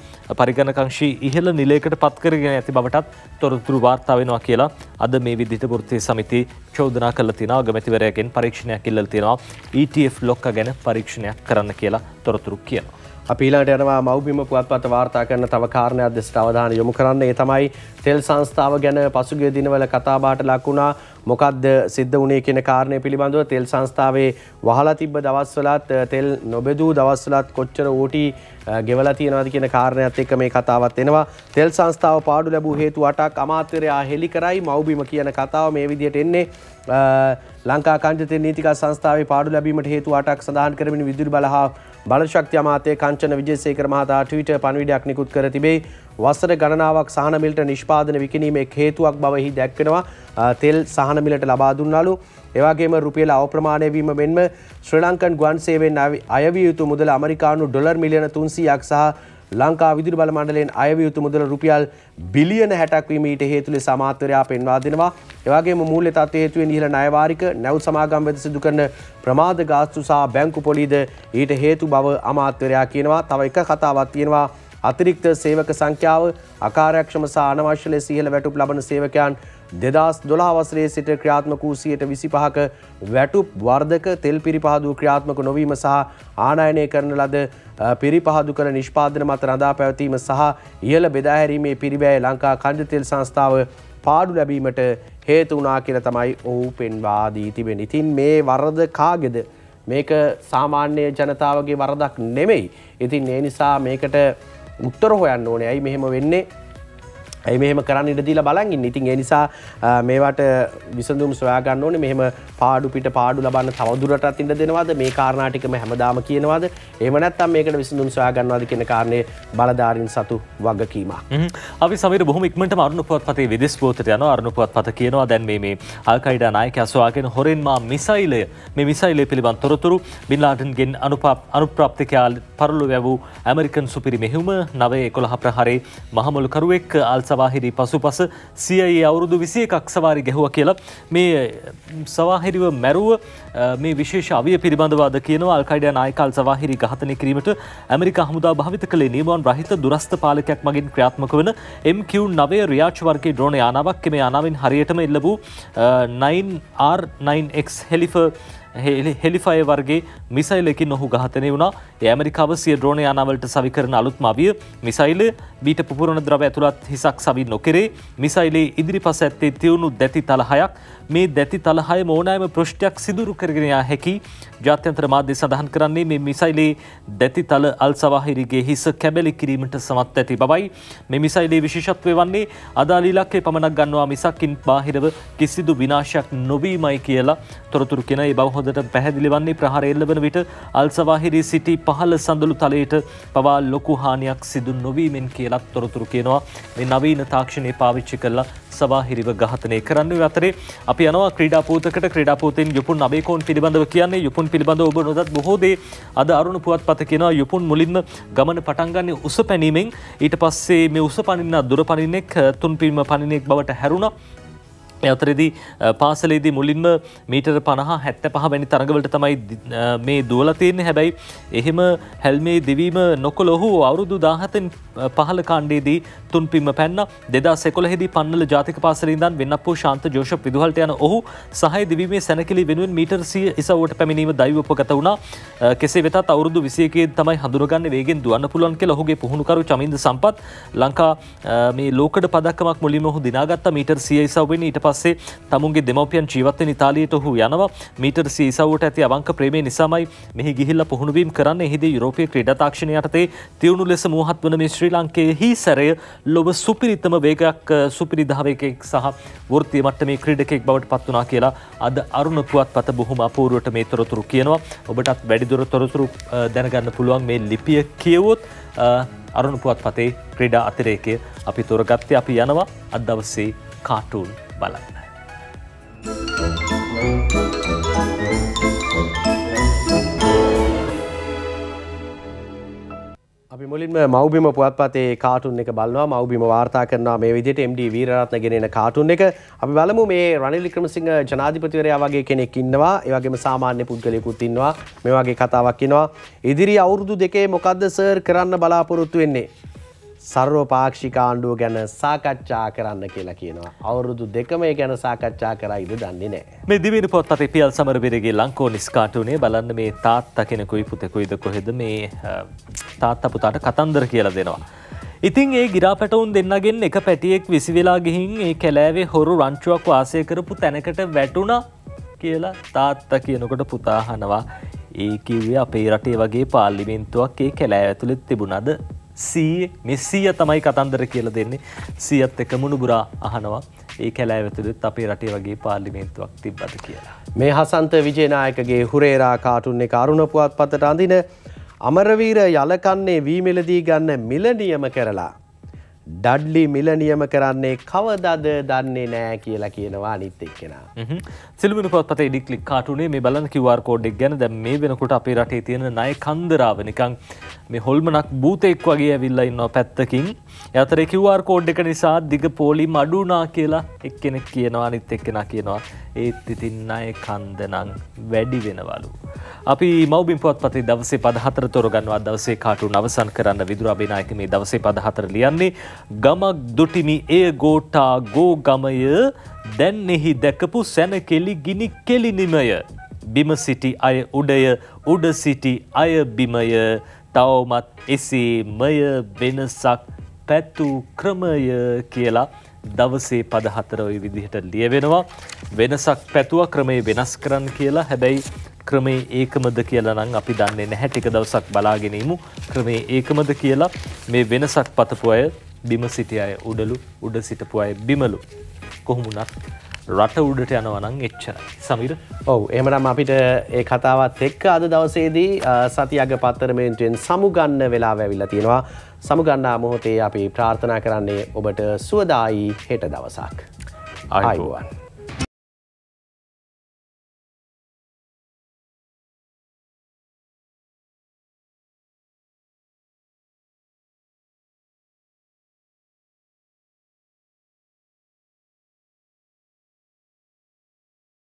පරිගණකංශී ඉහළ නිලයකට පත් කරගෙන ඇති බවටත් තොරතුරු වාර්තා වෙනවා කියලා අද මේ විදිහට වෘත්තීය සමිතිය චෝදනා කළා තියෙනවා. අගමැතිවරයාගෙන් පරීක්ෂණයක් ඉල්ලලා තියෙනවා. ETF ලොක්කා ගැන පරීක්ෂණයක් කරන්න කියලා තොරතුරු කියනවා. අපි ඊළඟට යනවා මව්බිම පුවත්පත වාර්තා කරන තව කාරණයක් දෙසට අවධානය යොමු කරන්න. ඒ තමයි තෙල් සංස්ථාව ගැන පසුගිය දිනවල කතාබහට ලක් වුණා. මොකක්ද සිද්ධ වුණේ කියන කාරණය පිළිබඳව තෙල් සංස්ථාවේ වහලා තිබ්බ දවස්වලත් තෙල් නොබෙදූ දවස්වලත් කොච්චර ඕටි ගෙවලා තියෙනවද කියන කාරණයත් එක්ක මේ කතාවත් එනවා. තෙල් සංස්ථාව පාඩු ලැබූ හේතු 8ක් අමාත්‍යරයා හෙළි කරයි. මව්බිම කියන කතාව මේ විදිහට එන්නේ. ලංකා කංජ තෙල් නීතිකා සංස්ථාවේ පාඩු ලැබීමට හේතු 8ක් සඳහන් කරමින් විදුලි බල හා බලශක්ති අමාත්‍ය කංචන විජේසේකර මහතා ට්විටර් පණිවිඩයක් නිකුත් කර තිබේ. වසර ගණනාවක් සහන මිලට නිෂ්පාදන විකිණීම එක් හේතුවක් බව එහි දැක්වෙනවා. තෙල් සහන මිලට ලබා දුන්නාලු. ඒ වගේම රුපියල අප්‍රමාණය වීම මෙන්ම ශ්‍රී ලංකන් ගුවන් සේවයෙන් අයවිය යුතු මුදල ඇමරිකානු ඩොලර් මිලියන 300ක් සහ ලංකා විදුලි බල මණ්ඩලයෙන් අයවිය යුතු මුදල රුපියල් බිලියන 60ක් වීම ඊට හේතු ලෙස අමාත්‍යවරයා පෙන්වා දෙනවා. ඒ වගේම මූල්‍ය තත්ත්ව හේතුවෙන් ඉහළ ණය වාරික නැව් සමාගම් වෙත සිදු කරන ප්‍රමාද ගාස්තු සහ බැංකු පොලිද ඊට හේතු බව අමාත්‍යවරයා කියනවා. තව එක කතාවක් තියෙනවා. අතිරික්ත සේවක සංඛ්‍යාව අකාර්යක්ෂම සහ අනවශ්‍ය ලෙස ඉහළ වැටුප් ලබන සේවකයන් 2012 වසරේ සිට ක්‍රියාත්මක වූ 25%ක වැටුප් වර්ධක තෙල් පිරිපහදු ක්‍රියාත්මක නොවීම සහ ආනයනය කරන ලද පිරිපහදු කළ නිෂ්පාදන මත රඳා පැවතීම සහ ඉහළ බෙදා හැරීමේ පිරිවැය ලංකා කන්ද තෙල් සංස්ථාව පාඩු ලැබීමට හේතු වුණා කියලා තමයි ඔහු පෙන්වා දී තිබෙන්නේ. ඉතින් මේ වරද කාගේද? මේක සාමාන්‍ය ජනතාවගේ වරදක් නෙමෙයි. ඉතින් ඒ නිසා මේකට උත්තර හොයන්න ඕනේ. ඇයි මෙහෙම වෙන්නේ? ඇයි මෙහෙම කරන්න ඉඩ දීලා බලන් ඉන්නේ. ඉතින් ඒ නිසා මේවට විසඳුම් සොයා ගන්න ඕනේ. මෙහෙම පාඩු පිට පාඩු ලබන්න තවදුරටත් ඉඩ දෙනවද? මේ කාරණා ටිකම හැමදාම කියනවද? එහෙම නැත්නම් මේකට විසඳුම් සොයා ගන්නවද කියන කාරණේ බලධාරීන් සතු වගකීමක්. අපි සමීර බොහොම ඉක්මනටම අරුණ පුවත්පතේ විදේශ පුවතට යනවා. අරුණ පුවත්පත කියනවා දැන් මේ අල් කයිඩා නායකයා සොයාගෙන හොරෙන් මේ මිසයිලය පිළිබඳ තොරතුරු බින් ලාඩන්ගෙන් අනුප්‍රාප්තිකයා පරලොව යවූ ඇමරිකන් සුපිරි මෙහෙයුම 9:11 ප්‍රහාරයේ මහමුළුකරුවෙක් අල් සවාහිරි පසුපස CIA අවුරුදු 21ක් සවාරි ගැහුවා කියලා මේ සවාහිරිව මැරුව මේ විශේෂ අවිය පිළිබඳව අද කියනවා අල් කයිඩා නායක අල් සවාහිරි ඝාතනය කිරීමට ඇමරිකා හමුදාව භාවිත කළේ නියමවන් රහිත දුරස්ථ පාලකයක් මගින් ක්‍රියාත්මක වන MQ-9 රියාච් වර්ගයේ ඩ්‍රෝන යානාවක් මේ යානාවෙන් හරියටම එල්ල වූ 9R9X හෙලිෆය වර්ගේ මිසයිලකින් ඔහු ඝාතනය වුණා. ඒ ඇමරිකාව සිය ඩ්‍රෝන යානාවලට සවි කරන අලුත්ම අවිය මිසයිලය බීට පුපුරන ද්‍රව්‍ය ඇතුළත් හිසක් සවි නොකෙරේ. මිසයිලේ ඉදිරිපස ඇත්තේ තියුණු දැති තල 6ක්. මේ දැති තල 6 ඕනෑම පෘෂ්ඨයක් සිදුරු කරගෙන යා හැකි. ජාත්‍යන්තර මාධ්‍ය සඳහන් කරන්නේ මේ මිසයිලේ දැති තල අල් සවාහිරිගේ හිස කැබලි කිරීමට සමත් ඇති බවයි. මේ මිසයිලේ විශේෂත්වය වන්නේ අදාළ ඉලක්කය පමණක් ගන්නවා මිසක් ඉන් බාහිරව කිසිදු විනාශයක් නොවීමයි කියලා තොරතුරු කියන ඒ බව හොඳට පැහැදිලි වන්නේ. ප්‍රහාරය එල්ලවන විට අල් සවාහිරි සිටි පහළ සඳලු තලයට පවා ලොකු හානියක් සිදු නොවීමෙන් කියලා තොරතුරු කියනවා. මේ නවීන තාක්ෂණය පාවිච්චි කරලා සවාහිරිව ඝාතනය කරන්න. ඒ අතරේ අපි යනවා ක්‍රීඩා පොතකට. ක්‍රීඩා පොතෙන් යුපුන් අබේකෝන් පිළිබඳව කියන්නේ යුපුන් පිළිබඳව ඔබ නොදත් බොහෝ දේ අද අරුණ පුවත්පත කියනවා. යුපුන් මුලින්ම ගමන පටන් ගන්නේ උස පැනීමෙන්. ඊට පස්සේ මේ උස පනින්න දුර පනින්නෙක් තුන්පින්ම පනින්නෙක් බවට හැරුණා. මේ අතරේදී පාසලේදී මුලින්ම මීටර 50-75 වැනි තරඟවලට තමයි මේ දුවලා තියෙන්නේ. හැබැයි එහෙම හැල්මේ දිවීම නොකළ ඔහු අවුරුදු 17න් පහළ කාණ්ඩයේදී තුන්පින්ම පැන්නා. 2011 දී පන්නල ජාතික පාසලේ ඉඳන් වෙන්නප්පු ශාන්ත ජෝෂප් විදුහල්ට යන ඔහු සහය දිවීමේ සැනකෙළි වෙනුවෙන් මීටර 100 ඉසව්වට පැමිණීම දෛව උපගත වුණා. කෙසේ වෙතත් අවුරුදු 21 තමයි හඳුනගන්නේ වේගෙන් දුවන්න පුළුවන් කියලා ඔහුගේ පුහුණුකරු චමින්ද සම්පත් ලංකා මේ ලෝකඩ පදක්කමක් මුලින්ම ඔහු දිනාගත්තා මීටර 100 ඉසව්වෙන්. ඊට පස්සේ තමුන්ගේ දෙමව්පියන් ජීවත් වෙන ඉතාලියට ඔහු යනවා. මීටර 100 ඉසව්වට ඇති අවංක ප්‍රේමය නිසාමයි මෙහි ගිහිල්ලා පුහුණු වීම කරන්නේ. එහිදී යුරෝපීය ක්‍රීඩා තාක්ෂණය යටතේ තියුණු ලෙස මුවහත් වන මේ ශ්‍රී ලංකේහි සැරය ලොව සුපිරිතම වේගයක් සුපිරි ධාවකයෙක් සහ වෘත්තීය මට්ටමේ ක්‍රීඩකයෙක් බවට පත් වුණා කියලා අද අරුණ පුවත්පත බොහොම අපූර්වට මේ තොරතුරු කියනවා. ඔබටත් වැඩිදුර තොරතුරු දැනගන්න පුළුවන් මේ ලිපිය කියවුවොත්. අරුණ පුවත්පතේ ක්‍රීඩා අතිරේකය අපි තෝරගත්තේ. අපි යනවා අද දවසේ කාටූන් බලන්න. අපි මුලින්ම මව්බිම පුවත්පතේ කාටුන් එක බලනවා. මව්බිම වාර්තා කරනවා මේ විදිහට MD වීරරත්න ගෙනෙන කාටුන් එක. අපි බලමු මේ රනිල් වික්‍රමසිංහ ජනාධිපතිවරයා වගේ කෙනෙක් ඉන්නවා. ඒ වගේම සාමාන්‍ය පුද්ගලයෙකුත් ඉන්නවා. මේ වගේ කතාවක් ඉනවා. ඉදිරි අවුරුදු දෙකේ මොකද්ද සර් කරන්න බලාපොරොත්තු වෙන්නේ? සර්ව පාක්ෂික ආණ්ඩුව ගැන සාකච්ඡා කරන්න කියලා කියනවා. අවුරුදු දෙකම ඒ ගැන සාකච්ඡා කරයිද දන්නේ නැහැ. මේ දිවයින පොත්පතේ පියල් සමරවීරගේ ලංකෝනිස් කාටුනේ බලන්න මේ තාත්තා කෙනෙකුයි පුතෙකුයිද කොහෙද මේ තාත්තා පුතාට කතන්දර කියලා දෙනවා. ඉතින් ඒ ගිරාපැටවුන් දෙන්නගෙන් එක පැටියෙක් විසි වෙලා ගිහින් ඒ කැලෑවේ හොරු රංචුවක් වාසය කරපු තැනකට වැටුණා කියලා තාත්තා කියනකොට පුතා අහනවා ඒ කිව්වේ අපේ රටේ වගේ පාර්ලිමේන්තුවක් ඒ කැලෑව ඇතුළේ තිබුණාද? මේ 100 තමයි කතන්දර කියලා දෙන්නේ. 100ත් එක මුණුබුරා අහනවා ඒ කැලෑව ඇතුළෙත් අපේ රටේ වගේ පාර්ලිමේන්තුවක් තිබ්බද කියලා. මේ හසන්ත විජේනායකගේ හුරේරා කාටුන් එක අරුණ පුවත්පතට අඳින අමරවීර යලකන්නේ වී මිලදී ගන්න මිල නියම කරලා ඩඩ්ලි මිල නියම කරන්නේ කවදද දන්නේ නැහැ කියලා කියනවා අනිත් එක්කෙනා. සිළුමිණි පුවත්පතේ ඩික්ලික් කාටුනේ මේ බලන QR කෝඩ් එක ගැන දැන් මේ වෙනකොට අපේ රටේ තියෙන ණය කන්දරාව නිකන් මේ හොල්මනක් බූතෙක් වගේ ඇවිල්ලා ඉන්නවා පැත්තකින්. ඒ අතරේ QR කෝඩ් එක නිසා දිග පොලිම අඩු වුණා කියලා එක්කෙනෙක් කියනවා අනිත් එක්කෙනා කියනවා ඒත් ඉතින් ණය කන්ද නම් වැඩි වෙනවලු. අපි මව්බිම් පුවත්පතේ දවසේ පද 4 තෝරගන්නවා. දවසේ කාටුන් අවසන් කරන්න විදුර අබේනායක මේ දවසේ පද 4 ලියන්නේ ගමක් දුටිමි එය ගෝටා ගෝ ගමය දැන් එහි දැකපු සැනකෙලි ගිනි කෙලිනිමය බිම සිටි අය උඩය උඩ සිටි අය බිමය තවමත් එසේමය වෙනසක් පැතු ක්‍රමය කියලා දවසේ පද 4 ওই විදිහට ලියවෙනවා. වෙනසක් පැතුවා ක්‍රමයේ වෙනස් කරන්න කියලා. හැබැයි ක්‍රමයේ ඒකමද කියලා නම් අපි දන්නේ නැහැ. ටික දවසක් බලාගෙන ඉමු ක්‍රමයේ ඒකමද කියලා. මේ වෙනසක් පතපු අය බිම සිටි අය උඩලු උඩ සිටපු අය බිමලු කොහොමුණත් රට උඩට යනවා නම් එච්චරයි. සමීර ඔව් එහෙමනම් අපිට ඒ කතාවත් එක්ක අද දවසේදී සතියග පත්තරමේන්තුවෙන් සමුගන්න වෙලාව ඇවිල්ලා තියෙනවා. සමුගන්නා මොහොතේ අපි ප්‍රාර්ථනා කරන්නේ ඔබට සුවදායි හෙට දවසක්. ආයුබෝවන්.